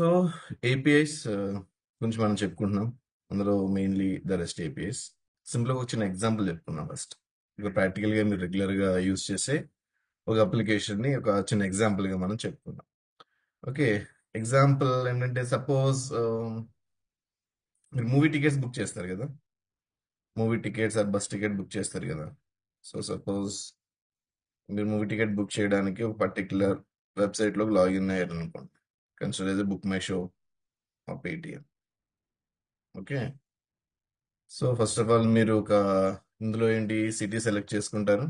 So APIs గురించి మనం చెప్పుకుంటున్నాం. అందులో మెయిన్లీ ద రెస్ట్ ఏపీఐస్. సింపుల్గా వచ్చిన ఎగ్జాంపుల్ చెప్పుకున్నాం ఫస్ట్. ఇక ప్రాక్టికల్గా మీరు రెగ్యులర్గా యూజ్ చేసే ఒక అప్లికేషన్ని ఒక చిన్న ఎగ్జాంపుల్గా మనం చెప్పుకున్నాం. ఓకే, ఎగ్జాంపుల్ ఏంటంటే సపోజ్ మీరు మూవీ టికెట్స్ బుక్ చేస్తారు కదా, movie tickets or bus ticket book చేస్తారు కదా. సో సపోజ్ మీరు మూవీ టికెట్ బుక్ చేయడానికి ఒక పర్టికులర్ వెబ్సైట్లోకి లాగిన్ అయ్యారు అనుకోండి. Consider as book my show or Paytm. Okay, so first of all మీరు ఒక ఇందులో ఏంటి సిటీ సెలెక్ట్ చేసుకుంటారు.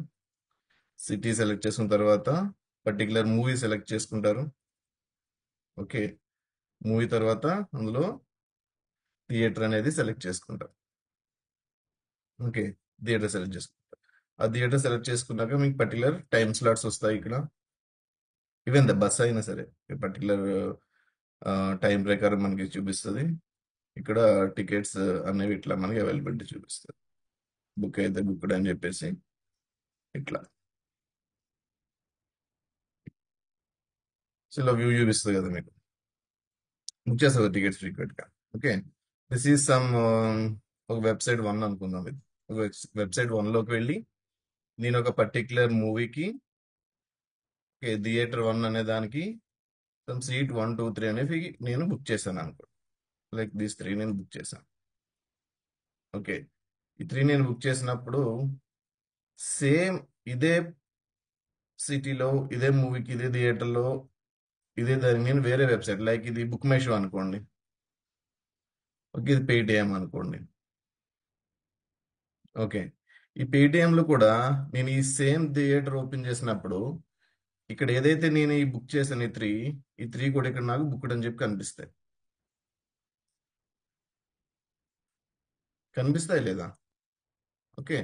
సిటీ సెలెక్ట్ చేసుకున్న తర్వాత పర్టికులర్ మూవీ సెలెక్ట్ చేసుకుంటారు. ఓకే, మూవీ తర్వాత అందులో థియేటర్ అనేది సెలెక్ట్ చేసుకుంటారు. ఓకే, థియేటర్ సెలెక్ట్ చేసుకుంటారు. ఆ థియేటర్ సెలెక్ట్ చేసుకున్నాక మీకు పర్టికులర్ టైం స్లాట్స్ వస్తాయి. ఇక్కడ ఈవెన్ ద బస్ అయినా సరే పర్టికులర్ టైం ప్రకారం మనకి చూపిస్తుంది. ఇక్కడ టికెట్స్ అనేవి ఇట్లా మనకి అవైలబిలిటీ చూపిస్తుంది. బుక్ అయితే బుక్డ్ అని చెప్పేసి ఇట్లా సో ఇలా వ్యూ చూపిస్తుంది కదా మీకు. బుక్ చేస్తారు టికెట్స్ ఫ్రీక్వెంట్ గా. ఓకే, దిస్ ఈజ్ సమ్ ఒక వెబ్సైట్ 1 అనుకుందాం. ఇది ఒక వెబ్సైట్ 1 లోకి వెళ్ళి నేను ఒక పర్టికులర్ మూవీకి థియేటర్ 1 అనే దానికి సమ్ సీట్ 1, 2, 3 అనేవి నేను బుక్ చేశాను అనుకో. లైక్ దీస్ 3 నేను బుక్ చేశాను. ఓకే, ఈ 3 నేను బుక్ చేసినప్పుడు సేమ్ ఇదే సిటీలో ఇదే మూవీకి ఇదే థియేటర్లో ఇదే దానికి నేను వేరే వెబ్సైట్ లైక్ ఇది బుక్ మై షో అనుకోండి. ఓకే, ఇది పేటిఎం అనుకోండి. ఓకే, ఈ పేటిఎంలో కూడా నేను ఈ సేమ్ థియేటర్ ఓపెన్ చేసినప్పుడు ఇక్కడ ఏదైతే నేను ఈ బుక్ చేశాను ఈ త్రీ కూడా ఇక్కడ నాకు బుక్డ్ అని చెప్పి కనిపిస్తాయి లేదా? ఓకే,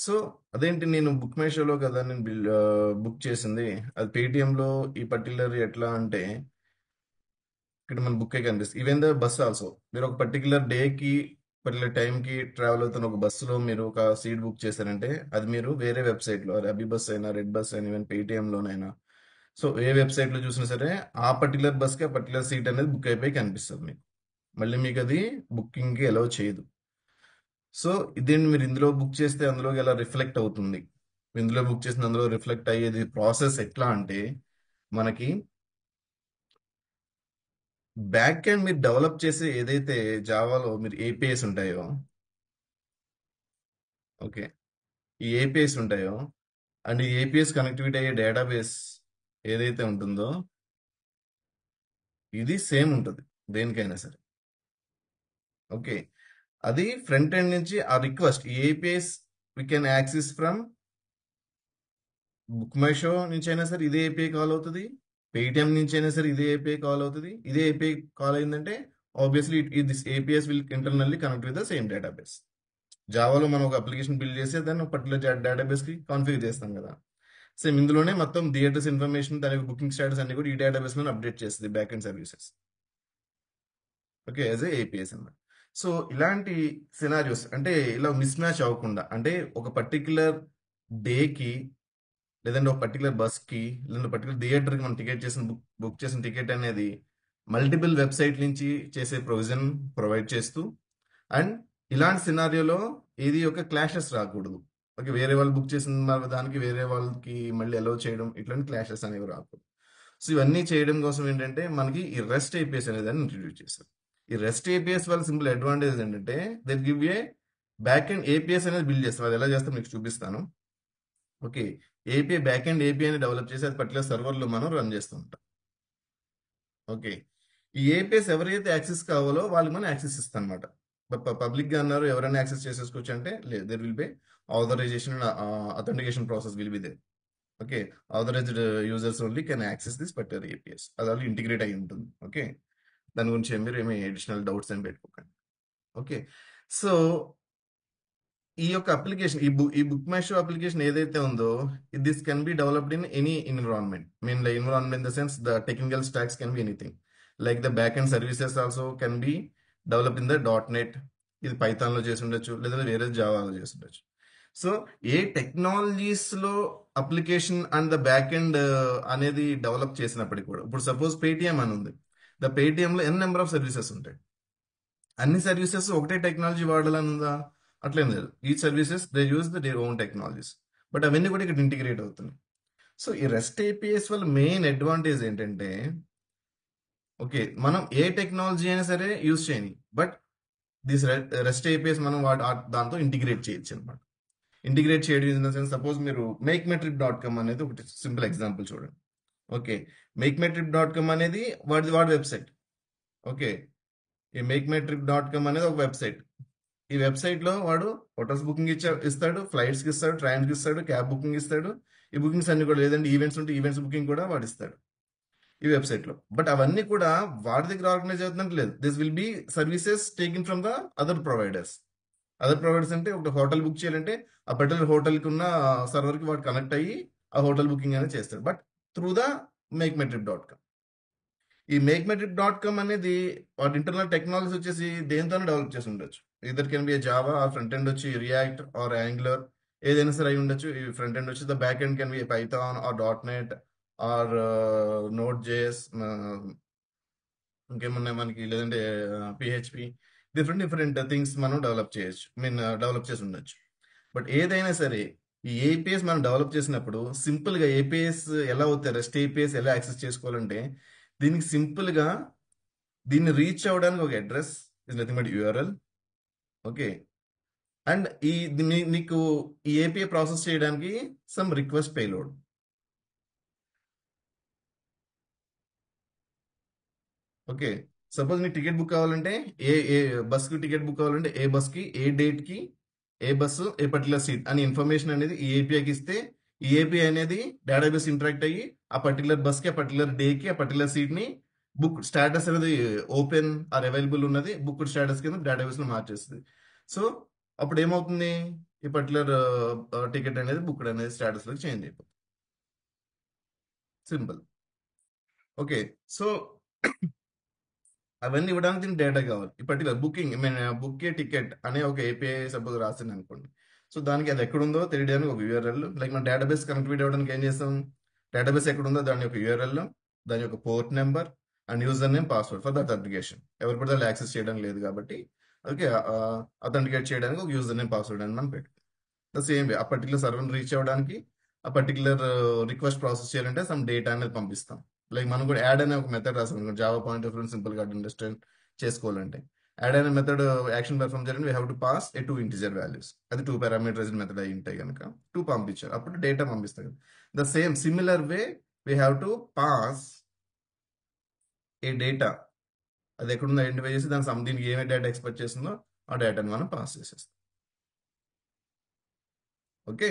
సో అదేంటి నేను బుక్ మై షోలో కదా నేను బుక్ చేసింది, అది పేటిఎంలో ఈ పర్టికులర్ ఎట్లా అంటే ఇక్కడ మన బుక్ కనిపిస్తుంది. ఈవెన్ ద బస్ ఆల్సో మీరు ఒక పర్టికులర్ డేకి పర్టికులర్ టైంకి ట్రావెల్ అవుతున్న ఒక బస్సులో మీరు ఒక సీట్ బుక్ చేశారంటే అది మీరు వేరే వెబ్సైట్లో అబి బస్ అయినా రెడ్ బస్ అయినా ఈవెన్ పేటిఎంలోనైనా సో ఏ వెబ్సైట్లో చూసినా సరే ఆ పర్టికులర్ బస్కి ఆ పర్టికులర్ సీట్ అనేది బుక్ అయిపోయి కనిపిస్తుంది మీకు. మళ్ళీ మీకు అది బుకింగ్కి అలౌ చేయదు. సో ఇదేంటి మీరు ఇందులో బుక్ చేస్తే అందులోకి ఎలా రిఫ్లెక్ట్ అవుతుంది? ఇందులో బుక్ చేసిన అందులో రిఫ్లెక్ట్ అయ్యేది ప్రాసెస్ ఎట్లా అంటే మనకి బ్యాక్ ఎండ్ మీరు డెవలప్ చేసే ఏదైతే జావాలో మీరు ఏపీఐస్ ఉంటాయో, ఓకే, ఈ ఏపీఐస్ ఉంటాయో అండ్ ఈ ఏపీఎస్ కనెక్టివిటీ అయ్యే డేటాబేస్ ఏదైతే ఉంటుందో ఇది సేమ్ ఉంటుంది దేనికైనా సరే. ఓకే, అది ఫ్రంట్ ఎండ్ నుంచి ఆ రిక్వెస్ట్ ఈ APIs we can access from book my show నుంచి అయినా సరే ఇదే ఏపీఐ కాల్ అవుతుంది, పేటిఎం నుంచి అయినా సరే ఇదే ఏపీఐ కాల్ అవుతుంది. ఇదే ఏపీఐ కాల్ అయిందంటే obviously this APIs will internally connect with the same database. జావాలో మనం ఒక అప్లికేషన్ బిల్డ్ చేసి దాన్ని ఒక పర్టికులర్ డేటాబేస్ కి కాన్ఫిగర్ చేస్తాం కదా. సేమ్ ఇందులోనే మొత్తం థియేటర్స్ ఇన్ఫర్మేషన్ దాని బుకింగ్ స్టేటస్ అన్ని కూడా ఈ డేటాబేస్ లో అప్డేట్ చేస్తుంది back end services. Okay, as APS అన్నమాట. సో ఇలాంటి సినారియోస్ అంటే ఇలా మిస్ మ్యాచ్ అవ్వకుండా అంటే ఒక పర్టికులర్ డేకి లేదంటే ఒక పర్టికులర్ బస్కి లేదంటే పర్టికులర్ థియేటర్కి మనం టికెట్ చేసిన బుక్ చేసిన టికెట్ అనేది మల్టిపుల్ వెబ్సైట్ నుంచి చేసే ప్రొవిజన్ ప్రొవైడ్ చేస్తూ అండ్ ఇలాంటి సినారియోలో ఇది ఒక క్లాషెస్ రాకూడదు. ఓకే, వేరే వాళ్ళు బుక్ చేసిన దానికి వేరే వాళ్ళకి మళ్ళీ అలౌ చేయడం ఇట్లాంటి క్లాషెస్ అనేవి రాకూడదు. సో ఇవన్నీ చేయడం కోసం ఏంటంటే మనకి ఈ రెస్ట్ ఏపీఎస్ అనే దాన్ని ఇంట్రడ్యూస్ చేశారు. ఈ రెస్ట్ ఏపీఎస్ వల్ల సింపుల్ అడ్వాంటేజ్ ఏంటంటే that give a back end APIs అనేది బిల్డ్ చేస్తాం. అది ఎలా చేస్తాం మీకు చూపిస్తాను. ఓకే, ఏపీఐ బ్యాక్ ఎండ్ ఏపీఐని డెవలప్ చేసి అది పర్టికులర్ సర్వర్లో మనం రన్ చేస్తూ ఉంటాం. ఓకే, ఈ ఏపీఎస్ ఎవరైతే యాక్సెస్ కావాలో వాళ్ళకి మనం యాక్సెస్ ఇస్తాం అనమాట. పబ్లిక్ గా అన్నారు ఎవరైనా యాక్సెస్ చేసేసుకోవచ్చు అంటే లేదు, there will be authorization authentication process will be there. Okay, authorized users only can access this particular APIs. అది ఆల్రెడీ ఇంటిగ్రేట్ అయి ఉంటుంది. ఓకే, దాని గురించి మీరు ఏమి అడిషనల్ డౌట్స్ ఏమి పెట్టుకోకండి. ఓకే, సో ఈ యొక్క అప్లికేషన్ ఈ బుక్ మై షో అప్లికేషన్ ఏదైతే ఉందో this can be developed in any environment. Mean environment in the sense the technical stacks can be anything like the back end services also can be develop in the .NET. ఇది Python లో చేసి ఉండొచ్చు లేదా వేరే జావాలో చేసి ఉండొచ్చు. So ఏ టెక్నాలజీస్ లో application and the back end అనేది డెవలప్ చేసినప్పటికీ కూడా ఇప్పుడు సపోజ్ పేటిఎం అని ఉంది. ద పేటిఎంలో ఎన్ నెంబర్ ఆఫ్ సర్వీసెస్ ఉంటాయి. అన్ని సర్వీసెస్ ఒకటే టెక్నాలజీ వాడాలని ఉందా? అట్లేం లేదు. ఈ services they use their own technologies, but అవన్నీ కూడా ఇక్కడ ఇంటిగ్రేట్ అవుతున్నాయి. సో ఈ రెస్ట్ ఏపీఎస్ వల్ల మెయిన్ అడ్వాంటేజ్ ఏంటంటే, ఓకే, మనం ఏ టెక్నాలజీ అయినా సరే యూజ్ చేయని, బట్ దిస్ రెస్ట్ ఏపీఎస్ మనం దాంతో ఇంటిగ్రేట్ చేయొచ్చు అనమాట. ఇంటిగ్రేట్ చేయడం ఇన్ ద సెన్స్, సపోజ్ మీరు మేక్మెట్రిక్.com అనేది ఒకటి సింపుల్ ఎగ్జాంపుల్ చూడండి. ఓకే, మేక్మెట్రిక్.com అనేది వాడి వెబ్సైట్. ఓకే, ఈ మేక్మెట్రిక్.com అనేది ఒక వెబ్సైట్. ఈ వెబ్సైట్ లో వాడు హోటల్స్ బుకింగ్ ఇస్తాడు, ఫ్లైట్స్ కి ఇస్తాడు, ట్రైన్స్ కి ఇస్తాడు, క్యాబ్ బుకింగ్ ఇస్తాడు. ఈ బుకింగ్స్ అన్ని కూడా, లేదంటే ఈవెంట్స్ ఉంటే ఈవెంట్స్ బుకింగ్ కూడా వాడు ఇస్తాడు ఈ వెబ్సైట్ లో. బట్ అవన్నీ కూడా వాడి దగ్గర ఆర్గనైజ్ అవుతున్నట్టు లేదు. This will be services taken from the other providers. Other providers అంటే ఒక హోటల్ బుక్ చేయాలంటే ఆ పర్టికులర్ హోటల్ కి ఉన్న సర్వర్ కి వాడు కనెక్ట్ అయ్యి ఆ హోటల్ బుకింగ్ అనేది చేస్తాడు, బట్ త్రూ ద మేక్మెట్రిక్.com. ఈ మేక్మెట్రిక్.com అనేది వాటి ఇంటర్నల్ టెక్నాలజీ వచ్చేసి దేంతోనే డెవలప్ చేసి ఉండొచ్చు. ఇదర్ కెన్ బి జావా, ఆ ఫ్రంట్ ఎండ్ వచ్చి రియాక్ట్ ఆర్ యాంగులర్, ఏదైనా సరే అయి ఉండొచ్చు. ఈ ఫ్రంట్ ఎండ్ వచ్చి the back end can be Python or .NET or Node.js, ఇంకేమున్నాయి మనకి, లేదంటే పిహెచ్పి. డిఫరెంట్ థింగ్స్ మనం డెవలప్ చేయొచ్చు, డెవలప్ చేసి ఉండొచ్చు. బట్ ఏదైనా సరే ఈ ఏపీఎస్ మనం డెవలప్ చేసినప్పుడు సింపుల్ గా ఏపీఎస్ ఎలా అవుతాయి, రెస్ట్ ఏపీఎస్ ఎలా యాక్సెస్ చేసుకోవాలంటే, దీనికి సింపుల్ గా దీన్ని రీచ్ అవ్వడానికి ఒక address is nothing but URL. Okay, and నీకు ఈ ఏపీఐ ప్రాసెస్ చేయడానికి some request payload. Okay, suppose నీకు టికెట్ బుక్ కావాలంటే, ఏ బస్ కి టికెట్ బుక్ కావాలంటే, ఏ బస్ కి ఏ డేట్ కి ఏ బస్సు ఏ పర్టికులర్ సీట్ అని ఇన్ఫర్మేషన్ అనేది ఈ ఏపీఐకి ఇస్తే, ఈ ఏపీఐ అనేది డేటాబేస్ ఇంటరాక్ట్ అయ్యి ఆ పర్టికులర్ బస్ కి ఆ పర్టికులర్ డే కి ఆ పర్టికులర్ సీట్ ని బుక్ స్టేటస్ అనేది ఓపెన్ ఆర్ అవైలబుల్ ఉన్నది బుక్ స్టేటస్ కింద డేటాబేస్ లో మార్చేస్తుంది. సో అప్పుడు ఏమవుతుంది, ఈ పర్టికులర్ టికెట్ అనేది బుక్డ్ అనేది స్టేటస్ లో చేంజ్ అయిపోతుంది. సింపుల్. ఓకే, సో అవన్నీ ఇవ్వడానికి దీనికి డేటా కావాలి. ఈ పర్టికులర్ బుకింగ్, బుక్ ఏ టికెట్ అనే ఒక ఏపీఐ సపోజ్ రాసింది అనుకోండి. సో దానికి అది ఎక్కడుందో తెలియడానికి ఒక యూఆర్ఎల్, లైక్ మన డేటాబేస్ కనెక్టివిటీ అవ్వడానికి ఏం చేస్తాం, డేటాబేస్ ఎక్కడుందో దాని యొక్క యూఆర్ఎల్, దాని యొక్క port number and user name, password for that application. ఎవరు కూడా దాన్ని యాక్సెస్ చేయడం లేదు కాబట్టి, ఓకే, అథెంటికేట్ చేయడానికి ఒక యూజర్ నేమ్, పాస్వర్డ్ అని మనం పెట్టుకుంటాం. ద సేమ్ వే ఆ పర్టికులర్ సర్వర్ రీచ్ అవ్వడానికి, ఆ పర్టికులర్ రిక్వెస్ట్ ప్రాసెస్ చేయాలంటే సమ్ డేటా అనేది పంపిస్తాం. లైక్ మనం కూడా యాడ్ అనే ఒక మెథడ్ రాసాం Java point of view simple గా అండర్స్టాండ్ చేసుకోవాలంటే, యాడ్ అనే మెథడ్ యాక్షన్ పెర్ఫామ్ చేయాలంటే we have to pass A 2 integer values. అది 2 పారామీటరైజ్డ్ మెథడ్ అయి ఉంటాయి కనుక 2 పంపించారు, అప్పుడు డేటా పంపిస్తారు. The same similar way we have to pass A data, అది ఎక్కడుందో ఐడెంటిఫై చేసి దీనికి ఏమే డేటా ఎక్స్పెక్ట్ చేస్తుందో ఆ డేటాని మనం పాస్ చేసేస్తాం. ఓకే,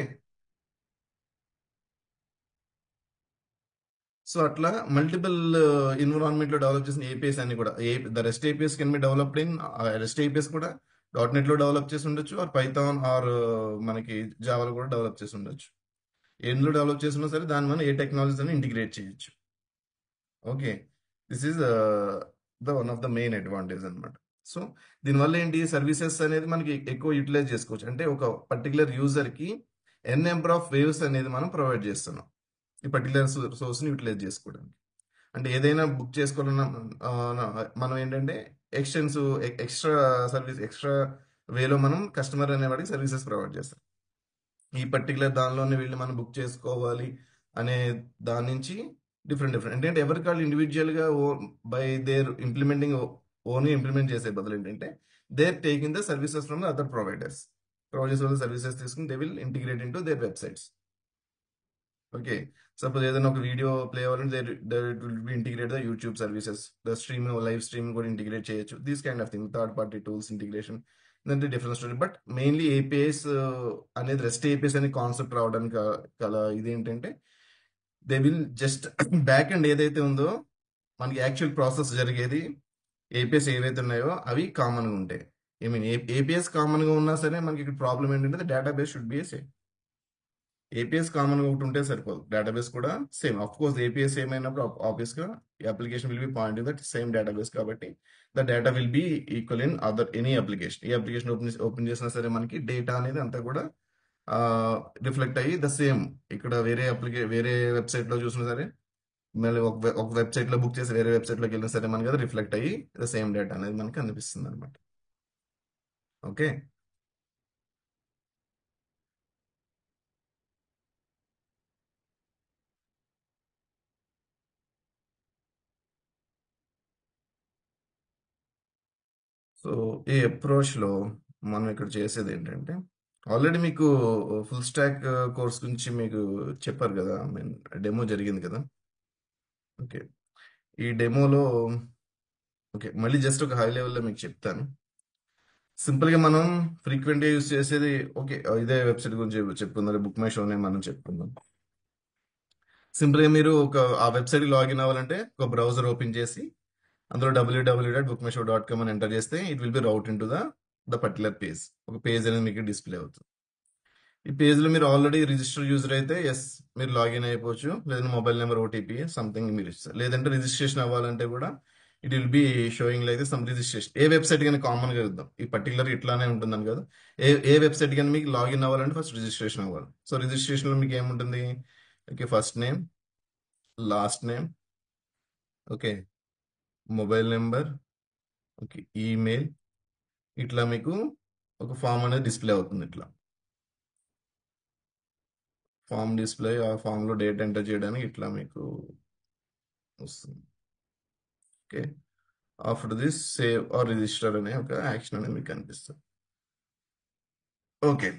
సో అట్లా మల్టిపుల్ ఎన్విరాన్మెంట్ లో డెవలప్ చేసిన ఏపీఎస్ అన్ని కూడా, the rest APS can be developed in, rest APS కూడా .NET లో డెవలప్ చేసి ఉండొచ్చు, ఆర్ పైథాన్ ఆర్ మనకి జావాలో కూడా డెవలప్ చేసి ఉండొచ్చు. ఎందులో డెవలప్ చేసినా సరే దాని మనం ఏ టెక్నాలజీస్ అని ఇంటిగ్రేట్ చేయొచ్చు. Okay, this is the one of the main advantage అనమాట. సో దీనివల్ల ఏంటి, సర్వీసెస్ అనేది మనకి ఎక్కువ యూటిలైజ్ చేసుకోవచ్చు. అంటే ఒక పర్టికులర్ యూజర్ కి ఎన్ నెంబర్ ఆఫ్ వేవ్స్ అనేది మనం ప్రొవైడ్ చేస్తున్నాం ఈ పర్టికులర్ సోర్స్ ని యూటిలైజ్ చేసుకోవడానికి. అంటే ఏదైనా బుక్ చేసుకోవాలన్నా మనం ఏంటంటే ఎక్స్ట్రా సర్వీస్, ఎక్స్ట్రా వేలో మనం కస్టమర్ అనేవాడికి సర్వీసెస్ ప్రొవైడ్ చేస్తాం. ఈ పర్టికులర్ దానిలోనే వీళ్ళు మనం బుక్ చేసుకోవాలి అనే దాని నుంచి డిఫరెంట్ ఏంటంటే ఎవరికి వాళ్ళు ఇండివిజువల్ గా by their implementing own implement చేసే బదులు ఏంటంటే their taking the services from the other providers. Providers వల్ల సర్వీసెస్ తీసుకుని they will integrate in to their websites. Okay, suppose ఏదైనా ఒక వీడియో ప్లే అవ్వాలంటే it will be integrate the YouTube services, the live stream కూడా integrate చేయొచ్చు. These kind of thing, third party tools integration, ఇదంటే different story. But mainly APIs అనేది, REST APIs అనే concept రావడానికి గల ఇదేంటంటే, they will just back end ఏదైతే ఉందో మనకి యాక్చువల్ ప్రాసెస్ జరిగేది, ఏపీఎస్ ఏవైతే ఉన్నాయో అవి కామన్గా ఉంటాయి. ఏపీఎస్ కామన్గా ఉన్నా సరే మనకి ఇక్కడ ప్రాబ్లం ఏంటంటే database should be same. APIs common గా ఒకటి ఉంటే సరిపోదు, డేటాబేస్ కూడా same. Of course APIs same అయినప్పుడు ఆబ్వియస్ గా ఈ application will be point that same database కాబట్టి the data will be equal in other any application. ఈ అప్లికేషన్ ఓపెన్ చేసినా సరే మనకి డేటా అనేది అంతా కూడా రిఫ్లెక్ట్ అయ్యి ద సేమ్. ఇక్కడ వేరే వెబ్సైట్ లో చూసినా సరే మళ్ళీ ఒక వెబ్సైట్లో బుక్ చేసి వేరే వెబ్సైట్లోకి వెళ్ళినా సరే మనకి అది రిఫ్లెక్ట్ అయ్యి సేమ్ డేటా అనేది మనకి అనిపిస్తుంది అనమాట. ఓకే. సో ఈ అప్రోచ్లో మనం ఇక్కడ చేసేది ఏంటంటే, ఆల్రెడీ మీకు ఫుల్ స్టాక్ కోర్స్ గురించి మీకు చెప్పారు కదా, ఐ మీన్ డెమో జరిగింది కదా. ఓకే. ఈ డెమోలో ఓకే మళ్ళీ జస్ట్ ఒక హై లెవెల్లో మీకు చెప్తాను. సింపుల్గా మనం ఫ్రీక్వెంట్గా యూస్ చేసేది ఓకే, ఇదే వెబ్సైట్ గురించి చెప్పుకుందాం, బుక్ మై షోనే మనం చెప్పుకుందాం. సింపుల్గా మీరు ఆ వెబ్సైట్కి లాగిన్ అవ్వాలంటే ఒక బ్రౌజర్ ఓపెన్ చేసి అందులో www.bookmyshow.com అని ఎంటర్ చేస్తే it will be route in to the particular page. ఒక పేజ్ అనేది మీకు డిస్ప్లే అవుతుంది. ఈ పేజ్లో మీరు ఆల్రెడీ రిజిస్టర్ యూజర్ అయితే ఎస్ మీరు లాగిన్ అయిపోవచ్చు, లేదంటే మొబైల్ నెంబర్ ఓటీపీ సంథింగ్ మీరు ఇస్తారు. లేదంటే రిజిస్ట్రేషన్ అవ్వాలంటే కూడా it will B sowing like some registration. A website కానీ కామన్గా ఇద్దాం, ఈ పర్టికులర్ ఇట్లానే ఉంటుందని కదా. ఏ వెబ్సైట్ కానీ మీకు లాగిన్ అవ్వాలంటే ఫస్ట్ రిజిస్ట్రేషన్ అవ్వాలి. సో రిజిస్ట్రేషన్లో మీకు ఏముంటుంది, okay first name, last name, okay mobile number, okay email, ఇట్లా మీకు ఒక ఫామ్ అనేది డిస్ప్లే అవుతుంది. ఇట్లా ఫామ్ డిస్ప్లే, ఆ ఫామ్లో డేట్ ఎంటర్ చేయడానికి ఇట్లా మీకు వస్తుంది. Okay. After this save or register అనే ఒక యాక్షన్ అనేది మీకు కనిపిస్తుంది. ఓకే.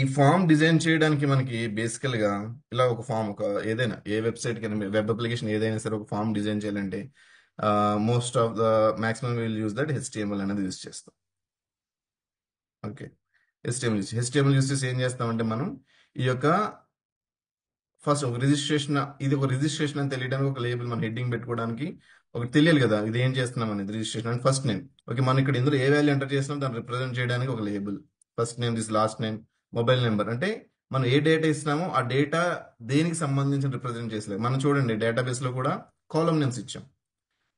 ఈ ఫామ్ డిజైన్ చేయడానికి మనకి బేసికల్గా ఇలా ఒక ఫామ్, ఒక ఏదైనా ఏ వెబ్సైట్ కైనా వెబ్ అప్లికేషన్ ఏదైనా సరే ఒక ఫామ్ డిజైన్ చేయాలంటే most of the maximum will use that HTML అనేది యూస్ చేస్తాం. ఓకే. హెచ్టిఎంఎల్ యూస్ చేసి ఏం చేస్తామంటే మనం ఈ యొక్క ఫస్ట్ ఒక రిజిస్ట్రేషన్, ఇది ఒక రిజిస్ట్రేషన్ అని తెలియడానికి ఒక లేబుల్ మన హెడ్డింగ్ పెట్టుకోవడానికి ఒకటి తెలియాలి కదా, ఇది ఏం చేస్తున్నాం అనేది registration and first name. Okay మనం ఇక్కడ ఇందులో ఏ వాల్యూ ఎంటర్ చేసినా దాన్ని రిప్రజెంట్ చేయడానికి ఒక label, first name, this last name, mobile number. అంటే మనం ఏ డేటా ఇస్తున్నామో ఆ డేటా దేనికి సంబంధించిన రిప్రజెంట్ చేసలేదు. మనం చూడండి డేటాబేస్ లో కూడా కాలమ్ నేమ్స్ ఇచ్చాం.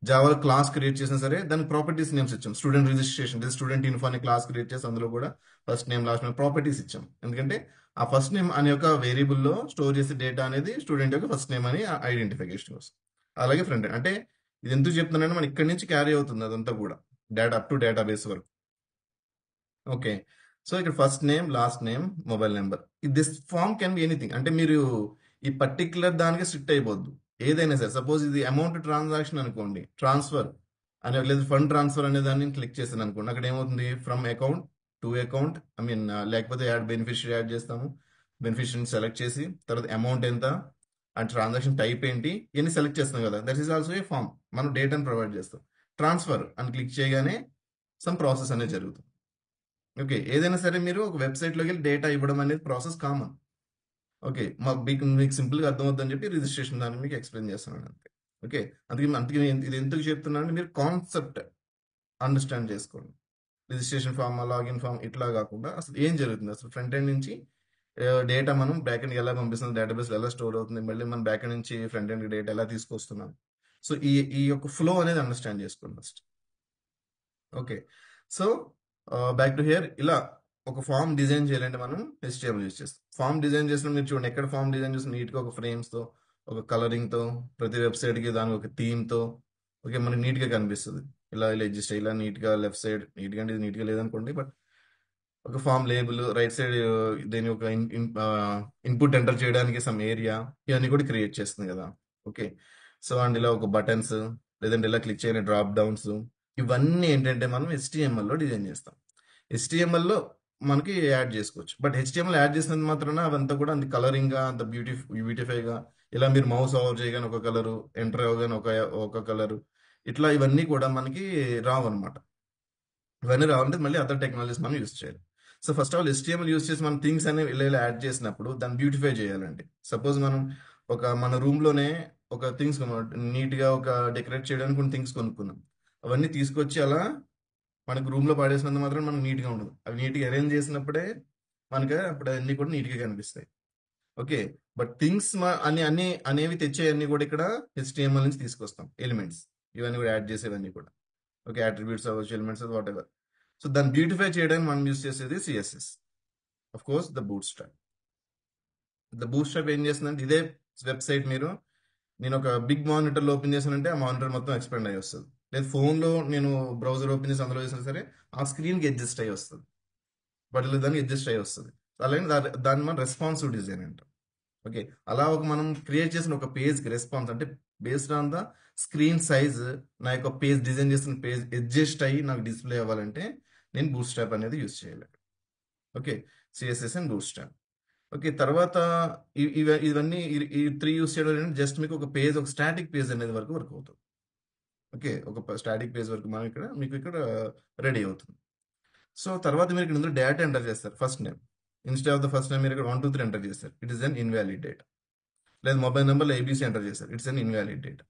జావాలో క్లాస్ క్రియేట్ చేసినా సరే దానికి ప్రాపర్టీస్ నేమ్స్ ఇచ్చాం. స్టూడెంట్ రిజిస్ట్రేషన్, స్టూడెంట్ ఇన్ఫో అనే క్లాస్ క్రియేట్ చేసి అందులో కూడా first name last name properties ఇచ్చాం. ఎందుకంటే ఆ ఫస్ట్ నేమ్ అనే ఒక వేరియబుల్లో స్టోర్ చేసే డేటా అనేది స్టూడెంట్ యొక్క ఫస్ట్ నేమ్ అని ఐడెంటిఫికేషన్ కోసం. అలాగే ఫ్రంట్ అంటే ఇది ఎందుకు చెప్తున్నానంటే మనం ఇక్కడి నుంచి క్యారీ అవుతుంది అదంతా కూడా డేటా అప్ టు డేటాబేస్ వరకు. ఓకే. సో ఇక్కడ first name, last name, mobile number. This form can be anything. అంటే మీరు ఈ పర్టికులర్ దానికి స్ట్రిక్ట్ అయిపోద్దు. ఏదైనా సరే సపోజ్ ఇది అమౌంట్ ట్రాన్సాక్షన్ అనుకోండి, ట్రాన్స్ఫర్ అనే లేదా ఫండ్ ట్రాన్స్ఫర్ అనే దాన్ని క్లిక్ చేశాను అనుకోండి, అక్కడ ఏమవుతుంది from account to account, I mean లేకపోతే యాడ్ బెనిఫిషియరీ యాడ్ చేస్తాము. బెనిఫిషియరీని సెలెక్ట్ చేసి తర్వాత అమౌంట్ ఎంత అండ్ ట్రాన్సాక్షన్ టైప్ ఏంటి ఇవన్నీ సెలెక్ట్ చేస్తాం కదా. That is also a form. మనం డేటాను ప్రొవైడ్ చేస్తాం. ట్రాన్స్ఫర్ అని క్లిక్ చేయగానే సమ్ ప్రాసెస్ అనేది జరుగుతుంది. ఓకే ఏదైనా సరే మీరు ఒక వెబ్సైట్లోకి వెళ్ళి డేటా ఇవ్వడం అనేది ప్రాసెస్ కామన్. ఓకే మీకు సింపుల్గా అర్థమవుతుందని చెప్పి రిజిస్ట్రేషన్ దాన్ని మీకు ఎక్స్ప్లెయిన్ చేస్తున్నాను అంతే. ఓకే అందుకే ఇది ఎందుకు చెప్తున్నాను, మీరు కాన్సెప్ట్ అండర్స్టాండ్ చేసుకోండి. రిజిస్ట్రేషన్ ఫామ్, లాగిన్ ఫామ్ ఇట్లా కాకుండా అసలు ఏం జరుగుతుంది, అసలు ఫ్రంట్ ఎండ్ నుంచి డేటా మనం బ్యాక్ ఎండ్ ఎలా పంపిస్తుంది, డేటాబేస్ ఎలా స్టోర్ అవుతుంది, మళ్ళీ మనం బ్యాక్ ఎండ్ నుంచి ఫ్రంట్ ఎండ్ డేటా ఎలా తీసుకొస్తున్నాం. సో ఈ యొక్క ఫ్లో అనేది అండర్స్టాండ్ చేసుకోండి first. Okay so back to hear. ఇలా ఒక ఫామ్ డిజైన్ చేయాలంటే మనం HTML యూజ్ చేస్తాం. ఫామ్ డిజైన్ చేసిన మీరు చూడండి ఎక్కడ ఫామ్ డిజైన్ చేసిన నీట్గా ఒక ఫ్రేమ్స్తో, ఒక కలరింగ్తో, ప్రతి వెబ్సైట్కి దానికి ఒక థీమ్తో ఓకే మనకి నీట్గా కనిపిస్తుంది. ఇలా ఇలా అడ్జస్ట్ ఇలా నీట్గా లెఫ్ట్ సైడ్ నీట్గా అంటే ఇది నీట్గా లేదనుకోండి, బట్ ఒక ఫామ్ లేబుల్ రైట్ సైడ్ దీని ఒక ఇన్పుట్ ఎంటర్ చేయడానికి సమ్ ఏరియా ఇవన్నీ కూడా క్రియేట్ చేస్తుంది కదా. ఓకే సో అండ్ ఇలా ఒక బటన్స్ లేదంటే ఇలా క్లిక్ చేయని డ్రాప్ డౌన్స్, ఇవన్నీ ఏంటంటే మనం HTML లో డిజైన్ చేస్తాం. HTML లో మనకి యాడ్ చేసుకోవచ్చు, బట్ HTML యాడ్ చేసినంత మాత్రాన అవంతా కూడా అంత కలరింగ్గా అంత బ్యూటిఫైగా ఇలా మీరు మౌస్ ఓవర్ చేయగానే ఒక కలరు, ఎంటర్ అవ్వగానే ఒక కలరు, ఇట్లా ఇవన్నీ కూడా మనకి రావు అనమాట. ఇవన్నీ రావాలంటే మళ్ళీ అదర్ టెక్నాలజీస్ మనం యూస్ చేయాలి. So first of all HTML use చేసి మనం థింగ్స్ అనేవి ఇలా యాడ్ చేసినప్పుడు దాన్ని బ్యూటిఫై చేయాలండి. సపోజ్ మనం మన రూమ్లోనే ఒక థింగ్స్ నీట్గా ఒక డెకరేట్ చేయడానికి కొన్ని థింగ్స్ కొనుక్కున్నాం. అవన్నీ తీసుకొచ్చి అలా మనకు రూమ్లో పాడేసినంత మాత్రం మనకు నీట్గా ఉండదు. అవి నీట్గా అరేంజ్ చేసినప్పుడే మనకి అప్పుడు అన్నీ కూడా నీట్గా కనిపిస్తాయి. ఓకే బట్ థింగ్స్ అన్ని అనేవి తెచ్చేవన్నీ కూడా ఇక్కడ HTML నుంచి తీసుకొస్తాం. ఎలిమెంట్స్ ఇవన్నీ కూడా యాడ్ చేసేవన్నీ కూడా ఓకే అట్రిబ్యూట్స్ అవ్వచ్చు, ఎలిమెంట్స్ వాట్ ఎవర్. సో దాన్ని బ్యూటిఫై చేయడానికి మనం యూస్ చేసేది CSS, of course the boot strap. ఏం చేస్తుందంటే ఇదే వెబ్సైట్ మీరు నేను ఒక బిగ్ మానిటర్లో ఓపెన్ చేశానంటే ఆ మానిటర్ మొత్తం ఎక్స్పాండ్ అయ్యి వస్తుంది. లేదు ఫోన్లో నేను బ్రౌజర్ ఓపెన్ చేసి అందులో చేసినా సరే ఆ స్క్రీన్కి అడ్జస్ట్ అయ్యి వస్తుంది, వాటిలో దానికి అడ్జస్ట్ అయ్యి వస్తుంది. అలాగే దాన్ని మనం రెస్పాన్సివ్ డిజైన్ అంటాం. ఓకే, అలా ఒక మనం క్రియేట్ చేసిన ఒక పేజ్కి రెస్పాన్స్ అంటే based on the screen size నా యొక్క పేజ్ డిజైన్ చేసిన పేజ్ అడ్జస్ట్ అయ్యి నాకు డిస్ప్లే అవ్వాలంటే నేను బూట్ స్ట్రాప్ అనేది యూస్ చేయాలి. Okay, CSS and boot strap. Okay, తర్వాత ఇవన్నీ ఈ 3 యూస్ చేయడం జస్ట్ మీకు ఒక పేజ్, ఒక స్టాటిక్ పేజ్ అనేది వరకు వర్క్ అవుతుంది. ఓకే, ఒక స్టాటిక్ పేజ్ వరకు మనం మీకు ఇక్కడ రెడీ అవుతుంది. సో తర్వాత మీరు ఇక్కడ ఇందులో డేటా ఎంటర్ చేస్తారు. First name instead of the first name మీరు ఇక్కడ 1 2 3 ఎంటర్ చేస్తారు, it is an invalid data. లేదు మొబైల్ నెంబర్లో ఏబీసీ ఎంటర్ చేస్తారు, it's an invalid data.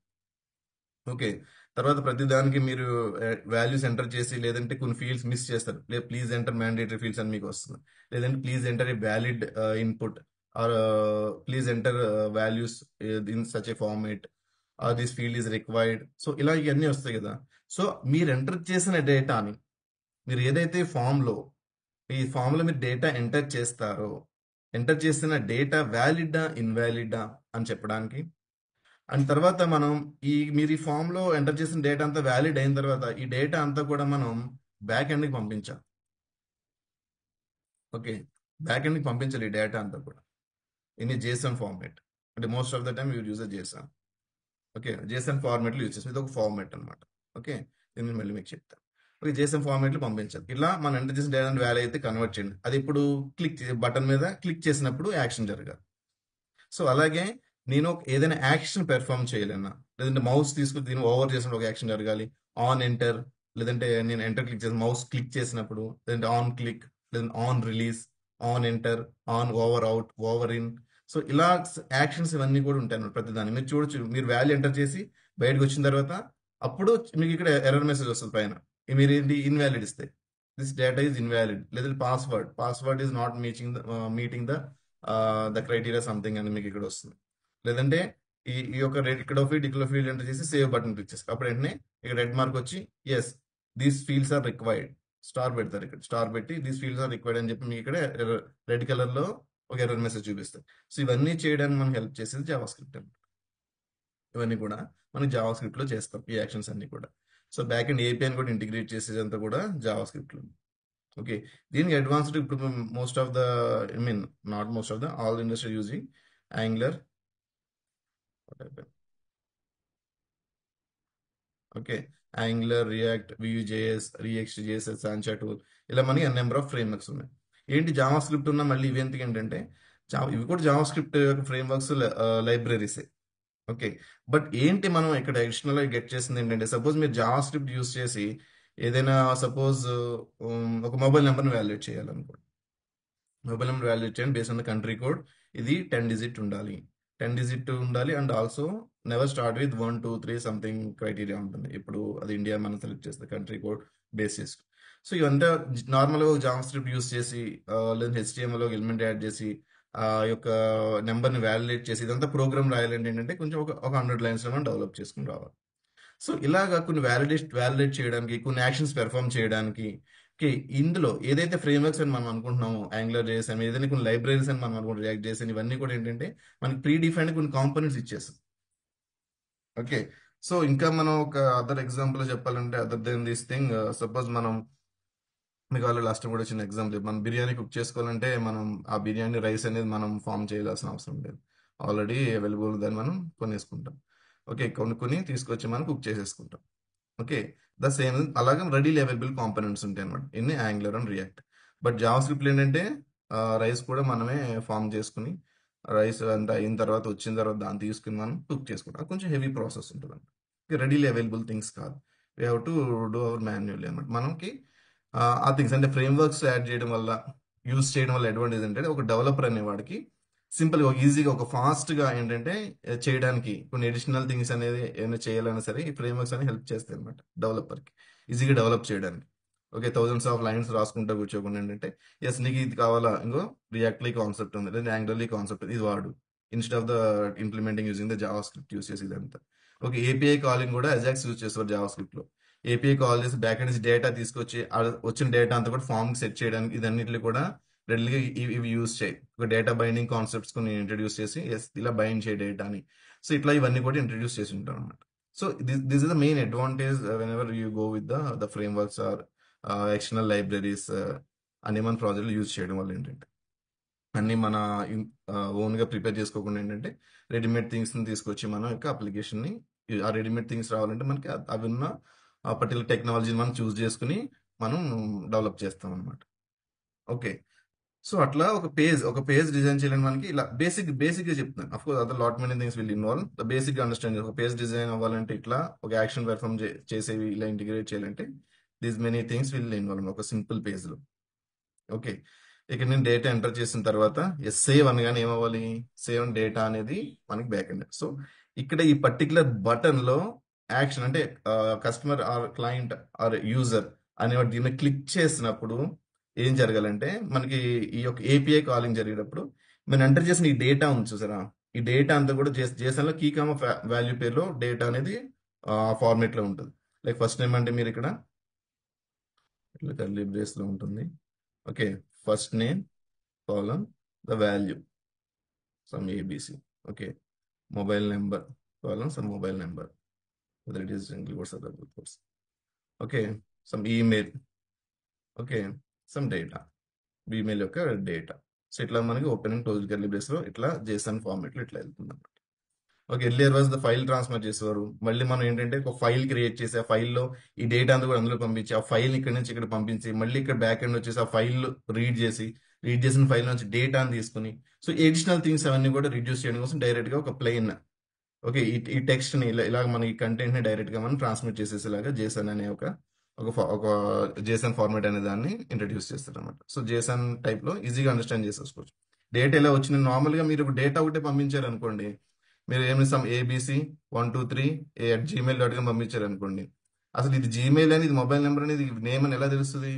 Okay, తర్వాత ప్రతి దానికి మీరు వాల్యూస్ ఎంటర్ చేసి లేదంటే కొన్ని ఫీల్డ్స్ మిస్ చేస్తారు. లేదు ప్లీజ్ ఎంటర్ మ్యాండేటరీ ఫీల్డ్స్ అని మీకు వస్తుంది. లేదంటే please enter a valid input or please enter values in such a format or this field is required. So ఇలా ఇవన్నీ వస్తాయి కదా. సో మీరు ఎంటర్ చేసిన డేటాని మీరు ఏదైతే ఈ ఫామ్లో మీరు డేటా ఎంటర్ చేస్తారో, ఎంటర్ చేసిన డేటా వ్యాలిడా ఇన్వాలిడా అని చెప్పడానికి, అండ్ తర్వాత మీరు ఈ ఫామ్లో ఎంటర్ చేసిన డేటా అంతా వ్యాలిడ్ అయిన తర్వాత ఈ డేటా అంతా కూడా మనం బ్యాక్ ఎండ్కి పంపించాలి. ఓకే, బ్యాక్ ఎండ్కి పంపించాలి ఈ డేటా అంతా కూడా ఇన్ జేసన్ ఫార్మేట్. అంటే most of the time use JSON. Okay, JSON ఫార్మేట్లో యూజ్ చేస్తాం, ఇది ఒక ఫార్మేట్ అనమాట. ఓకే, దీన్ని మళ్ళీ మీకు చెప్తాను. ఓకే, జేసన్ ఫార్మేట్లో పంపించాలి. ఇలా మనం ఎంటర్ చేసిన డేటా వాల్యూ అయితే కన్వర్ట్ చేయండి. అది ఇప్పుడు బటన్ మీద క్లిక్ చేసినప్పుడు యాక్షన్ జరగాలి. సో అలాగే నేను ఏదైనా యాక్షన్ పెర్ఫామ్ చేయాలన్నా, లేదంటే మౌస్ తీసుకుని దీన్ని ఓవర్ చేసినప్పుడు ఒక యాక్షన్ జరగాలి, ఆన్ ఎంటర్, లేదంటే నేను ఎంటర్ క్లిక్ చేసి మౌస్ క్లిక్ చేసినప్పుడు, లేదంటే ఆన్ క్లిక్, లేదంటే on release, on enter, on over out, over in. So ఇలా యాక్షన్స్ ఇవన్నీ కూడా ఉంటాయి అన్నమాట. ప్రతిదాన్ని మీరు చూడొచ్చు. మీరు వాల్యూ ఎంటర్ చేసి బయటకు వచ్చిన తర్వాత అప్పుడు మీకు ఇక్కడ ఎర్రర్ మెసేజ్ వస్తుంది పైన, మీరు ఏంటి ఇన్వాలిడ్ ఇస్తే దిస్ డేటా ఈజ్ ఇన్వాలిడ్, లేదంటే password is not meeting the criteria something అని మీకు ఇక్కడ వస్తుంది. లేదంటే ఈ యొక్క ఇక్కడ ఫీల్డ్ ఎంటర్ చేసి సేవ్ బటన్ క్లిక్ చేస్తారు. అప్పుడు వెంటనే ఇక్కడ రెడ్ మార్క్ వచ్చి yes these fields are required, star పెడతారు. ఇక్కడ స్టార్ పెట్టి దీస్ ఫీల్డ్స్ ఆర్ రిక్వైర్డ్ అని చెప్పి మీకు ఇక్కడ రెడ్ కలర్ లో ఒక ఎర్రర్ మెసేజ్ చూపిస్తారు. సో ఇవన్నీ చేయడానికి మనం హెల్ప్ చేసేది జావా స్క్రిప్ట్ అనమాట. ఇవన్నీ కూడా మనం జావా స్క్రిప్ట్ లో చేస్తాం, ఈ యాక్షన్స్ అన్ని కూడా. సో బ్యాక్ అండ్ ఏపీఐని కూడా ఇంటిగ్రేట్ చేసేదంతా కూడా జావా స్క్రిప్ట్ లో. ఓకే, దీనికి అడ్వాన్స్డ్ ఇప్పుడు most of the not most of the all industry using Angular. Okay, Angular, React, Vue.js, React.js, Sencha tool, ఇలా మనకి నెంబర్ ఆఫ్ ఫ్రేమ్ వర్క్స్ ఉన్నాయి. ఏంటి జావా స్క్రిప్ట్ ఉన్నా మళ్ళీ ఇవి ఎందుకు ఏంటంటే ఇవి కూడా జావా స్క్రిప్ట్ ఫ్రేమ్ వర్క్స్ లైబ్రరీసే. ఓకే, బట్ ఏంటి మనం ఇక్కడ అడిషనల్ గా గెట్ చేసింది ఏంటంటే, సపోజ్ మీరు జావా స్క్రిప్ట్ యూస్ చేసి ఏదైనా సపోజ్ ఒక మొబైల్ నెంబర్ని వాల్యుయేట్ చేయాలనుకోండి. మొబైల్ నెంబర్ వాల్యుయేట్ చేయండి based on the country code. ఇది 10 డిజిట్ ఉండాలి, 10 డిజిట్ ఉండాలి. And also never start with 1 2 3 something criteria ఉంటుంది. ఇప్పుడు అది ఇండియా మనం సెలెక్ట్ చేస్తే కంట్రీ కోడ్ బేస్ చేసి. సో ఇవంతా నార్మల్గా జావా స్క్రిప్ట్ యూస్ చేసి లేదా HTML ఎలిమెంట్ యాడ్ చేసి ఆ యొక్క నెంబర్ని వ్యాలిడేట్ చేసి ఇదంతా ప్రోగ్రామ్ రాయాలంటే ఏంటంటే కొంచెం ఒక 100 లైన్స్లో మనం డెవలప్ చేసుకుని రావాలి. సో ఇలాగా కొన్ని వ్యాలిడేట్ చేయడానికి, కొన్ని యాక్షన్స్ పెర్ఫామ్ చేయడానికి, ఓకే, ఇందులో ఏదైతే ఫ్రేమ్వర్క్స్ అని మనం అనుకుంటున్నామో యాంగులర్ JS అని, ఏదైనా కొన్ని లైబ్రరీస్ అని మనం అనుకుంటాం, రియాక్ట్ JS అని, ఇవన్నీ కూడా ఏంటంటే మనకి ప్రీ డిఫైన్డ్ కొన్ని కాంపోనెంట్స్ ఇచ్చేస్తాం. ఓకే, సో ఇంకా మనం ఒక అదర్ ఎగ్జాంపుల్ చెప్పాలంటే other than this thing, suppose మనం మీకు ఆల్రెడీ లాస్ట్ కూడా చిన్న ఎగ్జాంపుల్, మనం బిర్యానీ కుక్ చేసుకోవాలంటే మనం ఆ బిర్యానీ రైస్ అనేది మనం ఫామ్ చేయాల్సిన అవసరం లేదు, ఆల్రెడీ అవైలబుల్ దాన్ని మనం కొనేసుకుంటాం. ఓకే, కొనుక్కొని తీసుకొచ్చి మనం కుక్ చేసేసుకుంటాం. ఓకే, ద సేమ్ అలాగే రెడీలీ అవైలబుల్ కాంపోనెంట్స్ ఉంటాయి అనమాట in angular and react. But Java script ఏంటంటే రైస్ కూడా మనమే ఫామ్ చేసుకుని, రైస్ అంతా అయిన తర్వాత వచ్చిన తర్వాత దాన్ని తీసుకుని మనం కుక్ చేసుకుంటాం. అది కొంచెం హెవీ ప్రాసెస్ ఉంటుంది అనమాట. రెడీలీ అవైలబుల్ థింగ్స్ కాదు, we have to do our manually అనమాట. మనకి ఆ థింగ్స్ అంటే ఫ్రేమ్ వర్క్స్ యాడ్ చేయడం వల్ల, యూజ్ చేయడం వల్ల అడ్వాంటేజ్ ఏంటంటే ఒక డెవలపర్ అనేవాడికి సింపుల్గా ఈజీగా ఒక ఫాస్ట్గా ఏంటంటే చేయడానికి కొన్ని అడిషనల్ థింగ్స్ అనేది ఏమైనా చేయాలన్నా సరే ఈ ఫ్రేమ్ వర్క్స్ అని హెల్ప్ చేస్తాయి అనమాట డెవలపర్కి ఈజీగా డెవలప్ చేయడానికి. ఓకే, థౌజండ్స్ ఆఫ్ లైన్స్ రాసుకుంటూ కూర్చోకుండా ఏంటంటే ఎస్ నీకు ఇది కావాలా, ఇంకో రియాక్ట్లీ కాన్సెప్ట్ ఉంది, లేదా యాంగులర్లీ కాన్సెప్ట్ ఇది వాడు, instead of the implementing using the Java script use చేసి ఇదంతా. ఓకే, ఏపీఐ కాలింగ్ కూడా అజాక్స్ యూజ్ చేస్తారు జావా స్క్రిప్ట్ లో. ఏపీఐ కాల్ చేసి బ్యాక్ ఎండ్ నుంచి డేటా తీసుకొచ్చి వచ్చిన డేటా అంతా కూడా ఫామ్ సెట్ చేయడానికి, ఇదన్నిటిని కూడా రెడీగా ఇవి యూజ్ చేయి, ఒక డేటా బైండింగ్ కాన్సెప్ట్స్ కొన్ని ఇంట్రడ్యూస్ చేసి ఎస్ ఇలా బైండ్ చేయ డేటా అని. సో ఇట్లా ఇవన్నీ కూడా ఇంట్రడ్యూస్ చేసి ఉంటారు అనమాట. So this is the main advantage whenever you go with the frameworks or external libraries అనే మన ప్రాజెక్టులు యూజ్ చేయడం వల్ల ఏంటంటే అన్ని మన ఓన్గా ప్రిపేర్ చేసుకోకుండా ఏంటంటే రెడీమేడ్ థింగ్స్ని తీసుకొచ్చి మన యొక్క అప్లికేషన్ని, ఆ రెడీమేడ్ థింగ్స్ రావాలంటే మనకి అవి ఉన్న పర్టికులర్ టెక్నాలజీని మనం చూస్ చేసుకుని మనం డెవలప్ చేస్తాం అనమాట. ఓకే. సో అట్లా ఒక పేజ్ డిజైన్ చేయాలని మనకి ఇలా బేసిక్గా చెప్తున్నాను. Of course other lot many things will involve the basic understanding. ఒక పేజ్ డిజైన్ అవ్వాలంటే ఇట్లా ఒక యాక్షన్ పెర్ఫామ్ చేసేవి ఇలా ఇంటిగ్రేట్ చేయాలంటే these many things will involve ఒక సింపుల్ పేజ్లో. ఓకే. ఇక్కడ నేను డేటా ఎంటర్ చేసిన తర్వాత సేవ్ అనగానే ఏమవ్వాలి, సేవ్ డేటా అనేది మనకి బ్యాక్ ఎండ్. సో ఇక్కడ ఈ పర్టికులర్ బటన్ లో యాక్షన్ అంటే customer or client or user అనేవాడు దీన్ని క్లిక్ చేసినప్పుడు ఏం జరగాలంటే మనకి ఈ యొక్క ఏపీఐ కాలింగ్ జరిగేటప్పుడు మనం ఎంటర్ చేసిన ఈ డేటా ఉంది చూసారా, ఈ డేటా అంతా కూడా జేసన్ లో కీ కామ వాల్యూ పేరులో డేటా అనేది ఫార్మేట్ లో ఉంటుంది. లైక్ ఫస్ట్ ఏమంటే మీరు ఇక్కడ ఇట్లా కర్లీ బ్రేస్ లో ఉంటుంది. Okay, first name column the value some abc. Okay, mobile number column some mobile number, whether it is single quotes or double quotes. Okay, some email. Okay, some data, email యొక్క data. So ఇట్లా మనకి open and close curly brace లో ఇట్లా Jason format లో ఇట్లా వెళ్తుంది అనమాట. Okay, earlier was the file transfer చేసేవారు. మళ్ళీ మనం ఏంటంటే ఒక ఫైల్ క్రియేట్ చేసి ఆ ఫైల్లో ఈ డేటా అంతా కూడా అందులో పంపించి ఆ ఫైల్ ఇక్కడ నుంచి ఇక్కడ పంపించి మళ్ళీ ఇక్కడ బ్యాక్ ఎండ్ వచ్చేసి ఆ ఫైల్ రీడ్ చేసిన ఫైల్ నుంచి డేటాని తీసుకుని సో ఎడిషనల్ థింగ్స్ అవన్నీ కూడా రిడ్యూస్ చేయడం కోసం డైరెక్ట్ గా ఒక ప్లెయిన్ ఓకే ఈ టెక్స్ట్ ని ఇలా మన ఈ కంటెంట్ ని డైరెక్ట్ గా మనం ట్రాన్స్మిట్ చేసేసేలాగా జేసన్ అనే ఒక జేసన్ ఫార్మాట్ అనే దాన్ని ఇంట్రడ్యూస్ చేస్తారు అనమాట. సో జేసన్ టైప్ లో ఈజీగా అండర్స్టాండ్ చేసేసుకోవచ్చు. డేటా ఎలా వచ్చింది, నార్మల్ గా మీరు డేటా ఒకటే పంపించారు అనుకోండి, మీరు ఏమి సమ్ ఏబిసి 123@gmail.com పంపించారు అనుకోండి, అసలు ఇది జీమెయిల్ అని ఇది మొబైల్ నెంబర్ అనేది నేమ్ అని ఎలా తెలుస్తుంది,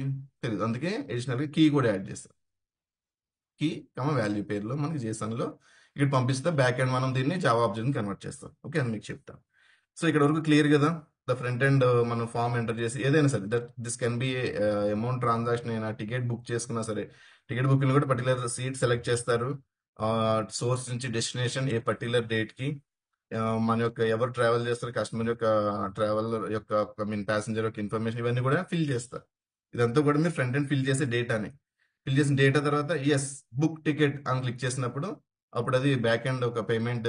తెలియదు. అందుకే అడిషనల్ గా కీ కూడా యాడ్ చేస్తారు. కీ వాల్యూ పేరులో మనకి జేసన్లో ఇక్కడ పంపిస్తే బ్యాక్ ఎండ్ మనం దీన్ని జావా ఆబ్జెక్ట్ కన్వర్ట్ చేస్తాం. ఓకే అని మీకు చెప్తాం. సో ఇక్కడ వరకు క్లియర్ కదా. ద ఫ్రంట్ ఎండ్ మనం ఫామ్ ఎంటర్ చేసి ఏదైనా సరే this can B amount transaction అయినా టికెట్ బుక్ చేసుకున్నా సరే, టికెట్ బుకింగ్ కూడా పర్టికులర్ సీట్ సెలెక్ట్ చేస్తారు. సోర్స్ నుంచి డెస్టినేషన్ ఏ పర్టికులర్ డేట్ కి మన యొక్క ఎవరు ట్రావెల్ చేస్తారు కస్టమర్ యొక్క ట్రావెల్ యొక్క ప్యాసింజర్ యొక్క ఇన్ఫర్మేషన్ ఇవన్నీ కూడా ఫిల్ చేస్తారు. ఇదంతా కూడా మీరు ఫ్రంట్ ఎండ్ ఫిల్ చేసే డేటాని ఫిల్ చేసిన డేటా తర్వాత ఎస్ బుక్ టికెట్ అని క్లిక్ చేసినప్పుడు అప్పుడు అది బ్యాక్ ఎండ్ ఒక పేమెంట్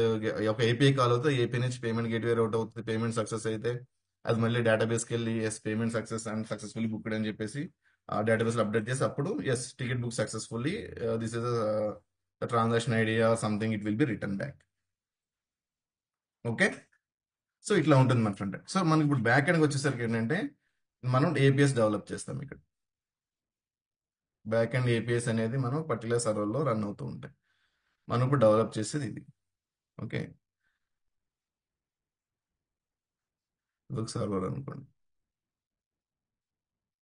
ఒక ఏపీఐ కాల్ అవుతుంది. ఏపీ నుంచి పేమెంట్ గేట్వే రౌట్ అవుతుంది. పేమెంట్ సక్సెస్ అయితే అది మళ్ళీ డేటాబేస్కి వెళ్ళి yes payment success and successfully booked అని చెప్పేసి ఆ డేటాబేస్లో అప్డేట్ చేసి అప్పుడు yes ticket book successfully this is transaction idea something it will be return back. Okay, so ఇట్లా ఉంటుంది మన ఫ్రంట్ ఎండ్. సో మనకి ఇప్పుడు బ్యాక్ ఎండ్కి వచ్చేసరికి ఏంటంటే మనం ఏపీఎస్ డెవలప్ చేస్తాం. ఇక్కడ బ్యాక్ ఎండ్ ఏపీఎస్ అనేది మనం పర్టికులర్ సర్వర్లో రన్ అవుతూ ఉంటాయి. మనం ఇప్పుడు డెవలప్ చేసేది ఇది. ఓకే, ఇదొక సర్వర్ అనుకోండి.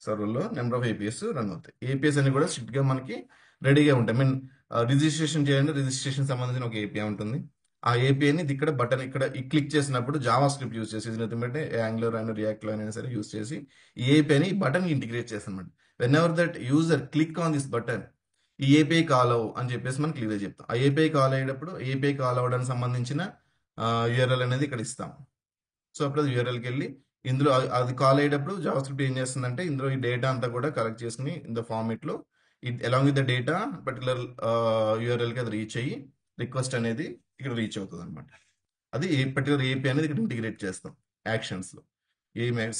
సర్వర్లో నెంబర్ ఆఫ్ ఏపీఎస్ రన్ అవుతాయి. ఏపీఎస్ అని కూడా స్ట్రిక్ట్ గా మనకి రెడీగా ఉంటాయి. రిజిస్ట్రేషన్ చేయండి, రిజిస్ట్రేషన్ సంబంధించిన ఒక ఏపీఐ ఉంటుంది. ఆ ఏపీఐని ఇక్కడ బటన్ ఇక్కడ క్లిక్ చేసినప్పుడు జావా స్క్రిప్ట్ యూస్ చేసి ఎందుకంటే యాంగులర్ అండ్ రియాక్ట్ అయినా సరే యూస్ చేసి ఈ ఏపీఐని బటన్ ఇంటిగ్రేట్ చేస్తాం. When ever that user click on this button ఈ ఏపీఐ కాల్ అవ్వు అని చెప్పేసి మనం క్లియర్ చెప్తాం. ఆ ఏపీఐ కాల్ అయ్యేటప్పుడు ఏపీఐ కాల్ అవ్వడానికి సంబంధించిన యూఆర్ఎల్ అనేది ఇక్కడ ఇస్తాం. సో అప్పుడు అది యూఆర్ఎల్కి వెళ్ళి ఇందులో అది కాల్ అయ్యేటప్పుడు జావా స్క్రిప్ట్ ఏం చేస్తుందంటే ఇందులో ఈ డేటా అంతా కూడా కలెక్ట్ చేసుకుని ఇన్ ద ఫార్మేట్ లో along with the data particular యూఆర్ఎల్కి అది రీచ్ అయ్యి రిక్వెస్ట్ అనేది ఇక్కడ రీచ్ అవుతుంది అనమాట. అది ఏ పర్టికులర్ ఏపీ అనేది ఇక్కడ ఇంటిగ్రేట్ చేస్తాం యాక్షన్స్ లో.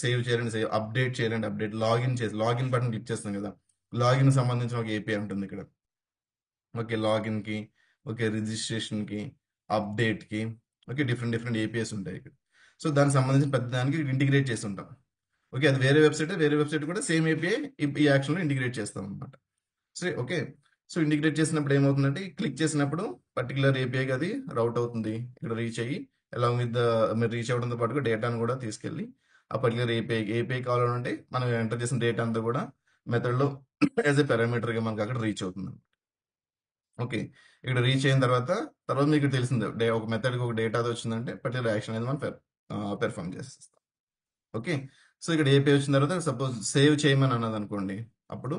సేవ్ చేయాలండి సేవ్, అప్డేట్ చేయాలండి అప్డేట్, లాగిన్ చేసి లాగిన్ బటన్ క్లిక్ చేస్తాం కదా, లాగిన్ సంబంధించిన ఒక ఏపీ ఉంటుంది ఇక్కడ. ఓకే, లాగిన్ కి, ఓకే రిజిస్ట్రేషన్ కి, అప్డేట్ కి, ఓకే డిఫరెంట్ ఏపీఎస్ ఉంటాయి ఇక్కడ. సో దానికి సంబంధించిన పెద్ద దానికి ఇంటిగ్రేట్ చేసి ఉంటాం. ఓకే, అది వేరే వెబ్సైట్ కూడా సేమ్ ఏపీఐ ఈ యాక్షన్లో ఇంటిగ్రేట్ చేస్తాం అనమాట. సో ఓకే, సో ఇంటిగ్రేట్ చేసినప్పుడు ఏమవుతుందంటే క్లిక్ చేసినప్పుడు పర్టికులర్ ఏపీఐకి అది రౌట్ అవుతుంది, ఇక్కడ రీచ్ అయ్యి అలాంగ్ విత్ మీరు రీచ్ అవడంతో పాటుగా డేటాను కూడా తీసుకెళ్ళి ఆ పర్టికులర్ ఏపీఐ కావాలంటే మనం ఎంటర్ చేసిన డేటా అంతా కూడా మెథడ్లో యాజ్ ఏ పారామీటర్గా మనకి అక్కడ రీచ్ అవుతుంది. ఓకే, ఇక్కడ రీచ్ అయిన తర్వాత మీకు తెలిసిందే ఒక మెథడ్కి ఒక డేటా వచ్చిందంటే పర్టికులర్ యాక్షన్ అనేది మనం పెర్ఫామ్ చేసేస్తాం. ఓకే, సో ఇక్కడ ఏపీఐ వచ్చిన తర్వాత సపోజ్ సేవ్ చేయమని అన్నది అనుకోండి, అప్పుడు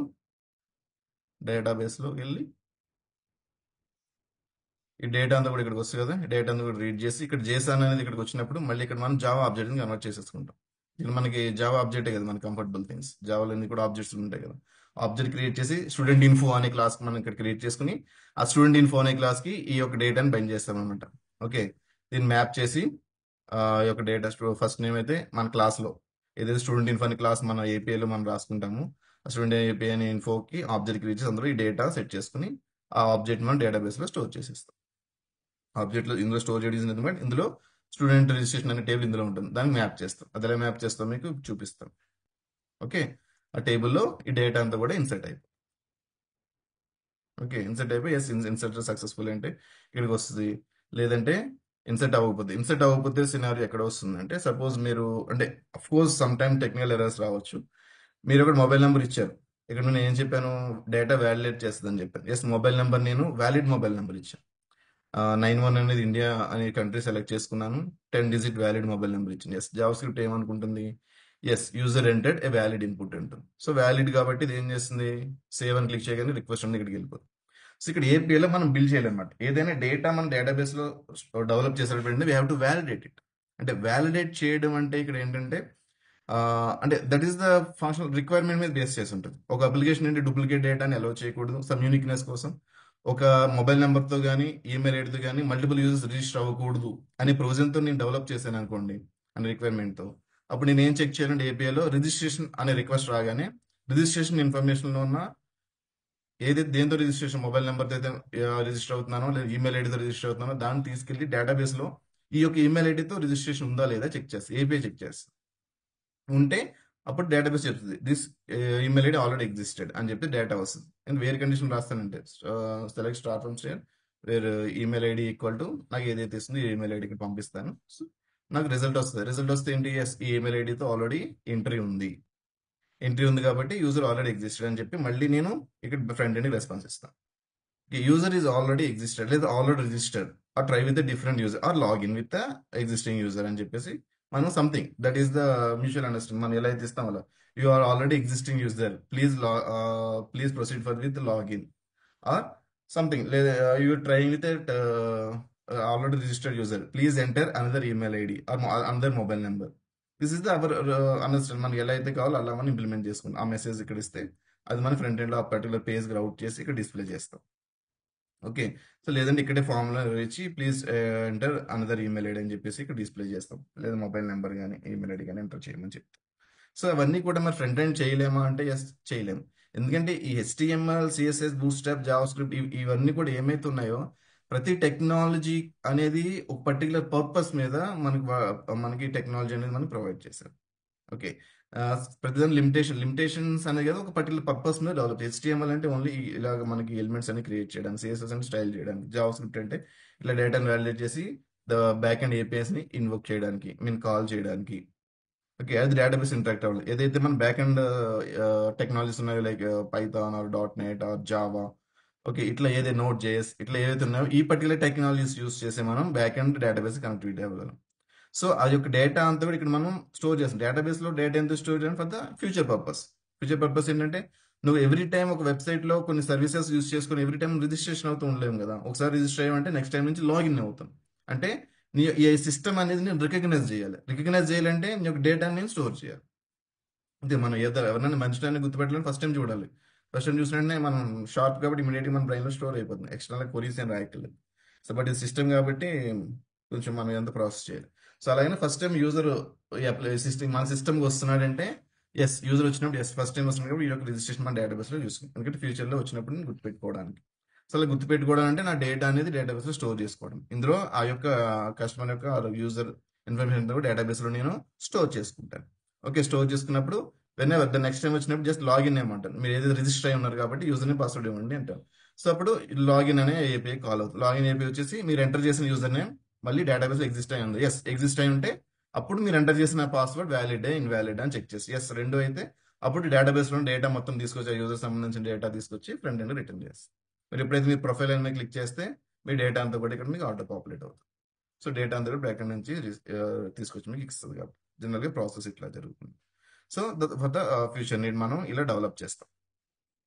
డేటాబేస్లో వెళ్ళి ఈ డేటా అంతా కూడా ఇక్కడికి వస్తుంది కదా, ఈ డేటా అంతా కూడా రీడ్ చేసి ఇక్కడ జేసన్ అనేది ఇక్కడికి వచ్చినప్పుడు మళ్ళీ ఇక్కడ మనం జావా ఆబ్జెక్ట్ని కన్వర్ట్ చేసేసుకుంటాం. ఇది మనకి జావా ఆబ్జెక్టే కదా మనకి కంఫర్టబుల్ థింగ్స్. జావాలో అన్ని కూడా ఆబ్జెక్ట్స్ ఉంటాయి కదా. ఆబ్జెక్ట్ క్రియేట్ చేసి స్టూడెంట్ ఇన్ఫో అనే క్లాస్ మనం ఇక్కడ క్రియేట్ చేసుకుని ఆ స్టూడెంట్ ఇన్ఫో అనే క్లాస్కి ఈ యొక్క డేటాని బైండ్ చేస్తాం అనమాట. ఓకే, దీన్ని మ్యాప్ చేసి ఈ యొక్క డేటా ఫస్ట్ నేమ్ అయితే మన క్లాస్లో ఏదైతే స్టూడెంట్ ఇన్ఫో అనే క్లాస్ మన ఏపీఐలో మనం రాసుకుంటాము, ఆ స్టూడెంట్ ఏపీఐ అనే ఇన్ఫోకి ఆబ్జెక్ట్ క్రియేట్ చేసి అందులో ఈ డేటా సెట్ చేసుకుని ఆ ఆబ్జెక్ట్ మనం డేటాబేస్లో స్టోర్ చేసేస్తాం. ఆబ్జెక్ట్లో ఇందులో స్టోర్ చేయడం ఎందుకంటే ఇందులో స్టూడెంట్ రిజిస్ట్రేషన్ అనే టేబుల్ ఇందులో ఉంటుంది, దాన్ని మ్యాప్ చేస్తాం. అది ఎలా మ్యాప్ చేస్తాం మీకు చూపిస్తాం. ఓకే, ఆ టేబుల్లో ఈ డేటా అంతా కూడా ఇన్సర్ట్ అయిపోయి ఓకే ఇన్సర్ట్ అయిపోయి ఎస్ ఇన్సర్ట్ సక్సెస్ఫుల్ అంటే ఇక్కడికి వస్తుంది. లేదంటే ఇన్సర్ట్ అవ్వకపోతే సినారీ ఎక్కడ వస్తుంది అంటే సపోజ్ మీరు అంటే of course some time technical errors రావచ్చు. మీరు ఒక మొబైల్ నెంబర్ ఇచ్చారు, ఇక్కడ నేను ఏం చెప్పాను, డేటా వ్యాలిడేట్ చేస్తుందని చెప్పాను. ఎస్ మొబైల్ నెంబర్ నేను వ్యాలిడ్ మొబైల్ నెంబర్ ఇచ్చాను. 91 అనేది ఇండియా అనే కంట్రీ సెలెక్ట్ చేసుకున్నాను. 10 డిజిట్ వ్యాలిడ్ మొబైల్ నెంబర్ ఇచ్చింది. ఎస్ జావా స్క్రిప్ట్ ఏమనుకుంటుంది, yes user entered a valid input ఉంటుంది. సో వ్యాలిడ్ కాబట్టి ఇది ఏం చేస్తుంది, సేవ్ అని క్లిక్ చేయగానే రిక్వెస్ట్ అనేది ఇక్కడికి వెళ్ళిపోతుంది. సో ఇక్కడ ఏపీఐలో మనం బిల్డ్ చేయాలన్నమాట. ఏదైనా డేటా మన డేటాబేస్లో డెవలప్ చేసేటప్పుడు we have to validate it. అంటే వ్యాలిడేట్ చేయడం అంటే ఇక్కడ ఏంటంటే అంటే that is the functional requirement మీద బేస్ చేసి ఉంటుంది. ఒక అప్లికేషన్ ఏంటి డూప్లికేట్ డేటాని అలౌ చేయకూడదు సమ్ యూనిక్నెస్ కోసం. ఒక మొబైల్ నెంబర్తో కానీ ఈమెయిల్ ఐడితో కానీ మల్టిపుల్ యూజర్స్ రిజిస్టర్ అవ్వకూడదు అనే ప్రొవిజన్తో నేను డెవలప్ చేశాను అనుకోండి అనే రిక్వైర్మెంట్తో. అప్పుడు నేను ఏం చెక్ చేయాలంటే ఏపీఐలో రిజిస్ట్రేషన్ అనే రిక్వెస్ట్ రాగానే రిజిస్ట్రేషన్ ఇన్ఫర్మేషన్లో ఉన్న ఏదైతే దేంతో రిజిస్ట్రేషన్ మొబైల్ నెంబర్తో అయితే రిజిస్టర్ అవుతున్నానో లేదా ఈమెయిల్ ఐడితో రిజిస్టర్ అవుతున్నానో దాన్ని తీసుకెళ్లి డేటాబేస్లో ఈ యొక్క ఈమెయిల్ ఐడితో రిజిస్ట్రేషన్ ఉందా లేదా చెక్ చేస్తుంది. ఏపీఐ చెక్ చేస్తుంది. ఉంటే అప్పుడు డేటాబేస్ చెప్తుంది this email ID already existed అని చెప్పి డేటా వస్తుంది. నేను వేరే కండిషన్ రాస్తానంటే సెలెక్ట్ స్టార్ ఫ్రమ్ స్టేట్ వేరే ఈమెయిల్ ఐడి ఈక్వల్ టు నాకు ఏదైతే ఇస్తుందో ఈ ఈమెయిల్ ఐడికి పంపిస్తాను. సో నాకు రిజల్ట్ వస్తుంది. రిజల్ట్ వస్తే ఏంటి, ఎస్ ఈ ఈమెయిల్ ఐడితో ఆల్రెడీ ఎంట్రీ ఉంది కాబట్టి యూజర్ ఆల్రెడీ ఎగ్జిస్టెడ్ అని చెప్పి మళ్ళీ నేను ఇక్కడ ఫ్రంట్ ఎండ్ రెస్పాన్స్ ఇస్తాను. యూజర్ ఈజ్ ఆల్రెడీ ఎగ్జిస్టెడ్ లేదా already registered or try with different user or login with existing user అని చెప్పేసి మనం something that is the mutual understanding మనం ఎలా అయితే ఇస్తాం అలా you are already existing user please proceed for with login or something లేదా you trying with already registered user please enter another email ID or another mobile number. This is the hour understand. మనకి ఎలా అయితే కావాలో అలా మనం implement చేసుకుంటాం. ఆ message ఇక్కడ ఇస్తే అది మన ఫ్రంట్ ఎండ్ లో ఆ పర్టికులర్ పేజ్ రౌట్ చేసి ఇక్కడ డిస్ప్లే చేస్తాం. ఓకే, సో లేదంటే ఇక్కడే ఫార్ములా ఇచ్చి please enter another email ID అని చెప్పేసి ఇక్కడ డిస్ప్లే చేస్తాం. లేదా మొబైల్ నెంబర్ కానీ ఈమెయిల్ ఐడి కానీ ఎంటర్ చేయమని చెప్తాం. సో అవన్నీ కూడా మరి ఫ్రంట్ ఎండ్ చేయలేమా అంటే ఎస్ చేయలేము. ఎందుకంటే ఈ HTML CSS bootstrap Java script ఇవన్నీ కూడా ఏమైతే ఉన్నాయో ప్రతి టెక్నాలజీ అనేది ఒక పర్టికులర్ పర్పస్ మీద మనకి టెక్నాలజీ అనేది మనకి ప్రొవైడ్ చేశారు. ఓకే, ప్రతిదాని లిమిటేషన్స్ అనేది కదా ఒక పర్టికులర్ పర్పస్ మీద డెవలప్. HTML అంటే ఓన్లీ ఇలాగ మనకి ఎలిమెంట్స్ అన్ని క్రియేట్ చేయడానికి, CSS అంటే స్టైల్ చేయడానికి, జావా స్క్రిప్ట్ అంటే ఇట్లా డేటాను వ్యాలిడేట్ చేసి ద బ్యాక్ అండ్ APIs ని ఇన్వోక్ చేయడానికి కాల్ చేయడానికి. ఓకే, అది డేటాబేస్ ఇంటరాక్ట్ అవ్వాలి. ఏదైతే మన బ్యాక్ అండ్ టెక్నాలజీస్ ఉన్నాయో like Python or .NET or Java, okay ఇట్లా ఏదైతే Node.js ఇట్లా ఏదైతే ఉన్నాయో ఈ పర్టికులర్ టెక్నాలజీస్ యూస్ చేసి మనం బ్యాక్ అండ్ డేటాబేస్ కనెక్టివిటీ అవ్వగలం. సో ఆ యొక్క డేటా అంతా కూడా ఇక్కడ మనం స్టోర్ చేస్తాం. డేటాబేస్ లో డేటా ఎంత స్టోర్ చేయడం ఫర్ ద ఫ్యూచర్ పర్పస్ ఏంటంటే నువ్వు ఎవ్రీ టైం ఒక వెబ్సైట్ లో కొన్ని సర్వీసెస్ యూస్ చేసుకుని ఎవ్రీ టైం రిజిస్ట్రేషన్ అవుతూ ఉండలేము కదా. ఒకసారి రిజిస్టర్ అయ్యామంటే నెక్స్ట్ టైం నుంచి లాగిన్ అవుతాం. అంటే నీ ఈ సిస్టమ్ అనేది నేను రికగ్నైజ్ చేయాలంటే నీ యొక్క డేటాని నేను స్టోర్ చేయాలి. అంతే, మనం ఎవరైనా మనిషిని గుర్తుపెట్టాలని ఫస్ట్ టైం చూడాలి. ఫస్ట్ టైం చూసిన వెంటనే మనం షార్ప్ కాబట్టి ఇమీడియట్గా మన బ్రెయిన్లో స్టోర్ అయిపోతుంది. ఎక్స్టర్నల్ కొరీస్ ఏం రాయట్లేదు. సో బట్ ఇది సిస్టమ్ కాబట్టి కొంచెం మనం ఎంత ప్రాసెస్ చేయాలి. సో అలాగే ఫస్ట్ టైం యూజర్ మన సిస్టమ్కి వస్తున్నాడంటే ఎస్ యూజర్ వచ్చినప్పుడు ఎస్ ఫస్ట్ టైం వస్తున్నాడు కాబట్టి ఈ యొక్క రిజిస్ట్రేషన్ మన డేటాబేస్లో చూసుకుంటాం. ఎందుకంటే ఫ్యూచర్లో వచ్చినప్పుడు నేను గుర్తుపెట్టుకోవడానికి. సో అలా గుర్తుపెట్టుకోవడం అంటే నా డేటా అనేది డేటాబేస్లో స్టోర్ చేసుకోవడం. ఇందులో ఆ యొక్క కస్టమర్ యొక్క యూజర్ ఇన్ఫర్మేషన్ డేటాబేస్లో నేను స్టోర్ చేసుకుంటాను. ఓకే, స్టోర్ చేసుకున్నప్పుడు వెనెవర్ ద నెక్స్ట్ టైం వచ్చినప్పుడు జస్ట్ లాగిన్ ఏమంటాను. మీరు ఏదైతే రిజిస్టర్ అయి ఉన్నారు కాబట్టి యూజర్ నేమ్ పాస్వర్డ్ ఇవ్వండి అంటాను. సో అప్పుడు లాగిన్ అనే API కాల్ అవుతుంది. లాగిన్ API వచ్చేసి మీరు ఎంటర్ చేసిన యూజర్ నేమ్ మళ్ళీ డేటాబేస్ ఎగ్జిస్ట్ అయి ఉంది. ఎస్ ఎగ్జిస్ట్ అయి ఉంటే అప్పుడు మీరు ఎంటర్ చేసిన పాస్వర్డ్ వ్యాలిడ్ ఇన్వాలిడ్ అని చెక్ చేసి ఎస్ రెండు అయితే అప్పుడు డేటాబేస్ లో డేటా మొత్తం తీసుకొచ్చి ఆ యూజర్ సంబంధించిన డేటా తీసుకొచ్చి ఫ్రంట్ ఎండ్ రిటర్న్ చేస్తారు. మీరు ఎప్పుడైతే మీ ప్రొఫైల్ మీద క్లిక్ చేస్తే మీ డేటా అంతా కూడా ఇక్కడ మీకు ఆటో పాపులేట్ అవుతుంది. సో డేటా అంతా కూడా బ్యాక్ ఎండ్ నుంచి తీసుకొచ్చి మీకు ఇస్తుంది కాబట్టి జనరల్గా ప్రాసెస్ ఇట్లా జరుగుతుంది. So for the future need మనం ఇలా డెవలప్ చేస్తాం.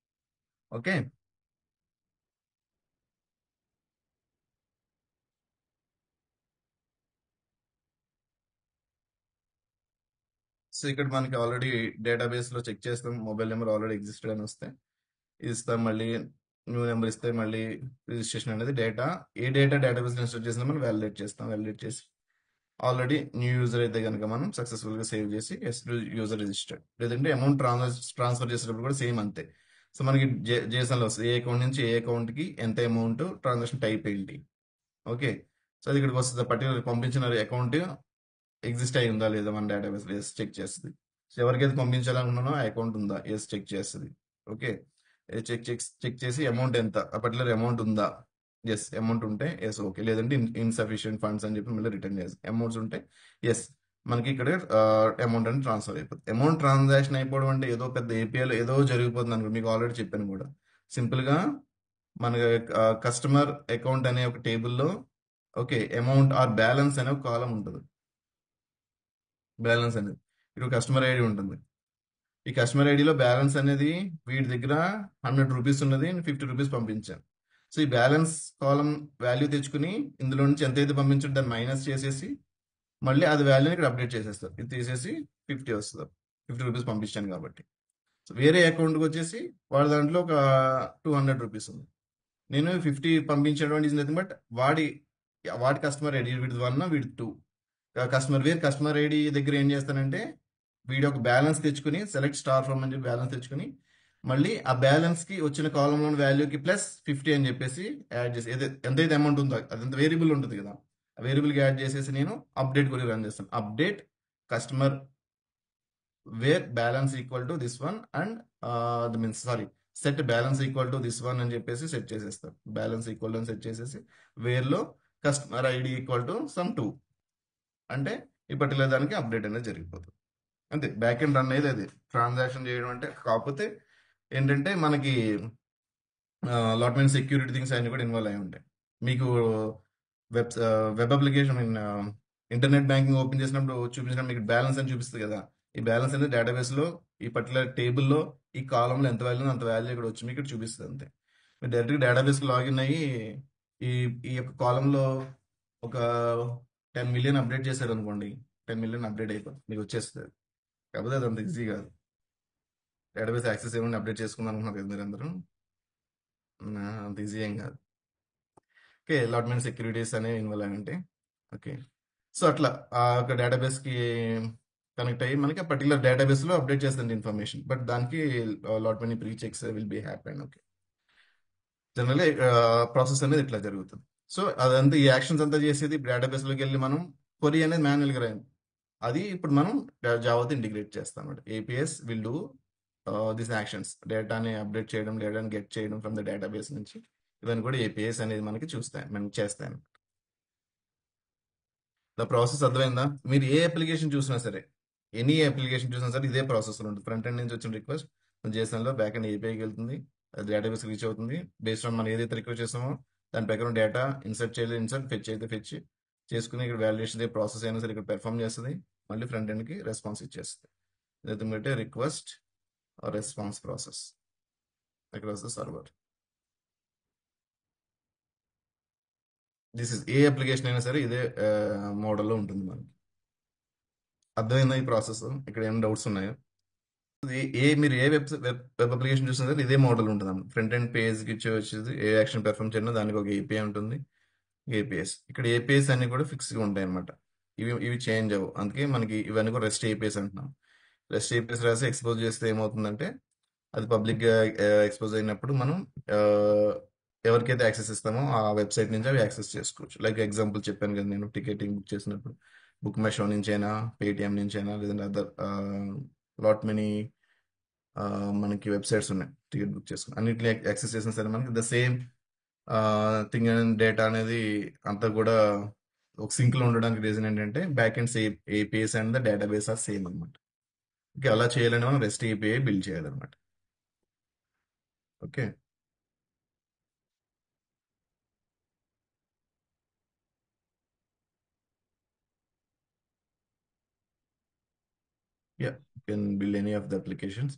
ఓకే, సో ఇక్కడ మనకి ఆల్రెడీ డేటాబేస్ లో చెక్ చేస్తాం, మొబైల్ నెంబర్ ఆల్రెడీ ఎగ్జిస్టెడ్ అని వస్తే ఇది ఇస్తాం, మళ్ళీ న్యూ నెంబర్ ఇస్తే మళ్ళీ రిజిస్ట్రేషన్ అనేది డేటా, ఏ డేటా డేటాబేస్ ఇన్స్టాల్ చేసినా మనం వ్యాలిడేట్ చేస్తాం. వ్యాలిడేట్ చేసి ఆల్రెడీ న్యూ యూజర్ అయితే కనుక మనం సక్సెస్ఫుల్ గా సేవ్ చేసి ఎస్ యూజర్ రిజిస్టర్డ్. లేదంటే అమౌంట్ ట్రాన్స్ఫర్ చేసేటప్పుడు కూడా సేమ్ అంతే. సో మనకి జేసన్ లో వస్తుంది ఏ అకౌంట్ నుంచి ఏ అకౌంట్ కి ఎంత అమౌంట్, ట్రాన్సాక్షన్ టైప్ ఏంటి. ఓకే, సో అది ఇక్కడికి వస్తుంది. పర్టికులర్ పంపించిన అకౌంట్ ఎగ్జిస్ట్ అయి ఉందా లేదా మన డేటాబేస్ లో, ఎస్ చెక్ చేస్తుంది. సో ఎవరికైతే పంపించాలనుకున్నానో ఆ అకౌంట్ ఉందా, ఎస్ చెక్ చేస్తుంది. ఓకే, చెక్ చేసి అమౌంట్ ఎంత, ఆ పర్టికులర్ అమౌంట్ ఉందా, ఎస్ అమౌంట్ ఉంటే ఎస్ ఓకే, లేదంటే ఇన్సఫిషియెంట్ ఫండ్స్ అని చెప్పి మళ్ళీ రిటర్న్ చేసి అమౌంట్స్ ఉంటే ఎస్ మనకి ఇక్కడ అమౌంట్ అని ట్రాన్స్ఫర్ అయిపోతుంది. అమౌంట్ ట్రాన్సాక్షన్ అయిపోవడం అంటే ఏదో పెద్ద ఏపీఐలో ఏదో జరిగిపోతుంది అనుకో, మీకు ఆల్రెడీ చెప్పాను కూడా. సింపుల్ గా మన కస్టమర్ అకౌంట్ అనే ఒక టేబుల్లో ఓకే అమౌంట్ ఆర్ బ్యాలెన్స్ అనే ఒక కాలం ఉంటుంది. బ్యాలెన్స్ అనేది ఇప్పుడు కస్టమర్ ఐడి ఉంటుంది. ఈ కస్టమర్ ఐడిలో బ్యాలెన్స్ అనేది వీడి దగ్గర 100 రూపీస్ ఉన్నది, 50 రూపీస్ పంపించాను. సో ఈ బ్యాలెన్స్ కాలం వాల్యూ తెచ్చుకుని ఇందులో నుంచి ఎంతైతే పంపించాడు దాన్ని మైనస్ చేసేసి మళ్ళీ అది వాల్యూని ఇక్కడ అప్డేట్ చేసేస్తారు. ఇది తీసేసి 50 వస్తుంది, 50 రూపీస్ పంపించాను కాబట్టి. సో వేరే అకౌంట్కి వచ్చేసి వాడి దాంట్లో ఒక 200 రూపీస్ ఉంది. నేను 50 పంపించడం ఈజ్ నథింగ్ బట్ వాడి కస్టమర్ ఐడి వీడి 1 వీడి 2 కస్టమర్ ఐడి దగ్గర ఏం చేస్తానంటే వీడి ఒక బ్యాలెన్స్ తెచ్చుకుని సెలెక్ట్ స్టార్ ఫ్రమ్ అని చెప్పి బ్యాలెన్స్ తెచ్చుకుని మళ్ళీ ఆ బ్యాలెన్స్ కి వచ్చిన కాలంలో వాల్యూకి ప్లస్ 50 అని చెప్పేసి యాడ్ చేసి ఎంతైతే అమౌంట్ ఉందో అదంత వేరియబుల్ ఉంటుంది కదా, ఆ వేరియబుల్ కి యాడ్ చేసేసి నేను అప్డేట్ కూడా రన్ చేస్తాను. Update customer where balance equal to this one and means sorry set balance equal to this one అని చెప్పేసి సెట్ చేసేస్తాను. బ్యాలెన్స్ ఈక్వల్ అని సెట్ చేసేసి వేర్లో customer ID equal to some 2 అంటే ఈ పర్టికులర్ దానికి అప్డేట్ అనేది జరిగిపోతుంది. అంతే, బ్యాక్ ఎండ్ రన్ అయ్యేది అది ట్రాన్సాక్షన్ చేయడం అంటే. కాకపోతే ఏంటంటే మనకి లాట్ మెనీ సెక్యూరిటీ థింగ్స్ అన్ని కూడా ఇన్వాల్వ్ అయి ఉంటాయి. మీకు web web application mean internet banking open చేసినప్పుడు చూపించినప్పుడు మీకు బ్యాలెన్స్ అని చూపిస్తుంది కదా, ఈ బ్యాలెన్స్ అనేది డేటాబేస్ లో ఈ పర్టికులర్ టేబుల్లో ఈ కాలంలో ఎంత వాల్యూ అంత వాల్యూ ఇక్కడ వచ్చి మీకు ఇక్కడ చూపిస్తుంది అంతే. మీరు డైరెక్ట్గా డేటాబేస్కి లాగిన్ అయ్యి ఈ ఈ యొక్క కాలంలో ఒక 10 మిలియన్ అప్డేట్ చేశారు అనుకోండి, 10 మిలియన్ అప్డేట్ అయిపోతుంది, మీకు వచ్చేస్తుంది. కాకపోతే అది అంత ఈజీ కాదు. డేటాబేస్ యాక్సెస్ ఏమైనా అప్డేట్ చేసుకుందాం అనుకున్నారు కదా మీరు అందరూ, అంత ఈజీ ఏం కాదు. ఓకే, లాట్ మెనీ సెక్యూరిటీస్ అనేవి ఇన్వాల్వ్ అయి ఉంటాయి. ఓకే, సో అట్లా ఆ ఒక డేటాబేస్కి కనెక్ట్ అయ్యి మనకి ఆ పర్టికులర్ డేటాబేస్లో అప్డేట్ చేస్తుంది ఇన్ఫర్మేషన్, బట్ దానికి lot many pre checks will be happen. Okay, జనరల్గా ప్రాసెస్ అనేది ఇట్లా జరుగుతుంది. సో అదంతా ఈ యాక్షన్స్ అంతా చేసేది డేటాబేస్లోకి వెళ్ళి మనం క్వరీ అనేది మాన్యువల్గా రాయాలి. అది ఇప్పుడు మనం జావాతో ఇంటిగ్రేట్ చేస్తాం అనమాట. APS will do this actions, డేటాని అప్డేట్ చేయడం, డేటాని గెట్ చేయడం ఫ్రమ్ ద డేటాబేస్ నుంచి, ఇవన్నీ కూడా ఏపీఎస్ అనేది మనకి మనం చేస్తాయి. ద ప్రాసెస్ అర్థమైందా? మీరు ఏ అప్లికేషన్ చూసినా సరే, ఎనీ అప్లికేషన్ చూసినా సరే ఇదే ప్రాసెస్ ఉంటుంది. ఫ్రంట్ ఎండ్ నుంచి వచ్చిన రిక్వెస్ట్ జేసన్లో బ్యాక్ ఎండ్ ఏపీఐకి వెళ్తుంది, అది డేటాబేస్ రీచ్ అవుతుంది. బేస్డ్ ఆన్ మనం ఏదైతే రిక్వెస్ట్ చేస్తామో దాని ప్రకారం డేటా ఇన్సర్ట్ చేయాలి, ఇన్సర్ట్ ఫెచ్ అయితే ఫెచ్ చేసుకుని ఇక్కడ వాల్యుయేషన్ ప్రాసెస్ అయినా సరే ఇక్కడ పెర్ఫామ్ చేస్తుంది, మళ్ళీ ఫ్రంట్ ఎండ్కి రెస్పాన్స్ ఇచ్చేస్తుంది. ఇదైతే request response process across the server. This is a application అయినా సరే ఇదే మోడల్లో ఉంటుంది మనకి. అర్థమైందా ఈ ప్రాసెస్? ఇక్కడ ఏమైనా డౌట్స్ ఉన్నాయో? మీరు ఏ వెబ్ అప్లికేషన్ చూసినా సరే ఇదే మోడల్ ఉంటుంది. ఫ్రంట్ ఎండ్ పేజ్కి వచ్చేది ఏ యాక్షన్ పెర్ఫామ్ చేయడం దానికి ఒక ఏపీఐ ఉంటుంది, ఏపీఎస్. ఇక్కడ ఏపీఎస్ అన్ని కూడా ఫిక్స్గా ఉంటాయి అనమాట, ఇవి చేంజ్ అవ్వవు. అందుకే మనకి ఇవన్నీ కూడా రెస్ట్ ఏపీఎస్ అంటున్నాం. రెస్ట్ ఏపీఎస్ రాసి ఎక్స్పోజ్ చేస్తే ఏమవుతుందంటే అది పబ్లిక్గా ఎక్స్పోజ్ అయినప్పుడు మనం ఎవరికైతే యాక్సెస్ ఇస్తామో ఆ వెబ్సైట్ నుంచి అవి యాక్సెస్ చేసుకోవచ్చు. లైక్ ఎగ్జాంపుల్ చెప్పాను కదా, నేను టికెటింగ్ బుక్ చేసినప్పుడు బుక్ మై షో నుంచి అయినా, పేటిఎం నుంచి అయినా, లేదంటే అదర్ లాట్ మెనీ మనకి వెబ్సైట్స్ ఉన్నాయి టికెట్ బుక్ చేసుకుని, అన్నింటినీ యాక్సెస్ చేసిన సరే మనకి the same thing and data అనేది అంతా కూడా ఒక సింక్లో ఉండడానికి రీజన్ ఏంటంటే back end same APIs and the database are same అనమాట. ఓకే, అలా చేయాలని మనం రెస్ట్ ఏపీఐ బిల్డ్ చేయాలన్నమాట. Okay, yeah, you can build any of the applications.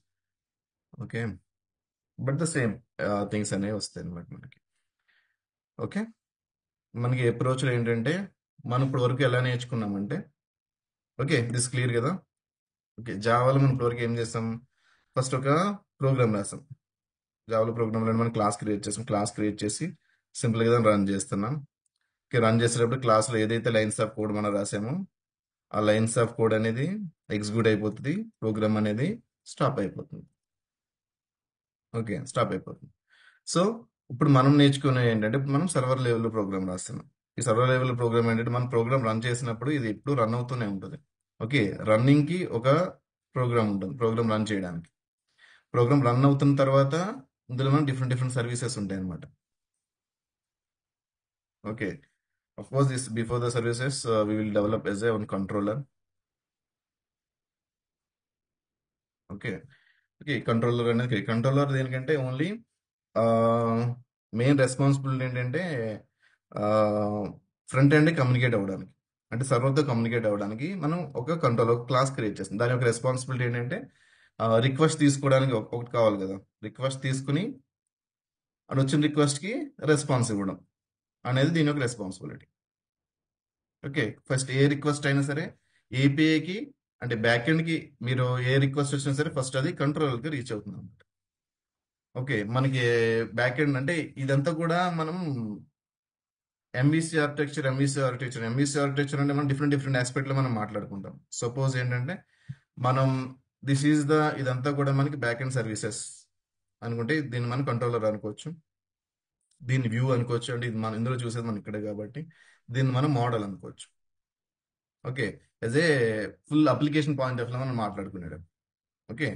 Okay, but the same things అనేవి వస్తాయి అనమాట మనకి. ఓకే, మనకి అప్రోచ్లో ఏంటంటే మనం ఇప్పుడు వరకు ఎలా నేర్చుకున్నామంటే, ఓకే దిస్ క్లియర్ కదా, ఓకే, జావాలో మనం ఇప్పటివరకు ఏం చేస్తాం? ఫస్ట్ ఒక ప్రోగ్రామ్ రాసాం. జావాలో ప్రోగ్రామ్లో మనం క్లాస్ క్రియేట్ చేసాం. క్లాస్ క్రియేట్ చేసి సింపుల్గా రన్ చేస్తున్నాం. ఓకే, రన్ చేసేటప్పుడు క్లాస్లో ఏదైతే లైన్స్ ఆఫ్ కోడ్ మనం రాసామో ఆ లైన్స్ ఆఫ్ కోడ్ అనేది ఎగ్జిక్యూట్ అయిపోతుంది. ప్రోగ్రామ్ అనేది స్టాప్ అయిపోతుంది. ఓకే, స్టాప్ అయిపోతుంది. సో ఇప్పుడు మనం నేర్చుకునే ఏంటంటే, ఇప్పుడు మనం సర్వర్ లెవెల్ ప్రోగ్రామ్ రాస్తున్నాం. ఈ సర్వర్ లెవెల్ ప్రోగ్రామ్ ఏంటంటే, మనం ప్రోగ్రామ్ రన్ చేసినప్పుడు ఇది ఎప్పుడు రన్ అవుతూనే ఉంటుంది. ఓకే, రన్నింగ్ కి ఒక ప్రోగ్రామ్ ఉంటుంది, ప్రోగ్రామ్ రన్ చేయడానికి. ప్రోగ్రామ్ రన్ అవుతున్న తర్వాత ఇందులో మనం డిఫరెంట్ డిఫరెంట్ సర్వీసెస్ ఉంటాయి అన్నమాట. Okay, of course this before the services we will develop as a one controller. Okay, okay, controller అనేది కంట్రోలర్ దేనికంటే ఓన్లీ మెయిన్ రెస్పాన్సిబిలిటీ ఏంటంటే ఫ్రంట్ ఎండ్ కమ్యూనికేట్ అవ్వడానికి, అంటే సర్వర్తో కమ్యూనికేట్ అవ్వడానికి మనం ఒక కంట్రోల్ ఒక క్లాస్ క్రియేట్ చేస్తాం. దాని యొక్క రెస్పాన్సిబిలిటీ ఏంటంటే రిక్వెస్ట్ తీసుకోవడానికి ఒకటి కావాలి కదా, రిక్వెస్ట్ తీసుకుని అది వచ్చిన రిక్వెస్ట్కి రెస్పాన్స్ ఇవ్వడం అనేది దీని యొక్క రెస్పాన్సిబిలిటీ. ఓకే, ఫస్ట్ ఏ రిక్వెస్ట్ అయినా సరే ఏపీఐకి అంటే బ్యాక్ ఎండ్కి మీరు ఏ రిక్వెస్ట్ వచ్చినా సరే ఫస్ట్ అది కంట్రోలర్కి రీచ్ అవుతుంది అన్నమాట. ఓకే, మనకి బ్యాక్ ఎండ్ అంటే ఇదంతా కూడా మనం ఎంబీసీ ఆర్కిటెక్చర్ అంటే మనం డిఫరెంట్ డిఫరెంట్ ఆస్పెక్ట్లో మనం మాట్లాడుకుంటాం. సపోజ్ ఏంటంటే మనం దిస్ ఈజ్ ద ఇదంతా కూడా మనకి బ్యాక్ ఎండ్ సర్వీసెస్ అనుకుంటే దీన్ని మనం కంట్రోలర్ అనుకోవచ్చు, దీన్ని వ్యూ అనుకోవచ్చు, అంటే ఇది మనం ఇందులో చూసేది మనం ఇక్కడే కాబట్టి దీన్ని మనం మోడల్ అనుకోవచ్చు. Okay, as a full application point of లో మనం మాట్లాడుకునేది. ఓకే,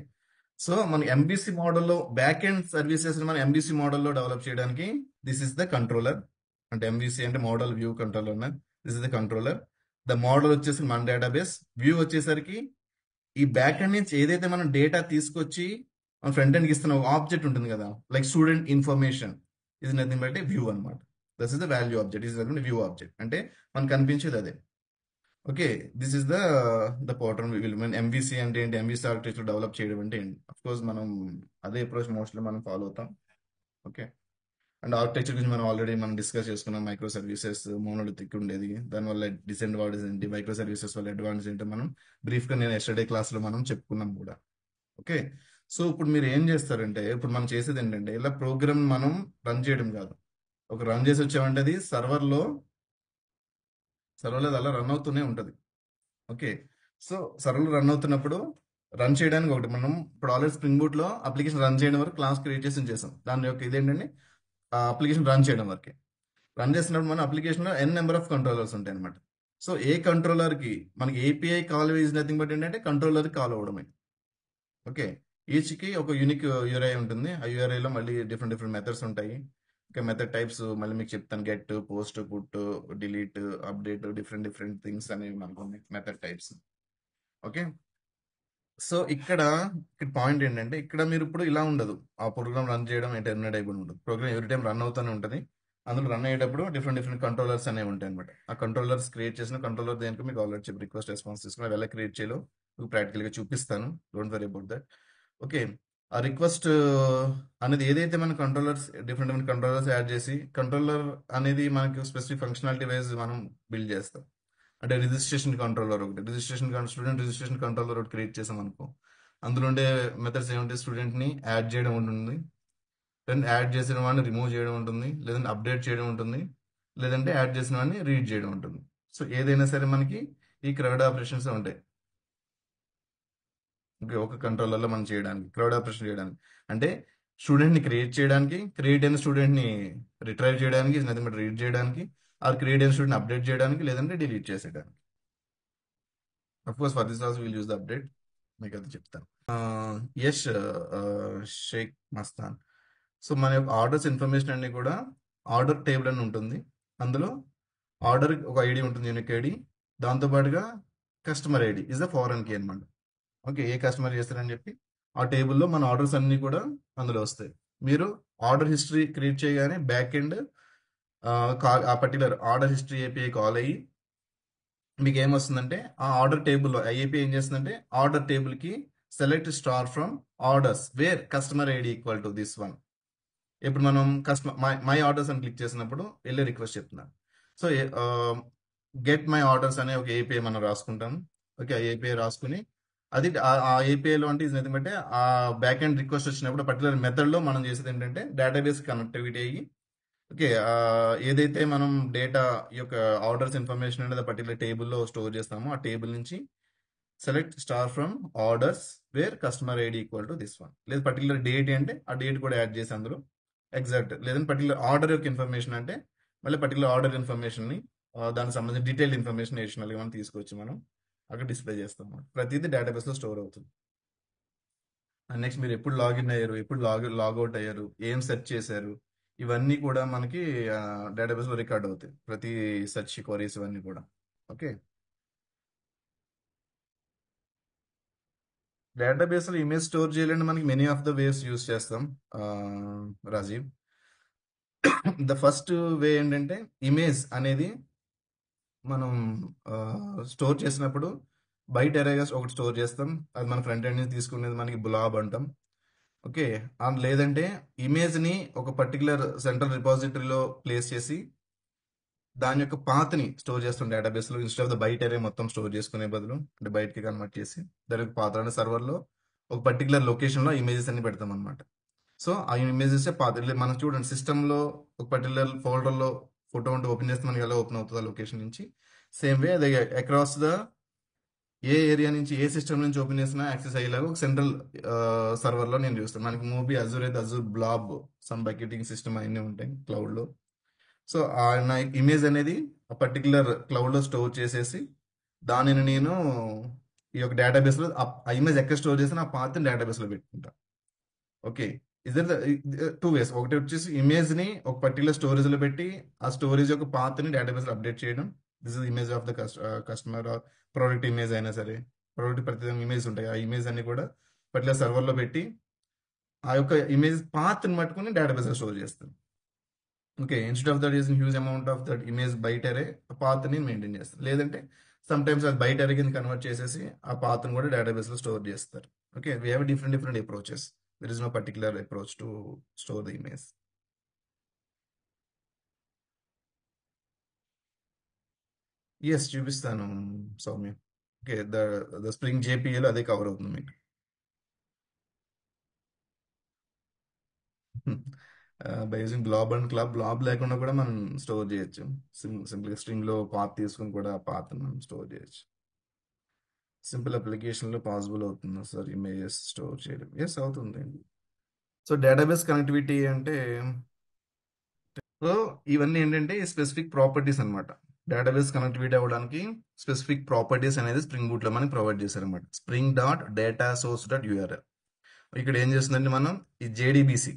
సో మన ఎంబీసీ మోడల్లో బ్యాక్ ఎండ్ సర్వీసెస్ మనం ఎంబీసీ మోడల్లో డెవలప్ చేయడానికి దిస్ ఇస్ ద కంట్రోలర్. అంటే ఎంబీసీ అంటే model view controller. This is the controller. The model వచ్చేసి మన డేటాబేస్, వ్యూ వచ్చేసరికి ఈ బ్యాక్ ఎండ్ నుంచి ఏదైతే మనం డేటా తీసుకొచ్చి మన ఫ్రంట్ ఎండ్కి ఇస్తున్న ఒక ఆబ్జెక్ట్ ఉంటుంది కదా, లైక్ స్టూడెంట్ ఇన్ఫర్మేషన్, ఇది నథింగ్ బట్ వ్యూ అనమాట. This is the value object, is view object అంటే మనకు కనిపించేది అదే. Okay, this is the pattern will mean MVC అంటే ఏంటి, ఎంబీసీ ఆర్కిటెక్చర్ డెవలప్ చేయడం అంటే ఏంటి. అఫ్ కోర్స్ మనం అదే అప్రోచ్ మోస్ట్లీ మనం ఫాలో అవుతాం. ఓకే, అండ్ ఆర్కిటెక్చర్ గురించి మనం ఆల్రెడీ మనం డిస్కస్ చేసుకున్నాం. మైక్రో సర్వీసెస్ మోనోలిథిక్ ఉండేది, దానివల్ల డిసడ్వాంటేజ్ ఏంటి, మైక్రో సర్వీసెస్ వల్ల అడ్వాంటేజ్ ఏంటి మనం బ్రీఫ్గా నేను ఎస్టర్డే క్లాస్లో మనం చెప్పుకున్నాం కూడా. ఓకే, సో ఇప్పుడు మీరు ఏం చేస్తారంటే, ఇప్పుడు మనం చేసేది ఏంటంటే ఇలా ప్రోగ్రామ్ మనం రన్ చేయడం కాదు, ఒక రన్ చేసి వచ్చామంటే అది సర్వర్లో అలా రన్ అవుతూనే ఉంటుంది. ఓకే, సో సర్వర్లో రన్ అవుతున్నప్పుడు రన్ చేయడానికి ఒకటి మనం ఇప్పుడు ఆల్రెడీ స్ప్రింగ్ బూట్ లో అప్లికేషన్ రన్ చేయడం వరకు క్లాస్ క్రియేట్ చేసి చేసాం. దాని యొక్క ఇదేంటంటే ఆ అప్లికేషన్ రన్ చేయడం వరకే. రన్ చేసినప్పుడు మన అప్లికేషన్ లో ఎన్ నెంబర్ ఆఫ్ కంట్రోలర్స్ ఉంటాయి అనమాట. సో ఏ కంట్రోలర్ కి మనకి API call is nothing but ఏంటంటే కంట్రోలర్ కాల్ అవ్వడమే. ఓకే, ఈచ్ కి ఒక యూనిక్ యూఐ ఉంటుంది. ఆ URI లో మళ్ళీ డిఫరెంట్ డిఫరెంట్ మెథడ్స్ ఉంటాయి. ఓకే, మెథడ్ టైప్స్ మళ్ళీ మీకు చెప్తాను, get, post, put, delete, update, different different things అనేవి మనకు ఉన్నాయి మెథడ్ టైప్స్. ఓకే, సో ఇక్కడ పాయింట్ ఏంటంటే ఇక్కడ మీరు ఇప్పుడు ఇలా ఉండదు, ఆ ప్రోగ్రామ్ రన్ చేయడం టెర్మినేట్ అయిపోయి ఉండదు. ప్రోగ్రామ్ ఎవ్రీ టైం రన్ అవుతూనే ఉంటుంది. అందులో రన్ అయ్యేటప్పుడు డిఫరెంట్ డిఫరెంట్ కంట్రోలర్స్ అనేవి ఉంటాయి అనమాట. ఆ కంట్రోలర్స్ క్రియేట్ చేసిన కంట్రోలర్ దేనికి మీకు ఆల్రెడీ చెప్పి రిక్వెస్ట్ రెస్పాన్స్ తీసుకుని అవి ఎలా క్రియేట్ చేయాలో మీకు ప్రాక్టికల్గా చూపిస్తాను. Don't worry about that. Okay, ఆ రిక్వెస్ట్ అనేది ఏదైతే మన controllers different different controllers add చేసి కంట్రోలర్ అనేది మనకి స్పెసిఫిక్ ఫంక్షనాలిటీ వైజ్ మనం బిల్డ్ చేస్తాం. అంటే రిజిస్ట్రేషన్ కంట్రోలర్ ఒకటి, స్టూడెంట్ రిజిస్ట్రేషన్ కంట్రోలర్ ఒకటి క్రియేట్ చేసాం అనుకో, అందులో ఉండే మెథడ్స్ ఏమంటే స్టూడెంట్ని యాడ్ చేయడం ఉంటుంది, లేదంటే యాడ్ చేసిన వాడిని రిమూవ్ చేయడం ఉంటుంది, లేదంటే అప్డేట్ చేయడం ఉంటుంది, లేదంటే యాడ్ చేసిన వాడిని రీడ్ చేయడం ఉంటుంది. సో ఏదైనా సరే మనకి ఈ క్రౌడ్ ఆపరేషన్స్ ఉంటాయి. ఓకే, ఒక కంట్రోలర్లో మనం చేయడానికి క్రౌడ్ ఆపరేషన్ చేయడానికి అంటే స్టూడెంట్ని క్రియేట్ చేయడానికి, క్రియేట్ అయిన స్టూడెంట్ని రిట్రైవ్ చేయడానికి, నథింగ్ బట్ రీడ్ చేయడానికి, ఆర్ క్రియేట్ అయిన స్టూడెంట్ అప్డేట్ చేయడానికి, లేదంటే డిలీట్ చేసేయడానికి. Of course for this also will use the update, మీకు అది చెప్తాను. యష్ షేక్ మస్తాన్. సో మన యొక్క ఆర్డర్స్ ఇన్ఫర్మేషన్ అన్ని కూడా ఆర్డర్ టేబుల్ అని ఉంటుంది. అందులో ఆర్డర్ ఒక ఐడి ఉంటుంది, యూనిక్ ఐడి. దాంతోపాటుగా customer ID is the foreign key అనమాట. ఓకే, ఏ కస్టమర్ చేస్తారని చెప్పి ఆ టేబుల్లో మన ఆర్డర్స్ అన్ని కూడా అందులో వస్తాయి. మీరు ఆర్డర్ హిస్టరీ క్రియేట్ చేయగానే బ్యాక్ ఎండ్ ఆ particular order history API call అయ్యి మీకు ఏమొస్తుందంటే ఆ ఆర్డర్ టేబుల్లో ఐఏపీ ఏం చేస్తుందంటే ఆర్డర్ టేబుల్కి select star from orders where customer ID equal to this one. ఇప్పుడు మనం కస్టమర్ మై ఆర్డర్స్ అని క్లిక్ చేసినప్పుడు వెళ్ళి రిక్వెస్ట్ చెప్తున్నాను. సో గెట్ మై ఆర్డర్స్ అనే ఒక ఏపీఐ మనం రాసుకుంటాం. ఓకే, ఆ ఏపీఐ రాసుకుని అది ఆ ఏపీఐలో అంటే ఇది ఎందుకంటే ఆ బ్యాక్ ఎండ్ రిక్వెస్ట్ వచ్చినప్పుడు పర్టికులర్ మెథడ్లో మనం చేసేది ఏంటంటే డేటాబేస్ కనెక్టివిటీ అయ్యి ఓకే ఏదైతే మనం డేటా ఈ యొక్క ఆర్డర్స్ ఇన్ఫర్మేషన్ అనేది పర్టికులర్ టేబుల్లో స్టోర్ చేస్తామో ఆ టేబుల్ నుంచి select star from orders where customer ID equal to this one లేదు పర్టికులర్ డేట్ అంటే ఆ డేట్ కూడా యాడ్ చేసి అందులో ఎగ్జాక్ట్ లేదంటే పర్టికులర్ ఆర్డర్ యొక్క ఇన్ఫర్మేషన్ అంటే మళ్ళీ పర్టికులర్ ఆర్డర్ ఇన్ఫర్మేషన్ని దానికి సంబంధించిన డీటెయిల్ ఇన్ఫర్మేషన్ అడిషనల్గా మనం తీసుకొచ్చి మనం అక్కడ డిస్ప్లే చేస్తాం ప్రతిదీ డేటాబేస్లో స్టోర్ అవుతుంది అండ్ నెక్స్ట్ మీరు ఎప్పుడు లాగిన్ అయ్యారు ఎప్పుడు లాగౌట్ అయ్యారు ఏం సెర్చ్ చేశారు ఇవన్నీ కూడా మనకి డేటాబేస్లో రికార్డ్ అవుతాయి ప్రతి సెర్చ్ క్వరీస్ ఇవన్నీ కూడా ఓకే డేటాబేస్లో ఇమేజ్ స్టోర్ చేయాలంటే మనకి many of the waste use చేస్తాం ఆ, రాజీవ్ ద ఫస్ట్ వే ఏంటంటే ఇమేజ్ అనేది మనం స్టోర్ చేసినప్పుడు బయట ఎరేగాస్ ఒకటి స్టోర్ చేస్తాం అది మన ఫ్రంట్ ఎండ్ నుంచి తీసుకునేది మనకి బ్లాబ్ అంటాం ఓకే లేదంటే ఇమేజ్ని ఒక పర్టికులర్ సెంట్రల్ రిపాజిటరీలో ప్లేస్ చేసి దాని యొక్క పాత్ని స్టోర్ చేస్తాం డేటాబేస్లో ఇన్స్టెడ్ ఆఫ్ ద బయట ఎరే మొత్తం స్టోర్ చేసుకునే బదులు అంటే బయటకి కన్వర్ట్ చేసి దాని యొక్క పాత అనే సర్వర్లో ఒక పర్టికులర్ లొకేషన్లో ఇమేజెస్ అన్ని పెడతాం అనమాట సో ఆ ఇమేజెస్ పాత మనం చూడండి సిస్టంలో ఒక పర్టికులర్ ఫోల్డర్లో ఫోటో ఉంటే ఓపెన్ చేస్తే మనకి ఎలా ఓపెన్ అవుతుంది ఆ లొకేషన్ నుంచి సేమ్ వే అది అక్రాస్ ద ఏ ఏరియా నుంచి ఏ సిస్టమ్ నుంచి ఓపెన్ చేసినా యాక్సెస్ అయ్యేలాగా ఒక సెంట్రల్ సర్వర్లో నేను చూస్తాను మనకి మూవీ అజూర్ అయితే Azure blob some bucketing system అవన్నీ ఉంటాయి క్లౌడ్లో సో నా ఇమేజ్ అనేది ఆ పర్టికులర్ క్లౌడ్లో స్టోర్ చేసేసి దానిని నేను ఈ యొక్క డేటాబేస్లో ఆ ఇమేజ్ ఎక్కడ స్టోర్ చేసిన ఆ పాత్ని డేటాబేస్లో పెట్టుకుంటా ఓకే ఇద్దరు టూ వేస్ ఒకటి వచ్చేసి ఇమేజ్ని ఒక పర్టికులర్ స్టోరేజ్లో పెట్టి ఆ స్టోరేజ్ యొక్క పాత్ని డేటాబేస్లో అప్డేట్ చేయడం this is image of the customer product image అయినా సరే ప్రోడక్ట్ ప్రతి ఇమేజ్ ఉంటాయి ఆ ఇమేజ్ అన్ని కూడా పర్టికులర్ సర్వర్లో పెట్టి ఆ యొక్క ఇమేజ్ పాత్ని పట్టుకుని డేటాబేస్లో స్టోర్ చేస్తాను okay instead of that using huge amount of that image బయట అరే ఆ పాత్ని మెయింటైన్ చేస్తారు లేదంటే సమ్ టైమ్స్ అది బయట అరే కింద కన్వర్ట్ చేసేసి ఆ పాత్ని కూడా డేటాబేస్లో స్టోర్ చేస్తారు okay we have different approaches there is no particular approach to store the image yes చూపిస్తాను సౌమ్య ఓకే ద స్ప్రింగ్ జేపీఏలో అదే కవర్ అవుతుంది మీకు by using blob and clob blob లేకుండా కూడా మనం స్టోర్ చేయొచ్చు సింపుల్గా స్ట్రింగ్లో పాత్ తీసుకుని కూడా ఆ పాత్ మనం స్టోర్ చేయొచ్చు సింపుల్ అప్లికేషన్లో పాసిబుల్ అవుతుంది సార్ ఇమేజెస్ స్టోర్ చేయడం ఎస్ అవుతుంది సో డేటాబేస్ కనెక్టివిటీ అంటే సో ఇవన్నీ ఏంటంటే స్పెసిఫిక్ ప్రాపర్టీస్ అన్నమాట డేటాబేస్ కనెక్టివిటీ అవ్వడానికి స్పెసిఫిక్ ప్రాపర్టీస్ అనేది స్ప్రింగ్ బూట్లో మనకి ప్రొవైడ్ చేశారన్నమాట spring dot data source dot URL ఇక్కడ ఏం చేస్తుందంటే మనం ఈ జేడీబీసీ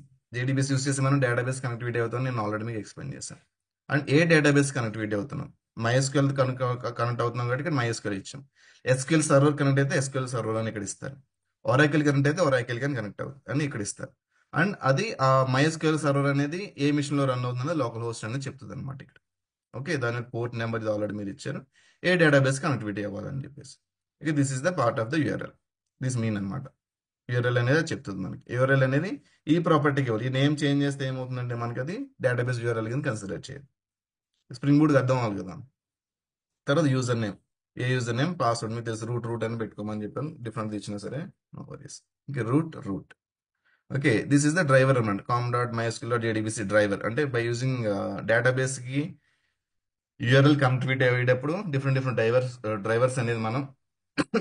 యూస్ చేసి మనం డేటాబేస్ కనెక్టివిటీ అవుతాం నేను ఆల్రెడీ మీకు ఎక్స్ప్లెయిన్ చేశాను అండ్ ఏ డేటాబేస్ కనెక్టివిటీ అవుతున్నాం మైఎస్క్యూఎల్ కనెక్ట్ అవుతున్నాం కాబట్టి ఇక్కడ మైఎస్క్యూఎల్ ఇచ్చాం ఎస్క్యూఎల్ సర్వర్ కనెక్ట్ అయితే ఎస్క్యూఎల్ సర్వర్ అని ఇక్కడ ఇస్తారు ఒరాకిల్ కనెక్ట్ అయితే ఒరాకిల్ కానీ కనెక్ట్ అవుతుంది అని ఇక్కడ ఇస్తారు అండ్ అది ఆ మైఎస్క్యూఎల్ సర్వర్ అనేది ఏ మిషన్లో రన్ అవుతుందో లోకల్ హోస్ట్ అనేది చెప్తుంది అనమాట ఇక్కడ ఓకే దాని పోర్ట్ నెంబర్ ఇది ఆల్రెడీ మీరు ఇచ్చారు ఏ డేటాబేస్ కనెక్టివిటీ అవ్వాలని చెప్పేసి ఇక this is the part of the URL this mean అనమాట యూఆర్ఎల్ అనేది చెప్తుంది మనకి యూఆర్ఎల్ అనేది ఈ ప్రాపర్టీకి ఇవ్వాలి ఈ నేమ్ చేంజ్ చేస్తే ఏమవుతుందంటే మనకి అది డేటాబేస్ యూఆర్ఎల్ కింద కన్సిడర్ చేయాలి స్ప్రింగ్ బూట్కి అర్థం అవ్వాలి కదా తర్వాత user name a user name password మీకు తెలుసు రూట్ అని పెట్టుకోమని చెప్పాను డిఫరెంట్ ఇచ్చినా సరే నో వరీస్ ఇంకా root okay this is the driver అనమాట com dot MySQL dot JDBC driver అంటే బై యూజింగ్ డేటాబేస్కి యూఆర్ఎల్ కనెక్టివిటీ అయ్యేటప్పుడు డిఫరెంట్ డ్రైవర్స్ అనేది మనం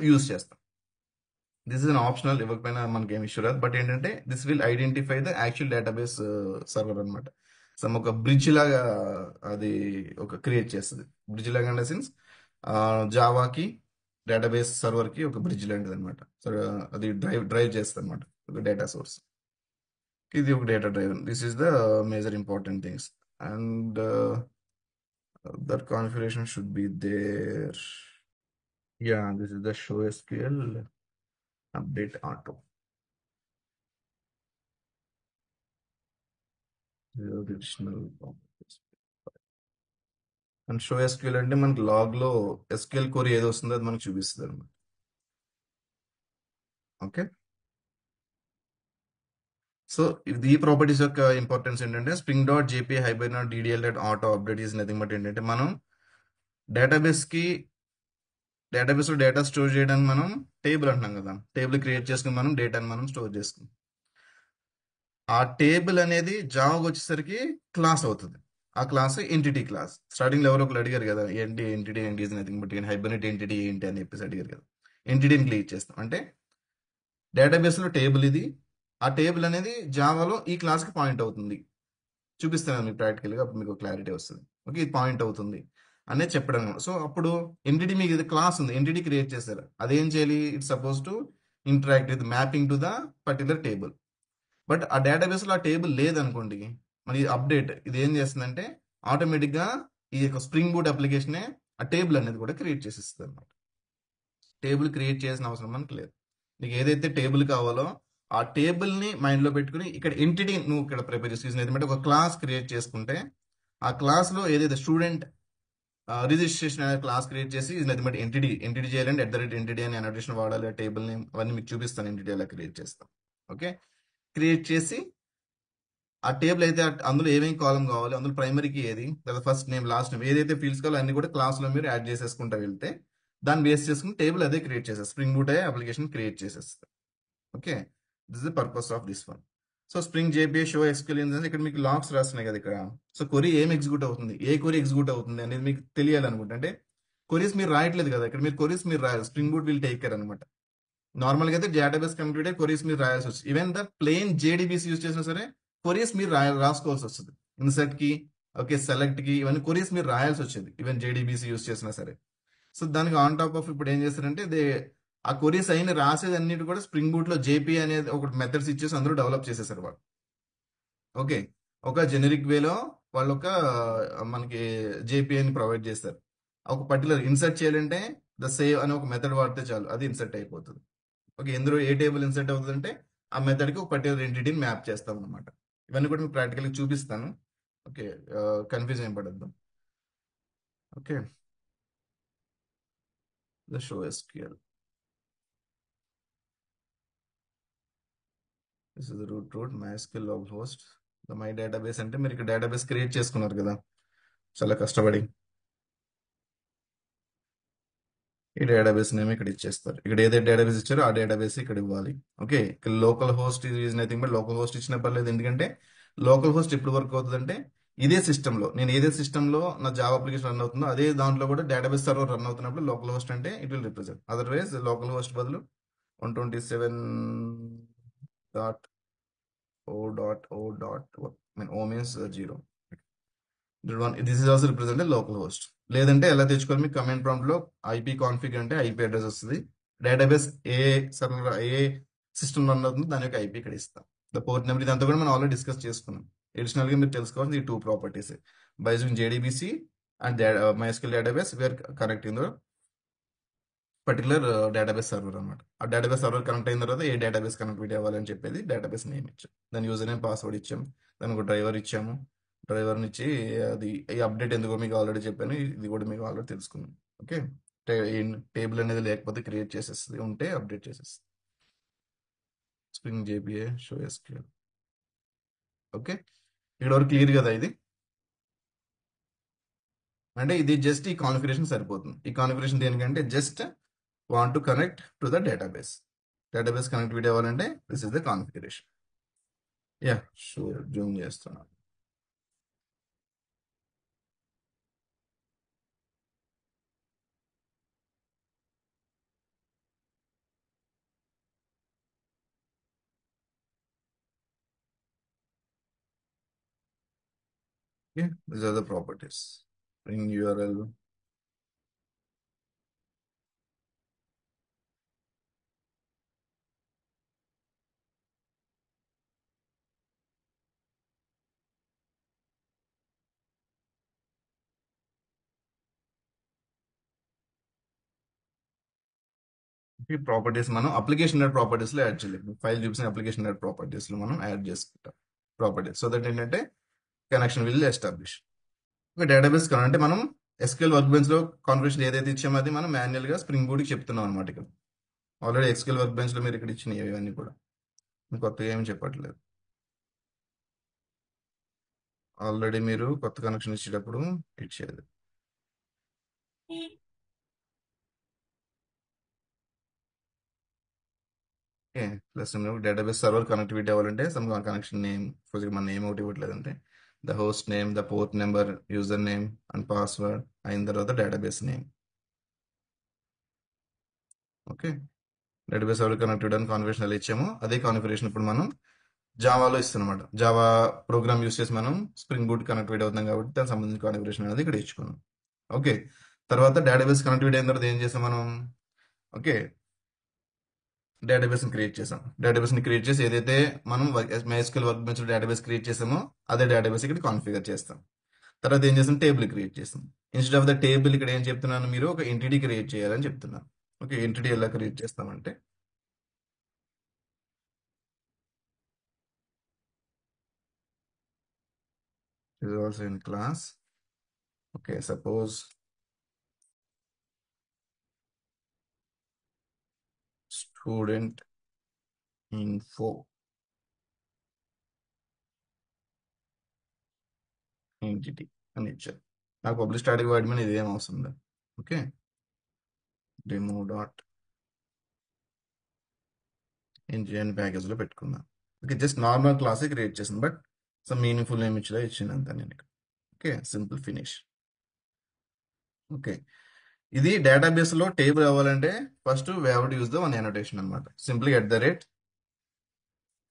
యూజ్ చేస్తాం దిస్ ఇస్ అన్ ఆప్షనల్ ఇవ్వకపోయినా మనకి ఏమి ఇష్యూ రాదు బట్ ఏంటంటే this will identify the actual database server అనమాట సమ్ ఒక బ్రిడ్జ్ లాగా అది ఒక క్రియేట్ చేస్తుంది బ్రిడ్జ్ లాగా అంటే సిన్స్ జావాకి డేటాబేస్ సర్వర్కి ఒక బ్రిడ్జ్ లాంటిది అనమాట సో అది డ్రైవ్ చేస్తుంది అనమాట ఒక డేటా సోర్స్ ఇది ఒక data driver this is the major important things and that configuration should be there yeah this is the show SQL update auto additional properties and show SQL అంటే మనకి log లో SQL కోరి ఏది వస్తుందో అది మనకు చూపిస్తుంది అనమాట ఓకే సో ఈ ప్రాపర్టీస్ యొక్క ఇంపార్టెన్స్ ఏంటంటే Spring dot JPA hibernate DDL dot auto update is nothing but ఏంటంటే మనం డేటాబేస్ కి డేటాబేస్లో డేటా స్టోర్ చేయడానికి మనం టేబుల్ అంటున్నాం కదా, టేబుల్ క్రియేట్ చేసుకుని మనం డేటాని మనం స్టోర్ చేసుకుంటాం. ఆ టేబుల్ అనేది జావాకి వచ్చేసరికి క్లాస్ అవుతుంది. ఆ క్లాస్ ఎంటిటీ క్లాస్. స్టార్టింగ్ లో ఎవరో ఒకరు అడిగారు కదా, ఏంటి ఎంటిటీ ఏంటి is nothing but Hibernate entity ఏంటి అని చెప్పేసి అడిగారు కదా. ఎంటిటీని క్రియేట్ చేస్తాం అంటే డేటాబేస్ లో టేబుల్ ఇది, ఆ టేబుల్ అనేది జావాలో ఈ క్లాస్ కి పాయింట్ అవుతుంది. చూపిస్తాను మీకు ప్రాక్టికల్ గా, అప్పుడు మీకు క్లారిటీ వస్తుంది. ఓకే, ఇది పాయింట్ అవుతుంది అనేది చెప్పడం. సో అప్పుడు ఎంటిటీ, మీకు ఇది క్లాస్ ఉంది, ఎంటిటీ క్రియేట్ చేశారు, అదేం చేయాలి, it's suppose to interact with mapping to the particular table. But ఆ డేటాబేస్ లో ఆ టేబుల్ లేదనుకోండి, మరి అప్డేట్ ఇది ఏం చేస్తుందంటే ఆటోమేటిక్ గా ఈ యొక్క స్ప్రింగ్ బూట్ అప్లికేషనే ఆ టేబుల్ అనేది కూడా క్రియేట్ చేసిస్తుంది అనమాట. టేబుల్ క్రియేట్ చేయాల్సిన అవసరం మనకు లేదు. నీకు ఏదైతే టేబుల్ కావాలో ఆ టేబుల్ ని మైండ్ లో పెట్టుకుని ఇక్కడ ఎంటిటీ నువ్వు ఇక్కడ ప్రిపేర్ చేసి ఎందుకంటే ఒక క్లాస్ క్రియేట్ చేసుకుంటే ఆ క్లాస్ లో ఏదైతే స్టూడెంట్ రిజిస్ట్రేషన్ అనే క్లాస్ క్రియేట్ చేసి ఇది బట్టి ఎంటిటీ ఎంటిటీ చేయాలంటే ఎంటిటీ అని అనోటేషన్ వాడాలి, టేబుల్ నేమ్ అవన్నీ మీకు చూపిస్తాను, ఎంటిటీ ఎలా క్రియేట్ చేస్తాం. ఓకే, క్రియేట్ చేసి ఆ టేబుల్ అయితే అందులో ఏమేమి కాలం కావాలి, అందులో ప్రైమరీకి ఏది, లేదా ఫస్ట్ నేమ్ లాస్ట్ నేమ్ ఏదైతే ఫీల్డ్స్ కావాలో అన్ని కూడా క్లాస్ లో మీరు యాడ్ చేసేసుకుంటా వెళ్తే దాన్ని బేస్ చేసుకుని టేబుల్ అదే క్రియేట్ చేసేస్తారు, స్ప్రింగ్ బూట్ అప్లికేషన్ క్రియేట్ చేసేస్తారు. Okay, this is the purpose of this one. So spring JPA show SQL ఏంటంటే ఇక్కడ మీకు లాగ్స్ రాస్తున్నాయి కదా ఇక్కడ. సో కొరీ ఏం ఎగ్జిక్యూట్ అవుతుంది, ఏ కొరీ ఎగ్జిక్యూట్ అవుతుంది అనేది మీకు తెలియాలనుకుంటే, అంటే కొరీస్ మీరు రాయట్లేదు కదా ఇక్కడ, మీరు కొరీస్ మీరు రాయాలి, spring boot will take care అనమాట. నార్మల్గా అయితే డేటాబేస్ కంప్యూటర్ కొరీస్ మీరు రాయాల్సి వస్తుంది. Even the plain JDBC use చేసినా సరే కొరీస్ మీరు రాసుకోవాల్సి వస్తుంది. ఇన్సర్ట్ కి, ఓకే, సెలెక్ట్ కి, ఇవన్నీ కొరీస్ మీరు రాయాల్సి వచ్చేది ఈవెన్ జేడీబీసీ యూజ్ చేసినా సరే. సో దానికి ఆన్ టాప్ ఆఫ్ ఇప్పుడు ఏం చేస్తారంటే ఆ కొరీస్ అయిన రాసేది అన్నిటి కూడా స్ప్రింగ్ బూట్ లో జేపీ అనేది ఒక మెథడ్స్ ఇచ్చేసి అందరూ డెవలప్ చేసేసారు వాళ్ళు. ఓకే, ఒక జెనరిక్ వేలో వాళ్ళు ఒక మనకి జేపీఐని ప్రొవైడ్ చేస్తారు. ఒక పర్టికులర్ ఇన్సర్ట్ చేయాలంటే ద సేవ్ అనే ఒక మెథడ్ వాడితే చాలు, అది ఇన్సర్ట్ అయిపోతుంది. ఓకే, ఎందులో ఏ టేబుల్ ఇన్సర్ట్ అవుతుంది అంటే ఆ మెథడ్ కి ఒక పర్టికులర్ ఎంటిటీని మ్యాప్ చేస్తాం అనమాట. ఇవన్నీ కూడా మీకు ప్రాక్టికల్ చూపిస్తాను. ఓకే, కన్ఫ్యూజ్ ఏం పడద్దు. Okay, the show SQL, this is root MySQL log host. The my database అంటే మీరు ఇక్కడ డేటాబేస్ క్రియేట్ చేసుకున్నారు కదా చాలా కష్టపడి, ఈ డేటాబేస్ నేమ్ ఇక్కడ ఇచ్చేస్తారు. ఇక్కడ ఏదైతే డేటాబేస్ ఇచ్చారో ఆ డేటాబేస్ ఇక్కడ ఇవ్వాలి. ఓకే, ఇక్కడ local host is nothing but local host ఇచ్చిన పర్లేదు, ఎందుకంటే లోకల్ హోస్ట్ ఎప్పుడు వర్క్ అవుతుందంటే ఇదే సిస్టమ్ లో, నేను ఏదే సిస్టమ్ లో నా జావా అప్లికేషన్ రన్ అవుతుందో అదే దాంట్లో కూడా డేటాబేస్ సర్వర్ రన్ అవుతున్నప్పుడు లోకల్ హోస్ట్ అంటే it will represent. Otherwise local host బదులు 127.0.0. Mean oh means 0. This is also represent local host. లేదంటే ఎలా తెచ్చుకోవాలి, మీకు కమాండ్ ప్రాంప్ట్ లో ఐపీ కాన్ఫిగ్ అంటే ఐపీ అడ్రస్ వస్తుంది. డేటాబేస్ ఏ సర్వర్ ఏ సిస్టమ్ రన్ అవుతుందో దాని యొక్క ఐపీ ఇక్కడ ఇస్తాం. ద పోర్ట్ నెంబర్ ఇదంతా కూడా మనం ఆల్రెడీ డిస్కస్ చేసుకున్నాం. అడిషనల్ గా మీరు తెలుసుకోవాల్సింది ఈ two properties, by using JDBC and MySQL database we're connecting the particular database server అనమాట. ఆ డేటాబేస్ సర్వర్ కనెక్ట్ అయిన తర్వాత ఏ డేటాబేస్ కనెక్టివిటీ అవ్వాలని చెప్పేది డేటాబేస్ నేమ్ ఇచ్చాం, దాని యూజర్ నేమ్ పాస్వర్డ్ ఇచ్చాం, దానికి ఒక డ్రైవర్ ఇచ్చాము. డ్రైవర్ని ఇచ్చి అది ఈ అప్డేట్ ఎందుకో మీకు ఆల్రెడీ చెప్పాను, ఇది కూడా మీకు ఆల్రెడీ తెలుసుకున్నాం. ఓకే, టేబుల్ అనేది లేకపోతే క్రియేట్ చేసేస్తుంది, ఉంటే అప్డేట్ చేసేస్తుంది. Spring JPA show SQL. Okay, ఇక్కడ వరకు క్లియర్ కదా ఇది. అంటే ఇది జస్ట్ ఈ కాన్ఫిగరేషన్ సరిపోతుంది. ఈ కాన్ఫిగరేషన్ దేనికంటే just want to connect to the database. Database connectivity అవ్వాలంటే this is the configuration. Yeah, sure, zoom చేస్తున్నాను. Okay, these are the properties. Spring URL, ఈ ప్రాపర్టీస్ మనం అప్లికేషన్ నెట్ ప్రాపర్టీస్ లో యాడ్ చేయలేదు. ఫైల్ చూపించిన అప్లికేషన్ నెట్ ప్రాపర్టీస్ లో మనం add చేసుకుంటాం ప్రాపర్టీస్, సో దట్ ఏంటంటే కనెక్షన్ విల్ ఎస్టాబ్లిష్. ఒక డేటాబేస్ అంటే మనం ఎస్క్యూఎల్ వర్క్ బెంచ్ లో కాన్ఫిగరేషన్ ఏదైతే ఇచ్చామో అది మనం మాన్యువల్ గా స్ప్రింగ్ బూట్ కి చెప్తున్నాం అనమాట. ఇక్కడ ఆల్రెడీ ఎస్క్యూఎల్ వర్క్ బెంచ్ లో మీరు ఇక్కడ ఇచ్చినవి ఇవన్నీ కూడా మీకు కొత్తగా ఏమి చెప్పట్లేదు. ఆల్రెడీ మీరు కొత్త కనెక్షన్ ఇచ్చేటప్పుడు ఇచ్చేది. Okay. Plus database server connectivity అవ్వాలంటే సమ్ కనెక్షన్ నేమ్, మన నేమ్ ఒకటి ఇవ్వట్లేదంటే the host name, the port number, user name and password అయిన తర్వాత database name. Okay. Database server connectivity అని కాన్ఫిగరేషన్ ఎలా ఇచ్చామో అదే కాన్ఫిగరేషన్ ఇప్పుడు మనం జావాలో ఇస్తున్నమాట. జావా ప్రోగ్రామ్ యూస్ చేసి మనం స్ప్రింగ్ బూట్ కనెక్టివిటీ అవుతాం కాబట్టి దానికి సంబంధించిన కాన్ఫిగరేషన్ అనేది ఇక్కడ ఇచ్చుకున్నాం. ఓకే. తర్వాత డేటాబేస్ కనెక్టివిటీ అయిన తర్వాత ఏం చేసాం మనం? ఓకే. డేటాబేస్ ని క్రియేట్ చేసాం. డేటాబేస్ ని క్రియేట్ చేసి ఏదైతే మనం MySQL work bench database create చేసామో అదే డేటాబేస్ ఇక్కడ కాన్ఫిగర్ చేస్తాం. తర్వాత ఏం చేస్తాం? టేబుల్ క్రియేట్ చేస్తాం. ఇన్స్టెడ్ ఆఫ్ ద టేబుల్ ఇక్కడ ఏం చెప్తున్నాను, మీరు ఒక ఎంటిటీ క్రియేట్ చేయాలని చెప్తున్నాను. ఓకే. ఎంటిటీ ఎలా క్రియేట్ చేస్తామంటే is also in class. Okay, suppose student info entity అని ఇచ్చారు. నాకు పబ్లిక్ స్టాటిక్ వాడి మీద ఇదేం అవసరం లేదు. ఓకే. డెమో డాట్ ఇంజిన్ ప్యాకేజ్లో పెట్టుకున్నాను. ఓకే. జస్ట్ నార్మల్ క్లాసే క్రియేట్ చేసాను, బట్ సమ్ మీనింగ్ఫుల్ నేమ్ ఇచ్చిన అంతా నేను ఇక్కడ. ఓకే. Simple finish. ఓకే. ఇది డేటాబేస్ లో టేబుల్ అవ్వాలంటే first we have to use the one annotation అనమాట. సింప్లీ @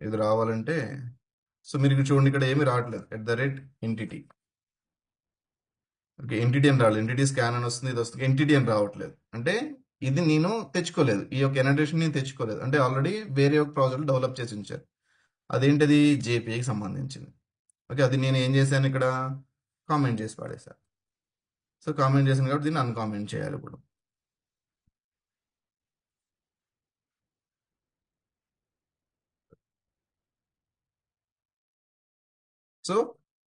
ఇది రావాలంటే, సో మీరు ఇక్కడ చూడండి, ఇక్కడ ఏమీ రావట్లేదు. @ఎంటిటీ. ఓకే. ఎంటిటీ అని రాలేదు, ఎంటిటీ స్కాన్ అని వస్తుంది, ఇది వస్తుంది, ఎంటిటీ అని రావట్లేదు. అంటే ఇది నేను తెచ్చుకోలేదు, ఈ యొక్క అనోటేషన్ నేను తెచ్చుకోలేదు. అంటే ఆల్రెడీ వేరే ఒక ప్రాజెక్ట్ డెవలప్ చేసి ఉంచారు. అదేంటిది? జేపీఐకి సంబంధించింది. ఓకే. అది నేను ఏం చేశాను, ఇక్కడ కామెంట్ చేసి పాడేశాను. సో కామెంట్ చేశాను కాబట్టి దీన్ని అన్కామెంట్ చేయాలి ఇప్పుడు. సో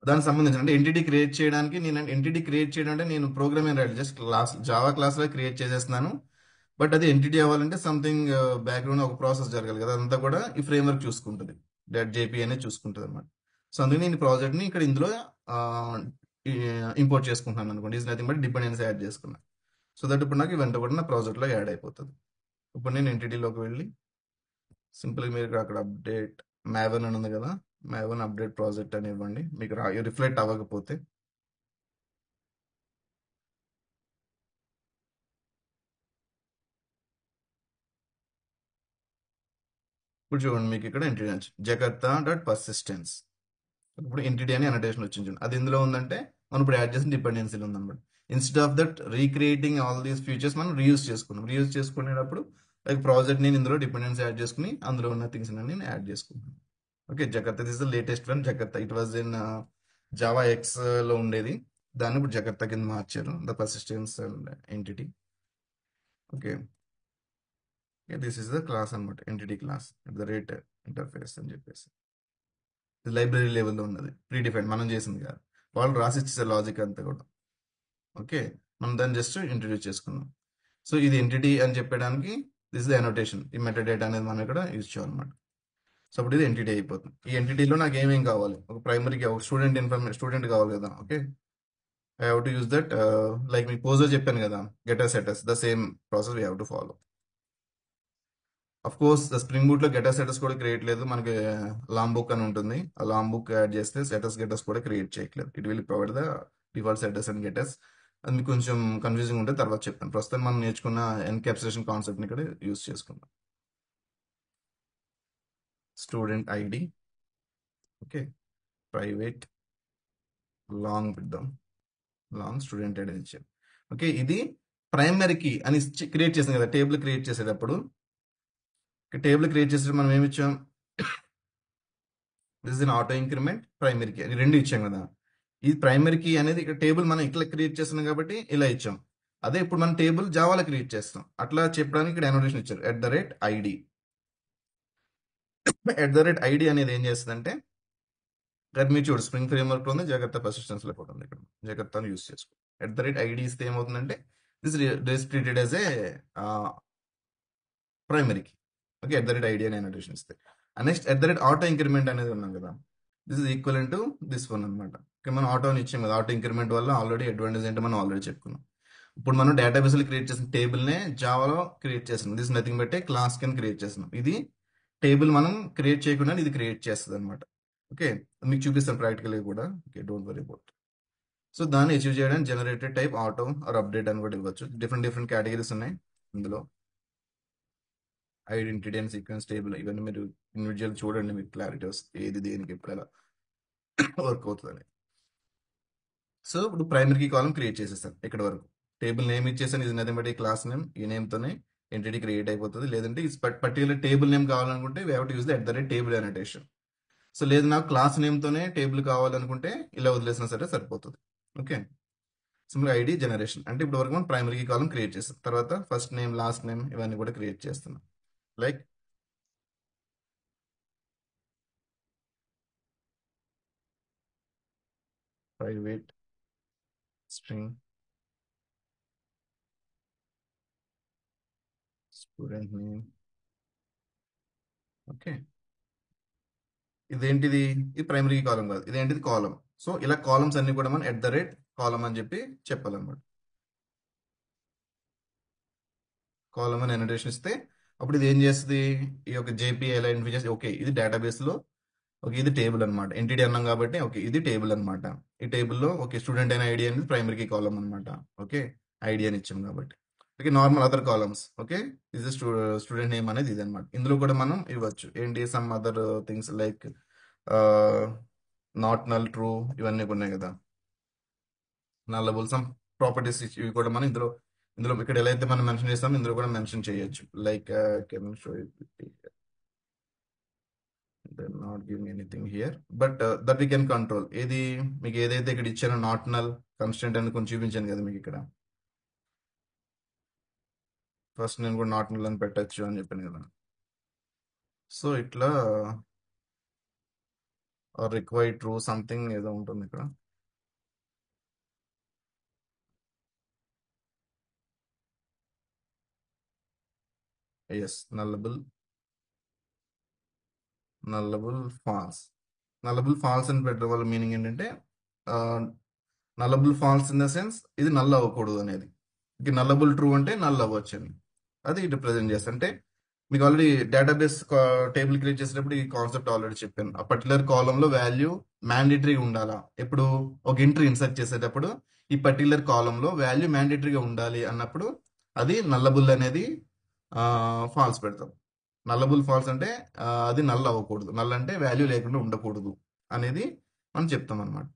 దానికి సంబంధించిన అంటే ఎంటిటీ క్రియేట్ చేయడానికి, నేను ఎంటిటీ క్రియేట్ చేయడం అంటే నేను ప్రోగ్రామ్ ఏం రాయలేదు, జస్ట్ జావా క్లాస్లో క్రియేట్ చేసేస్తున్నాను. బట్ అది ఎంటిటీ అవ్వాలంటే సంథింగ్ బ్యాక్గ్రౌండ్ ఒక ప్రాసెస్ జరగాలి కదా, అదంతా కూడా ఈ ఫ్రేమ్వర్క్ చూసుకుంటుంది, .jp అనేది చూసుకుంటుంది అనమాట. సో అందుకే నేను ఈ ప్రాజెక్ట్ని ఇక్కడ ఇందులో ఇంపోర్ట్ చేసుకుంటున్నాను అనుకోండి. Is nothing but dependency add చేసుకున్నాను. సో దట్ ఇప్పుడు నాకు ఇవంతా కూడా నా ప్రాజెక్ట్లో యాడ్ అయిపోతుంది. ఇప్పుడు నేను ఎంటిటీలోకి వెళ్ళి సింపుల్గా మీరు అక్కడ అప్డేట్ మ్యావెన్ అని ఉంది కదా, మ్యావెన్ అప్డేట్ ప్రాజెక్ట్ అని ఇవ్వండి. మీకు రిఫ్లెక్ట్ అవ్వకపోతే ఇప్పుడు చూడండి, మీకు ఇక్కడ ఎంటిటీ జకర్తా డాట్ పర్సిస్టెన్స్. ఇప్పుడు ఎంటిటీ అని అనోటేషన్ వచ్చింది. అది ఎందులో ఉందంటే మనం ఇప్పుడు యాడ్ చేసిన డిపెండెన్సీలు ఉందన్నమాట. Instead of that recreating all these features మనం రీయూజ్ చేసుకున్నాం. రీయూజ్ చేసుకునేటప్పుడు లైక్ ప్రాజెక్ట్ నేను ఇందులో డిపెండెన్సీ యాడ్ చేసుకుని అందులో ఉన్న థింగ్స్ నేను యాడ్ చేసుకుంటాను. Okay. Jakarta this the latest one. Jakarta it was in Java X లో ఉండేది, దాన్ని ఇప్పుడు జకర్తా కింద మార్చారు, the persistence entity. Okay. This is the class అనమాట, ఎంటిటీ క్లాస్ ఇంటర్ఫేస్ అని చెప్పేసి. ఇది లైబ్రరీ లెవెల్లో ఉన్నది, ప్రీడిఫైన్ మనం చేసింది కాదు, వాళ్ళు రాసి ఇచ్చే లాజిక్ అంతా కూడా. ఓకే. మనం దాన్ని జస్ట్ ఇంట్రడ్యూస్ చేసుకున్నాం. సో ఇది ఎంటిటీ అని చెప్పడానికి దిస్ ద అనోటేషన్, ఈ మెటా డేటా అనేది మనం ఇక్కడ యూజ్ చేయాలన్నమాట. సో అప్పుడు ఇది ఎంటిటీ అయిపోతుంది. ఈ ఎంటిటీలో నాకు ఏమేం కావాలి, ఒక ప్రైమరీకి ఒక స్టూడెంట్ కావాలి కదా. Okay. I have to use that, like మీకు పోజో చెప్పాను కదా, getter setters, the same process we have to follow. Of course spring boot లో గెటర్ సెటర్స్ కూడా క్రియేట్ లేదు, మనకి లాంగ్ బుక్ అని ఉంటుంది, ఆ లాంగ్ బుక్ యాడ్ చేస్తే గెటర్స్ కూడా క్రియేట్ చేయట్లేదు. It will provide the default setters and getters. అది మీకు కొంచెం కన్ఫ్యూజింగ్ ఉంటే తర్వాత చెప్తాను. ప్రస్తుతం మనం నేర్చుకున్న ఎన్క్యాప్సులేషన్ కాన్సెప్ట్ ని ఇక్కడ యూజ్ చేసుకుందాం. Student ID, okay, private long పెడదాం, లాంగ్ స్టూడెంట్ ఐడి ఇచ్చాం. ఓకే. ఇది ప్రైమరీ కీ అని క్రియేట్ చేసాం కదా, టేబుల్ క్రియేట్ చేసేటప్పుడు. టేబుల్ క్రియేట్ చేసేటప్పుడు మనం ఏమి ఇచ్చాం, this is auto increment primary key అని రెండు ఇచ్చాం కదా. ఈ ప్రైమరీ కీ అనేది ఇక్కడ టేబుల్ మనం ఇట్లా క్రియేట్ చేస్తున్నాం కాబట్టి ఇలా ఇచ్చాం. అదే ఇప్పుడు మనం టేబుల్ జావాలో క్రియేట్ చేస్తాం, అట్లా చెప్పడానికి ఇక్కడ అనోటేషన్ ఇచ్చారు, @id. @id అనేది ఏం చేస్తుందంటే, ఇక్కడ మీరు చూడు స్ప్రింగ్ ఫ్రేమ్వర్క్ లో ఉంది, జకర్తా పర్సిస్టెన్స్ లో కూడా ఉంది, ఇక్కడ జకర్తాను యూస్ చేసుకో. @id ఇస్తే ఏమవుతుందంటే this treated as a primary key. Okay. @id అని అనోటేషన్ ఇస్తే, నెక్స్ట్ ఆటో ఇంక్రిమెంట్ అనేది ఉన్నాం కదా, this is equal to this one అనమాట. ఇక్కడ మనం ఆటో అని ఇచ్చాం కదా, ఆటో ఇంక్రిమెంట్ వల్ల ఆల్రెడీ అడ్వాంటేజ్ ఏంటో మనం ఆల్రెడీ చెప్పుకున్నాం. ఇప్పుడు మనం డేటాబేస్ లో క్రియేట్ చేసిన టేబుల్ నే జావాలో క్రియేట్ చేస్తున్నాం. This nothing but A class కింద క్రియేట్ చేస్తున్నాం. ఇది టేబుల్ మనం క్రియేట్ చేయకుండా ఇది క్రియేట్ చేస్తుంది అనమాట. ఓకే, మీకు చూపిస్తాను ప్రాక్టికల్గా కూడా. Okay, don't worry about. So దాన్ని అచీవ్ చేయడానికి generated type auto or update అని కూడా ఇవ్వచ్చు. డిఫరెంట్ డిఫరెంట్ కేటగిరీస్ ఉన్నాయి ఇందులో. ఐడెంటిటీ అండ్ సీక్వెన్స్ టేబుల్ ఇవన్నీ మీరు ఇండివిజువల్ చూడండి, మీకు క్లారిటీ వస్తుంది ఏది దేనికి ఎప్పుడు ఎలా వర్క్ అవుతుంది. సో ఇప్పుడు ప్రైమరీ కీ కాలం క్రియేట్ చేసేస్తాను ఇక్కడ వరకు. టేబుల్ నేమ్ ఇచ్చేసాను, ఇది నథింగ్ బట్ ఈ క్లాస్ నేమ్. ఈ నేమ్తోనే ఎంటిటీ క్రియేట్ అయిపోతుంది. లేదంటే ఈ పర్టికులర్ టేబుల్ నేమ్ కావాలనుకుంటే we have to use the @table annotation. So లేదు నాకు క్లాస్ నేమ్తోనే టేబుల్ కావాలనుకుంటే ఇలా వదిలేసినా సరే సరిపోతుంది. ఓకే, సింపుల్ ఐడి జనరేషన్ అంటే ఇప్పుడు వరకు మనం ప్రైమరీ కీ కాలం క్రియేట్ చేస్తాం. తర్వాత ఫస్ట్ నేమ్ లాస్ట్ నేమ్ ఇవన్నీ కూడా క్రియేట్ చేస్తున్నాం. Like private string student name. Okay, ఇదేంటిది? ఇది ప్రైమరీ కాలం కాదు, ఇదేంటిది కాలం. సో ఇలా కాలమ్స్ అన్ని కూడా మనం కాలం అని చెప్పి చెప్పాలన్నమాట. కాలం అని ఎనోటేషన్ ఇస్తే అప్పుడు ఇది ఏం చేస్తుంది, ఈ యొక్క జేపీఐ ఐడెంటిఫై చేసి ఓకే ఇది డేటాబేస్ లో, ఓకే ఇది టేబుల్ అనమాట. ఎంటిటీ అన్నాం కాబట్టి ఓకే ఇది టేబుల్ అనమాట. ఈ టేబుల్లో ఓకే స్టూడెంట్ అయిన ఐడి అనేది ప్రైమరీ కాలం అనమాట. ఓకే, ఐడి అని ఇచ్చాం కాబట్టి. Okay, normal other columns. Okay, ఇది స్టూడెంట్ నేమ్ అనేది ఇది అనమాట. ఇందులో కూడా మనం ఇవ్వచ్చు ఏంటి some other things like not null true ఇవన్నీ ఉన్నాయి కదా, నల్లబుల్ సమ్ ప్రాపర్టీస్ ఇవి కూడా మనం ఇందులో ఇందులో ఇక్కడ ఎలా అయితే మనం మెన్షన్ చేస్తామో ఇందులో కూడా మెన్షన్ చేయొచ్చు. Like can show not giving anything here but that we can control. ఏది మీకు ఏదైతే ఇక్కడ ఇచ్చానో నాట్ నల్ కన్స్టెంట్ అని కొంచెం చూపించాను కదా మీకు ఇక్కడ. ఫస్ట్ నేను కూడా నాట్ నల్ అని పెట్టచ్చు అని చెప్పాను కదా. సో ఇట్లా రిక్వైర్డ్ ట్రూ సంథింగ్ ఏదో ఉంటుంది ఇక్కడ. Yes, nullable false. Nullable false అని పెట్టడం వల్ల మీనింగ్ ఏంటంటే nullable false in the sense ఇది నల్ అవ్వకూడదు అనేది. ఇక నల్లబుల్ ట్రూ అంటే నల్ అవ్వచ్చు అని అది రిప్రజెంట్ చేస్తా. అంటే మీకు ఆల్రెడీ డేటాబేస్ టేబుల్ క్రియేట్ చేసేటప్పుడు ఈ కాన్సెప్ట్ ఆల్రెడీ చెప్పాను. ఆ పర్టికులర్ కాలంలో వాల్యూ మ్యాండేటరీగా ఉండాలా. ఎప్పుడు ఒక ఎంట్రీ ఇన్సర్ట్ చేసేటప్పుడు ఈ పర్టికులర్ కాలంలో వాల్యూ మ్యాండేటరీగా ఉండాలి అన్నప్పుడు అది నల్లబుల్ అనేది ఫాల్స్ పెడతాం. నల్లబుల్ ఫాల్స్ అంటే అది నల్ అవ్వకూడదు, నల్ అంటే వాల్యూ లేకుండా ఉండకూడదు అనేది మనం చెప్తాం అనమాట.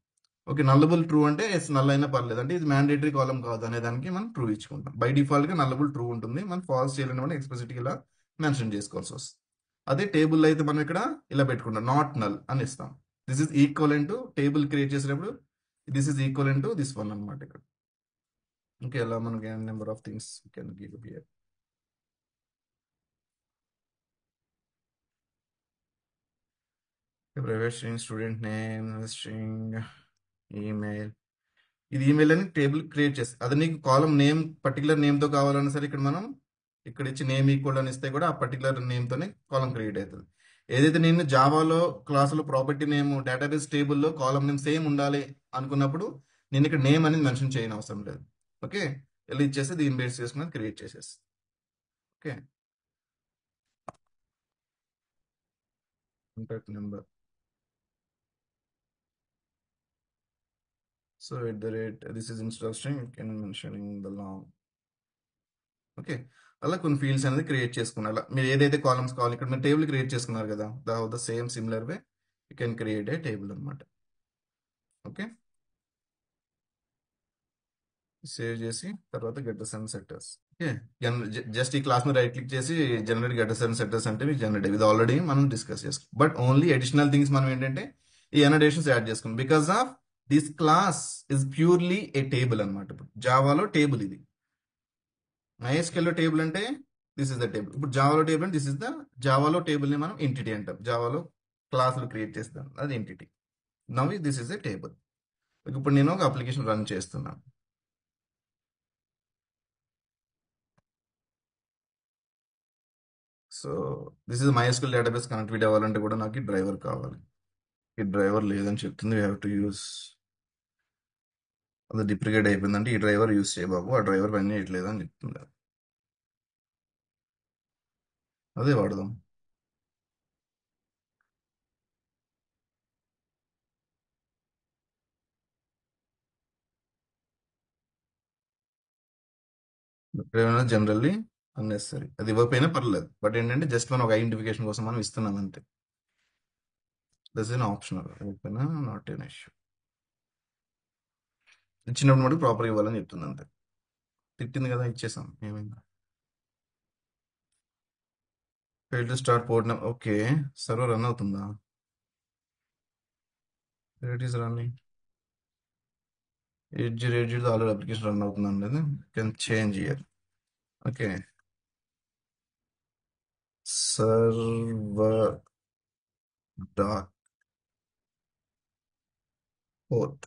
ఓకే, నల్లబుల్ ట్రూ అంటే ఎస్ నల్ అయినా పర్లేదు, అంటే ఇది మ్యాండేటరీ కాలం కాదు అనే దానికి మనం ట్రూ ఇచ్చుకుంటాం. బై డిఫాల్ట్ గా నల్లబుల్ ట్రూ ఉంటుంది, మనం ఫాల్స్ చేయాలని మనం ఎక్స్ప్లిసిట్ ఇలా మెన్షన్ చేసుకోవాల్సి వస్తుంది. అదే టేబుల్ అయితే మనం ఇక్కడ ఇలా పెట్టుకుంటాం నాట్ నల్ అని ఇస్తాం. This is equal to table create చేసేటప్పుడు this is equal to this one అనమాట ఇక్కడ. ఓకే, అలా మనకి number of things can give here. Private string student name string email. ఇది ఈమెయిల్ అని టేబుల్ క్రియేట్ చేస్తే అది నీకు కాలం నేమ్ పర్టికులర్ నేమ్తో కావాలన్నా సరే ఇక్కడ మనం ఇక్కడ ఇచ్చి నేమ్ ఈక్వల్ అని ఇస్తే కూడా ఆ పర్టికులర్ నేమ్తోనే కాలం క్రియేట్ అవుతుంది. ఏదైతే నేను జావాలో క్లాసులో ప్రాపర్టీ నేమ్ డేటాబేస్ టేబుల్లో కాలం నేమ్ సేమ్ ఉండాలి అనుకున్నప్పుడు నేను ఇక్కడ నేమ్ అనేది మెన్షన్ చేయని అవసరం లేదు. ఓకే, వెళ్ళి ఇచ్చేసి దీన్ని బేస్ చేసుకుని క్రియేట్ చేసేసి. Okay, contact number. So this is instead of string you can mentioning the long. Okay, అలా కొన్ని ఫీల్డ్స్ అనేది క్రియేట్ చేసుకున్నారు. అలా మీరు ఏదైతే కాలమ్స్ కావాలి ఇక్కడ మీరు టేబుల్ క్రియేట్ చేసుకున్నారు కదా, the same similar way you can create a table అనమాట. ఓకే, సేవ్ చేసి తర్వాత గెట్ సెన్ సెట్టర్స్. ఓకే, జస్ట్ ఈ క్లాస్ మీద రైట్ క్లిక్ చేసి జనరేట్ గెట్ సెన్ సెట్టర్స్ అంటే మీకు జనరేట్ ఇది ఆల్రెడీ మనం డిస్కస్ చేసుకున్నాం. బట్ ఓన్లీ అడిషనల్ థింగ్స్ మనం ఏంటంటే ఈ అనోటేషన్స్ యాడ్ చేసుకున్నాం because of this class is purely A table అనమాట. ఇప్పుడు జావాలో టేబుల్ ఇది, MySQL లో టేబుల్ అంటే దిస్ ఇస్ ద టేబుల్. ఇప్పుడు జావాలో టేబుల్ అంటే దిస్ ఇస్ ద జావాలో టేబుల్ ని మనం ఎంటిటీ అంటాం. జావాలో క్లాసులు క్రియేట్ చేస్తాం, అది entity. Now this is a table. ఇప్పుడు నేను ఒక అప్లికేషన్ రన్ చేస్తున్నాను. So this is MySQL database connectivity అవ్వాలంటే కూడా నాకు ఈ డ్రైవర్ కావాలి. ఈ డ్రైవర్ లేదని చెప్తుంది, వీ హ్యావ్ టు యూస్. అది డిప్రికేట్ అయిపోయిందంటే ఈ డ్రైవర్ యూస్ చేయబాబు, ఆ డ్రైవర్ పని చేయట్లేదు అని చెప్తుంది. అదే వాడదాం. జనరల్లీ అన్నెసరీ, అది ఇవ్వకపోయినా పర్లేదు, బట్ ఏంటంటే జస్ట్ మనం ఒక ఐడెంటిఫికేషన్ కోసం మనం ఇస్తున్నాం అంతే. దస్ ఇన్ ఆప్షనల్, ఇవ్వకపోయినా నాట్ ఎన్ ఇష్యూ. ఇచ్చినప్పుడు మటుకు ప్రాపర్గా ఇవ్వాలని చెప్తుంది అంతే. తిట్టింది కదా, ఇచ్చేసాం, ఏమైంది. Fail to start port, okay. Server run అవుతుందా? It is running. 8080 already application run అవుతుంది అనేది can change here. Okay, server dot port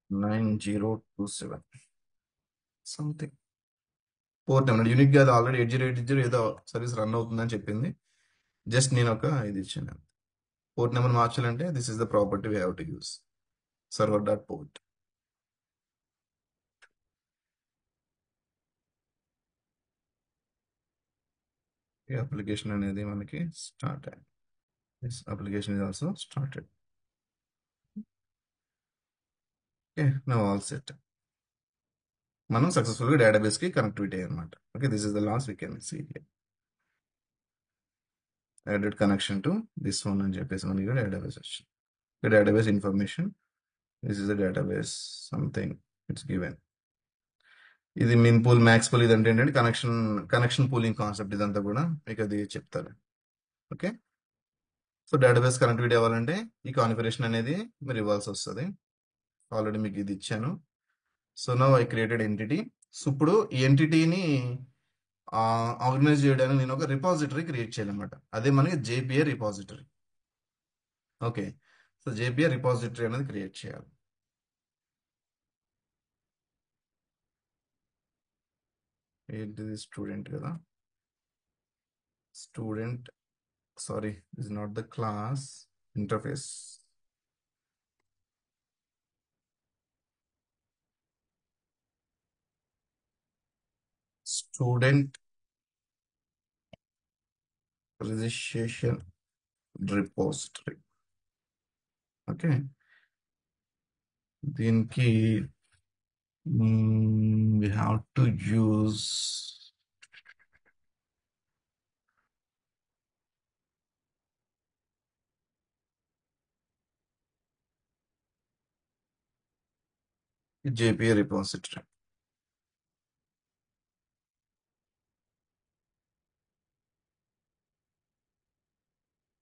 9027 something. Port number unique గా ఆల్రెడీ 8080 ఏదో సర్వీస్ రన్ అవుతుందని చెప్పింది. జస్ట్ నేను ఒక ఇది ఇచ్చాను. పోర్ట్ నెంబర్ మార్చాలంటే this is the property we have to use, server dot port. ఈ అప్లికేషన్ అనేది మనకి స్టార్ట్ అయింది. This application is also started. Okay, now all set. మనం సక్సెస్ఫుల్ గా డేటాబేస్ కి కనెక్టివిటీ అనమాట. Okay, this is the last we can see added connection to this one అని చెప్పేసి మనకి డేటాబేస్ వచ్చింది. Database information, this is the database something it's given. ఇది min pool, max pool, ఇదంటే ఏంటంటే కనెక్షన్ పూలింగ్ కాన్సెప్ట్. ఇదంతా కూడా మీకు అది చెప్తారు. ఓకే, సో డేటాబేస్ కనెక్టివిటీ అవ్వాలంటే ఈ కాన్ఫిగరేషన్ అనేది మీరు ఇవ్వాల్సి వస్తుంది. ఆల్రెడీ మీకు ఇది ఇచ్చాను. So now I created entity. So ఇప్పుడు ఈ ఎంటిటీని ఆర్గనైజ్ చేయడానికి నేను ఒక రిపాజిటరీ క్రియేట్ చేయాలన్నమాట. అదే మనకి JPA repository. Okay, so JPA repository అనేది క్రియేట్ చేయాలి. ఏంటిది, స్టూడెంట్ కదా, student, sorry this not the class interface. Student registration repository. Okay, దీనికి we have to use JPA repository.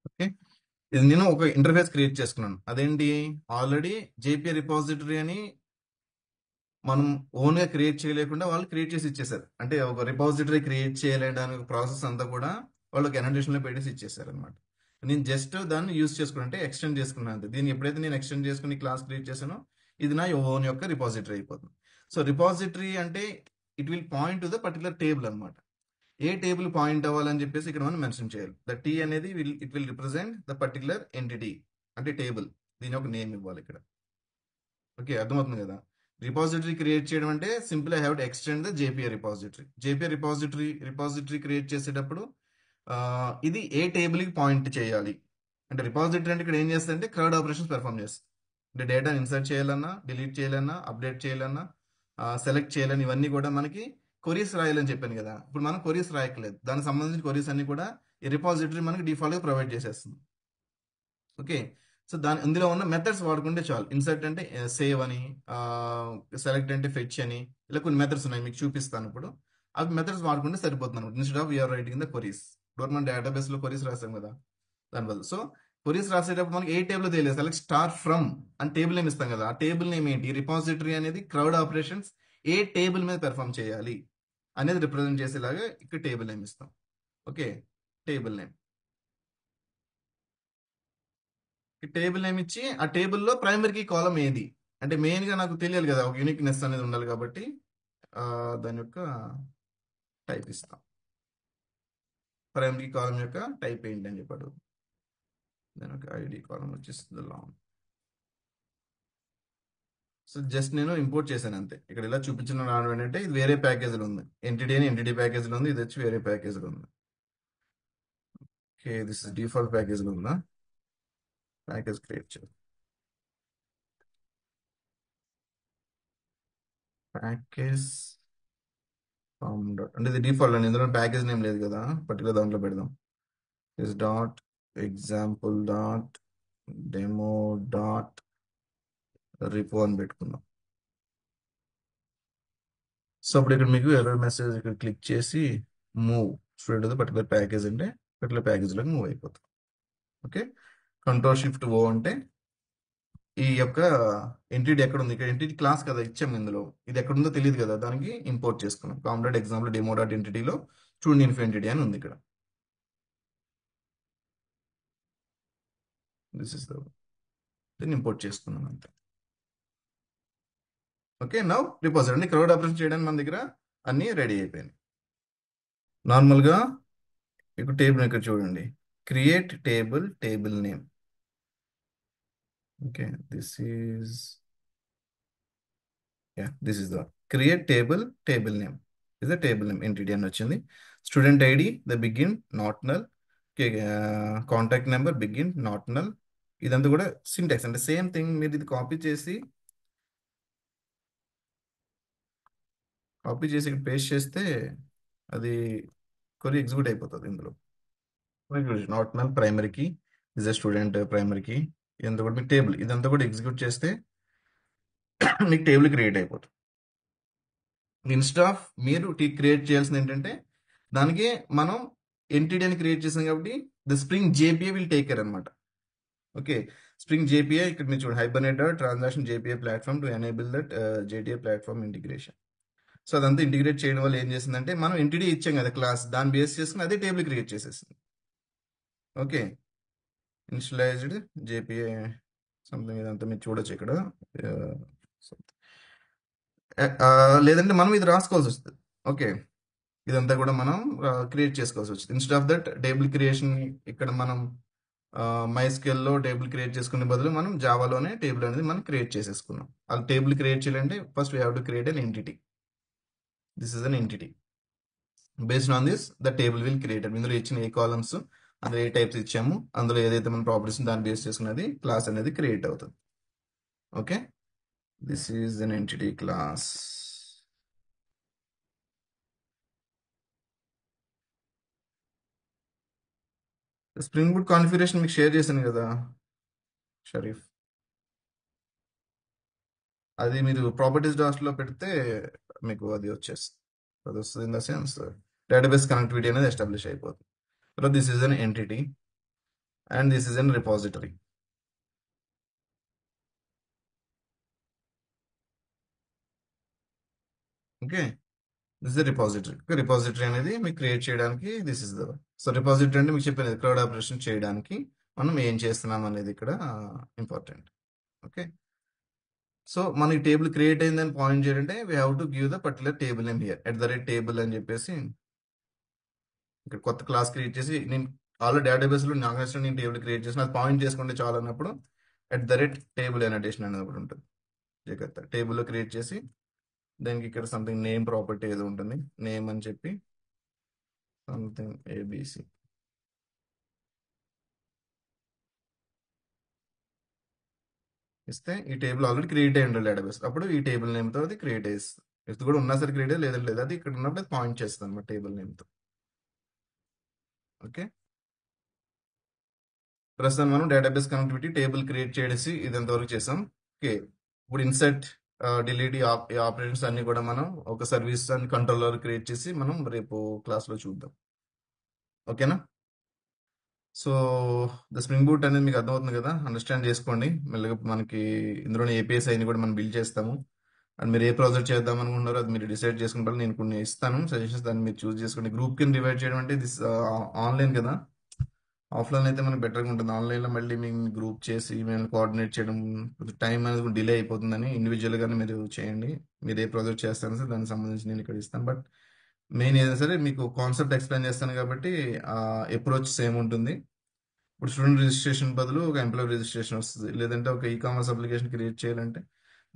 Okay, ఇది నేను ఒక ఇంటర్ఫేస్ క్రియేట్ చేసుకున్నాను. అదేంటి, ఆల్రెడీ జేపీఏ రిపాజిటరీ అని మనం ఓన్ గా క్రియేట్ చేయలేకుండా వాళ్ళు క్రియేట్ చేసి ఇచ్చేసారు. అంటే ఒక రిపాజిటరీ క్రియేట్ చేయలేడానికి ప్రాసెస్ అంతా కూడా వాళ్ళకి annotation లో పెట్టేసి ఇచ్చేసారు అనమాట. నేను జస్ట్ దాన్ని యూస్ చేసుకున్నా, అంటే ఎక్స్టెండ్ చేసుకున్నాను అంతే. దీన్ని ఎప్పుడైతే నేను ఎక్స్టెండ్ చేసుకుని క్లాస్ క్రియేట్ చేశానో ఇది నా ఓన్ యొక్క రిపాజిటరీ అయిపోతుంది. సో రిపాజిటరీ అంటే it will point to the particular table అనమాట. ఏ టేబుల్ పాయింట్ అవ్వాలని చెప్పేసి ఇక్కడ మనం మెన్షన్ చేయాలి. ద టీ అనేది it will represent the particular entity, అంటే టేబుల్. దీని ఒక నేమ్ ఇవ్వాలి ఇక్కడ. ఓకే, అర్థమవుతుంది కదా. రిపాజిటరీ క్రియేట్ చేయడం అంటే simple I have to extend the JPA repository. JPA repository create చేసేటప్పుడు ఇది ఏ టేబుల్ కి పాయింట్ చేయాలి అంటే, రిపాజిటరీ అంటే ఇక్కడ ఏం చేస్తుంది అంటే కర్డ్ ఆపరేషన్స్ పెర్ఫామ్ చేస్తుంది. అంటే డేటాని ఇన్సర్ట్ చేయాలన్నా, డిలీట్ చేయాలన్నా, అప్డేట్ చేయాలన్నా, సెలెక్ట్ చేయాలని, ఇవన్నీ కూడా మనకి కొరీస్ రాయాలని చెప్పాను కదా. ఇప్పుడు మనం కొరీస్ రాయట్లేదు, దానికి సంబంధించిన కొరీస్ అన్ని కూడా ఈ రిపాజిటరీ మనకి డిఫాల్ట్ గా ప్రొవైడ్ చేసేస్తుంది. ఓకే, సో ఇందులో ఉన్న మెథడ్స్ వాడుకుంటే చాలు. ఇన్సర్ట్ అంటే సేవ్ అని, సెలెక్ట్ అంటే ఫెచ్ అని, ఇలా కొన్ని మెథడ్స్ ఉన్నాయి, మీకు చూపిస్తాను ఇప్పుడు. అవి మెథడ్స్ వాడుకుంటే సరిపోతుంది అనమాట. Instead of you're writing the queries. ఇప్పుడు మనం డేటాబేస్ లో కొరీస్ రాసాం కదా, దానివల్ల. సో కొరీస్ రాసేటప్పుడు మనకి ఏ టేబుల్ తెలియదు, సెలెక్ట్ స్టార్ ఫ్రమ్ అని టేబుల్ నేమ్ ఇస్తాం కదా. ఆ టేబుల్ నేమ్ ఏంటి, రిపాజిటరీ అనేది క్రౌడ్ ఆపరేషన్స్ ఏ టేబుల్ మీద పెర్ఫామ్ చేయాలి అనేది రిప్రజెంట్ చేసేలాగా ఇక్కడ టేబుల్ నేమ్ ఇస్తాం. ఓకే, టేబుల్ నేమ్, ఈ టేబుల్ నేమ్ ఇచ్చి ఆ టేబుల్లో ప్రైమరీ కీ కాలం ఏది అంటే మెయిన్ గా నాకు తెలియాలి కదా, ఒక యూనిక్నెస్ అనేది ఉండాలి కాబట్టి ఆ, దాని యొక్క టైప్ ఇస్తాం. ప్రైమరీ కాలం యొక్క టైప్ ఏంటి అని చెప్పాడు. దాని యొక్క ఐడి కాలం వచ్చేస్తుంది లాంగ్. సో జస్ట్ నేను ఇంపోర్ట్ చేశాను అంతే. ఇక్కడ ఇలా చూపించిన రావడం ఏంటంటే ఇది వేరే ప్యాకేజీలో ఉంది. ఎంటిటీ అని ఎంటిటీ ప్యాకేజీలో ఉంది, ఇది వచ్చి వేరే ప్యాకేజీలో ఉంది. ఓకే, దిస్ డిఫాల్ట్ ప్యాకేజీలో ఉందా, ప్యాకేజ్ క్రియేట్ చేయాలి. ప్యాకేజ్ ఫామ్ డాట్ అంటే ఇది డిఫాల్ట్ అండి, ఇందులో ప్యాకేజ్ నేమ్ లేదు కదా, పర్టికులర్ దాంట్లో పెడదాం. Is dot example dot demo dot repo అని పెట్టుకుందాం. సో అప్పుడు ఇక్కడ మీకు ఎర్రర్ మెసేజ్ ఇక్కడ క్లిక్ చేసి మూవ్ స్టూడెంట్ పర్టికులర్ ప్యాకేజ్ అంటే పర్టికులర్ ప్యాకేజ్లోకి మూవ్ అయిపోతుంది. ఓకే, కంట్రోల్ షిఫ్ట్ ఓ అంటే ఈ యొక్క ఎంటిటీ ఎక్కడ ఉంది, ఇక్కడ ఎంటిటీ క్లాస్ కదా ఇచ్చాము, ఇందులో ఇది ఎక్కడ ఉందో తెలియదు కదా, దానికి ఇంపోర్ట్ చేసుకున్నాం. Com dot example demo dot ఎంటిటీలో స్టూడెంట్ ఇన్ఫో ఎంటిటీ అని ఉంది ఇక్కడ. దిస్ ఇస్ దీన్ని ఇంపోర్ట్ చేసుకున్నాం అంతే. ఓకే, నౌ రిపోజిటరీ అంటే క్రౌడ్ ఆపరేషన్ చేయడానికి మన దగ్గర అన్ని రెడీ అయిపోయినాయి. నార్మల్గా ఇక్కడ టేబుల్ ఇక్కడ చూడండి, create table table name. Okay, this is this is the create table table name is the table name entity అని వచ్చింది. Student ID the begin not null, contact number begin not null. ఇదంతా కూడా syntax అంటే same thing. మీరు ఇది copy చేసి ఇక్కడ paste చేస్తే అది కొద్ది ఎగ్జిక్యూట్ అయిపోతుంది. ఇందులో నాట్ నల్ ప్రైమరీకి ఇస్ అ స్టూడెంట్ ప్రైమరీకి, ఇదంతా కూడా మీకు టేబుల్, ఇదంతా కూడా ఎగ్జిక్యూట్ చేస్తే మీకు టేబుల్ క్రియేట్ అయిపోతుంది. ఇన్స్టెడ్ ఆఫ్ మీరు క్రియేట్ చేయాల్సింది ఏంటంటే, దానికి మనం ఎంటిటీ అని క్రియేట్ చేసాం కాబట్టి the Spring JPA will take care అనమాట. ఓకే, స్ప్రింగ్ జేపీఏ ఇక్కడ మీరు చూడండి, hibernate transaction JPA platform to enable that JTA platform integration. So అదంతా ఇంటిగ్రేట్ చేయడం వల్ల ఏం చేసిందంటే, మనం ఎంటిటీ ఇచ్చాం కదా క్లాస్, దాన్ని బేస్ చేసుకుని అదే టేబుల్ క్రియేట్ చేసేసింది. ఓకే, ఇన్స్టలైజ్డ్ జేపీఏ సంథింగ్, ఇదంతా మీరు చూడొచ్చు ఇక్కడ. లేదంటే మనం ఇది రాసుకోవాల్సి వస్తుంది. ఓకే, ఇదంతా కూడా మనం క్రియేట్ చేసుకోవాల్సి వచ్చింది. Instead of that table creation ఇక్కడ మనం మైస్కేల్లో టేబుల్ క్రియేట్ చేసుకునే బదులు మనం జావాలోనే టేబుల్ అనేది మనం క్రియేట్ చేసేసుకున్నాం. ఆ టేబుల్ క్రియేట్ చేయాలంటే first we have to create an entity. This is an entity. Based on this the table will created. ఇందులో ఇచ్చిన ఏ కాలమ్స్, అందులో ఏ టైప్స్ ఇచ్చాము, అందులో ఏదైతే మన ప్రాపర్టీస్ దాన్ని బేస్ చేసుకున్నది క్లాస్ అనేది క్రియేట్ అవుతుంది. Okay, this is an entity class. Spring boot configuration మీకు షేర్ చేశాను కదా షరీఫ్, అది మీరు ప్రాపర్టీస్ డాష్లో పెడితే మీకు అది వచ్చేస్తుంది. అది వస్తుంది in the sense database connectivity అనేది ఎస్టాబ్లిష్ అయిపోతుంది. తర్వాత this is an entity and this is an repository. Okay, this is repository. Repository అనేది మీకు క్రియేట్ చేయడానికి this is the. So repository అంటే మీకు చెప్పినది క్రౌడ్ ఆపరేషన్ చేయడానికి మనం ఏం చేస్తున్నాం అనేది ఇక్కడ ఇంపార్టెంట్. ఓకే, సో మనకి టేబుల్ క్రియేట్ అయిందని పాయింట్ చేయాలంటే we have to give the particular table name here @ table అని చెప్పేసి ఇక్కడ కొత్త క్లాస్ క్రియేట్ చేసి, నేను ఆల్రెడీ డేటాబేస్లో నాకు నచ్చిన నేను టేబుల్ క్రియేట్ చేసిన అది పాయింట్ చేసుకుంటే చాలు అన్నప్పుడు టేబుల్ అనోటేషన్ అనేది ఒకటి ఉంటుంది. జాగ్రత్త టేబుల్లో క్రియేట్ చేసి దానికి ఇక్కడ సంథింగ్ నేమ్ ప్రాపర్టీ ఏదో ఉంటుంది, నేమ్ అని చెప్పి సంథింగ్ ఏబిసి ఇస్తే ఈ టేబుల్ ఆల్రెడీ క్రియేట్ అయ్యి ఉండాలి డేటాబేస్. అప్పుడు ఈ టేబుల్ నేమ్తో అది క్రియేట్ అయ్యేస్తుంది. ఇది కూడా ఉన్నా సరే క్రియేట్ లేదంటే లేదు, అది ఇక్కడ ఉన్నప్పుడు అది పాయింట్ చేస్తుంది అనమాట టేబుల్ నేమ్తో. ఓకే, ప్రస్తుతం మనం డేటాబేస్ కనెక్టివిటీ టేబుల్ క్రియేట్ చేసి ఇదంతా వరకు చేసాం. ఓకే, ఇప్పుడు ఇన్సర్ట్ డిలీట్ ఈ ఆపరేషన్స్ అన్ని కూడా మనం ఒక సర్వీస్ అండ్ కంట్రోలర్ క్రియేట్ చేసి మనం రేపు క్లాస్లో చూద్దాం. ఓకేనా? సో ద స్ప్రింగ్ బూట్ అనేది మీకు అర్థమవుతుంది కదా, అండర్స్టాండ్ చేసుకోండి మెల్లగా. మనకి ఇందులోనే ఏపీఎస్ అయినా కూడా మనం బిల్డ్ చేస్తాము. అండ్ మీరు ఏ ప్రాజెక్ట్ చేద్దాం అనుకుంటున్నారో అది మీరు డిసైడ్ చేసుకుంటారు. నేను కొన్ని ఇస్తాను సజెషన్స్, దాన్ని మీరు చూస్ చేసుకోండి. గ్రూప్ కింద డివైడ్ చేయడం అంటే దిస్ ఆన్లైన్ కదా, ఆఫ్లైన్ అయితే మనకు బెటర్గా ఉంటుంది. ఆన్లైన్లో మళ్ళీ మేము గ్రూప్ చేసి మేము కోఆర్డినేట్ చేయడం కొంచెం టైం అనేది డిలే అయిపోతుందని ఇండివిజువల్గానే మీరు చేయండి. మీరు ఏ ప్రాజెక్ట్ చేస్తారో సార్ దానికి సంబంధించి నేను ఇక్కడ ఇస్తాను. బట్ మెయిన్ ఏదైనా సరే మీకు కాన్సెప్ట్ ఎక్స్ప్లెయిన్ చేస్తాను కాబట్టి అప్రోచ్ సేమ్ ఉంటుంది. ఇప్పుడు స్టూడెంట్ రిజిస్ట్రేషన్ బదులు ఒక ఎంప్లాయీ రిజిస్ట్రేషన్ వస్తుంది, లేదంటే ఒక కామర్స్ అప్లికేషన్ క్రియేట్ చేయాలంటే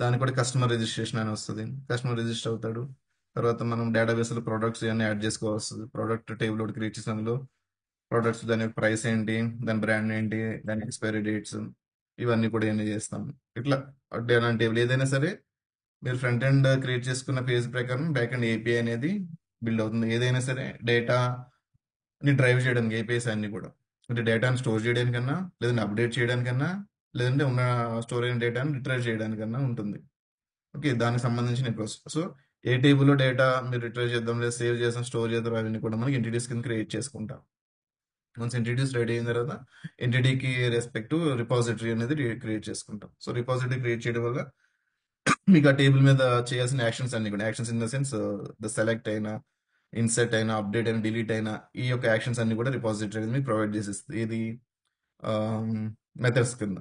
దానికి కూడా కస్టమర్ రిజిస్ట్రేషన్ అని వస్తుంది. కస్టమర్ రిజిస్టర్ అవుతాడు. తర్వాత మనం డేటాబేస్లో ప్రోడక్ట్స్ ఇవన్నీ యాడ్ చేసుకోవాల్సింది. ప్రోడక్ట్ టేబుల్ ఒకటి క్రియేట్ చేసి అందులో ప్రోడక్ట్స్, దాని యొక్క ప్రైస్ ఏంటి, దాని బ్రాండ్ ఏంటి, దాని ఎక్స్పైరీ డేట్స్, ఇవన్నీ కూడా ఇవన్నీ చేస్తాం. ఇట్లా అలాంటి టేబుల్ ఏదైనా సరే మీరు ఫ్రంట్ ఎండ్ క్రియేట్ చేసుకున్న పేజ్ ప్రకారం బ్యాక్ ఎండ్ ఏపీఐ అనేది బిల్డ్ అవుతుంది. ఏదైనా సరే డేటాని డ్రైవ్ చేయడానికి ఏపీఐస్ అన్ని కూడా అంటే డేటాని స్టోర్ చేయడానికన్నా, లేదంటే అప్డేట్ చేయడానికన్నా, లేదంటే ఉన్న స్టోర్ అయిన డేటాని రిట్రైవ్ చేయడానికన్నా ఉంటుంది. ఓకే, దానికి సంబంధించిన ప్రాసెస్. సో ఏ టేబుల్లో డేటా మీరు రిట్రైవ్ చేద్దాం, లేదా సేవ్ చేద్దాం, స్టోర్ చేద్దాం, అవన్నీ కూడా మనకి ఎంటిటీస్ కింద క్రియేట్ చేసుకుంటాం. వన్స్ ఎంటిటీస్ రెడీ అయిన తర్వాత ఎంటిటీకి రెస్పెక్ట్ రిపాజిటరీ అనేది క్రియేట్ చేసుకుంటాం. సో రిపాజిటరీ క్రియేట్ చేయడం వల్ల మీకు ఆ టేబుల్ మీద చేయాల్సిన యాక్షన్స్ అన్ని కూడా, actions in the sense the select అయినా, ఇన్సర్ట్ అయినా, అప్డేట్ అయినా, డిలీట్ అయినా, ఈ యొక్క యాక్షన్స్ అన్ని కూడా రిపాజిటరీ అనేది మీకు ప్రొవైడ్ చేసేస్తుంది. ఇది మెథడ్స్ కింద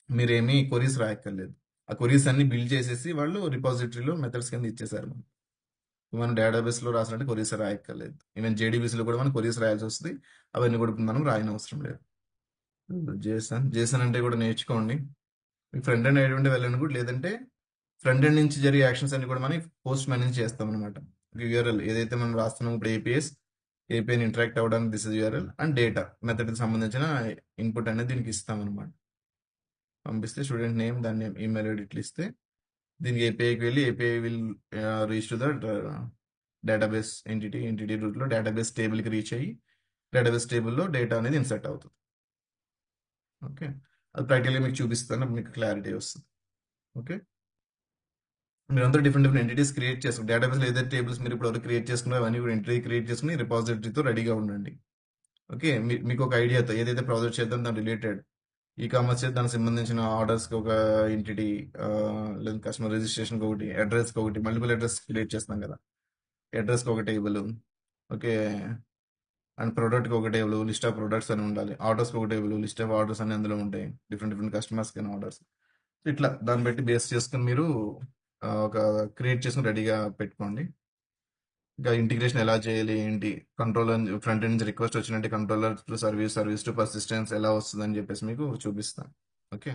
మీరేమీ కొరీస్ రాయక్కర్లేదు. ఆ కొరీస్ అన్ని బిల్డ్ చేసేసి వాళ్ళు రిపాజిటరీలో మెథడ్స్ కింద ఇచ్చేసారు. మనం డేటాబేస్లో రాసినట్టు కొరీస్ రాయక్కర్లేదు. ఈవెన్ జేడీబీసీలో కూడా మనం కొరీస్ రాయాల్సి వస్తుంది. అవన్నీ కూడా మనం రాయని అవసరం లేదు. జేసన్ అంటే కూడా నేర్చుకోండి. మీకు ఫ్రంట్ ఎండ్ ఐడి ఉంటే వెళ్ళండి కూడా, లేదంటే ఫ్రంట్ ఎండ్ నుంచి జరిగే యాక్షన్స్ అన్ని కూడా మనం పోస్ట్ మేనేజ్ చేస్తాం అనమాట. యూఆర్ఎల్ ఏదైతే మనం రాస్తున్నాం ఇప్పుడు ఏపీఐని ఇంటరాక్ట్ అవ్వడానికి this is URL and data మెథడ్కి సంబంధించిన ఇన్పుట్ అనేది దీనికి ఇస్తాం అనమాట. పంపిస్తే స్టూడెంట్ నేమ్, దాని నేమ్, ఈమెయిల్ ఐడి ఇట్లా ఇస్తే దీనికి ఏపీఐకి వెళ్ళి API will reach to the database entity రూట్లో డేటాబేస్ టేబుల్కి రీచ్ అయ్యి డేటాబేస్ టేబుల్లో డేటా అనేది ఇన్సర్ట్ అవుతుంది. ఓకే, అది ప్రాక్టికల్గా మీకు చూపిస్తాను, మీకు క్లారిటీ వస్తుంది. ఓకే, మీరందరూ డిఫరెంట్ ఎంటిటీస్ క్రియేట్ చేసుకుని డేటాబేస్లో ఏదైతే టేబుల్స్ మీరు ఇప్పుడు క్రియేట్ చేసుకున్నారో అవన్నీ కూడా ఎంటిటీ క్రియేట్ చేసుకుని రిపాజిటరీతో రెడీగా ఉండండి. ఓకే, మీకు ఒక ఐడియాతో ఏదైతే ప్రాజెక్ట్ చేద్దాం దాని రిలేటెడ్ ఈ కామర్స్ చేస్తే దానికి సంబంధించిన ఆర్డర్స్కి ఒక ఎంటిటీ, లేదా కస్టమర్ రిజిస్ట్రేషన్కి ఒకటి, అడ్రస్కి ఒకటి, మల్టిపుల్ అడ్రస్ క్రియేట్ చేస్తాం కదా, అడ్రస్కి ఒక టేబుల్. ఓకే, అండ్ ప్రోడక్ట్కి ఒక టేబుల్, లిస్ట్ ఆఫ్ ప్రొడక్ట్స్ అని ఉండాలి. ఆర్డర్స్కి ఒక టేబుల్, లిస్ట్ ఆఫ్ ఆర్డర్స్ అని అందులో ఉంటాయి, డిఫరెంట్ కస్టమర్స్కి అయిన ఆర్డర్స్. ఇట్లా దాన్ని బట్టి బేస్ చేసుకుని మీరు ఒక క్రియేట్ చేసుకుని రెడీగా పెట్టుకోండి. ఇంకా ఇంటిగ్రేషన్ ఎలా చేయాలి ఏంటి, కంట్రోలర్ ఫ్రంట్ ఎండ్ నుంచి రిక్వెస్ట్ వచ్చినట్టు controller to service to persistence ఎలా వస్తుందని చెప్పేసి మీకు చూపిస్తాను. ఓకే.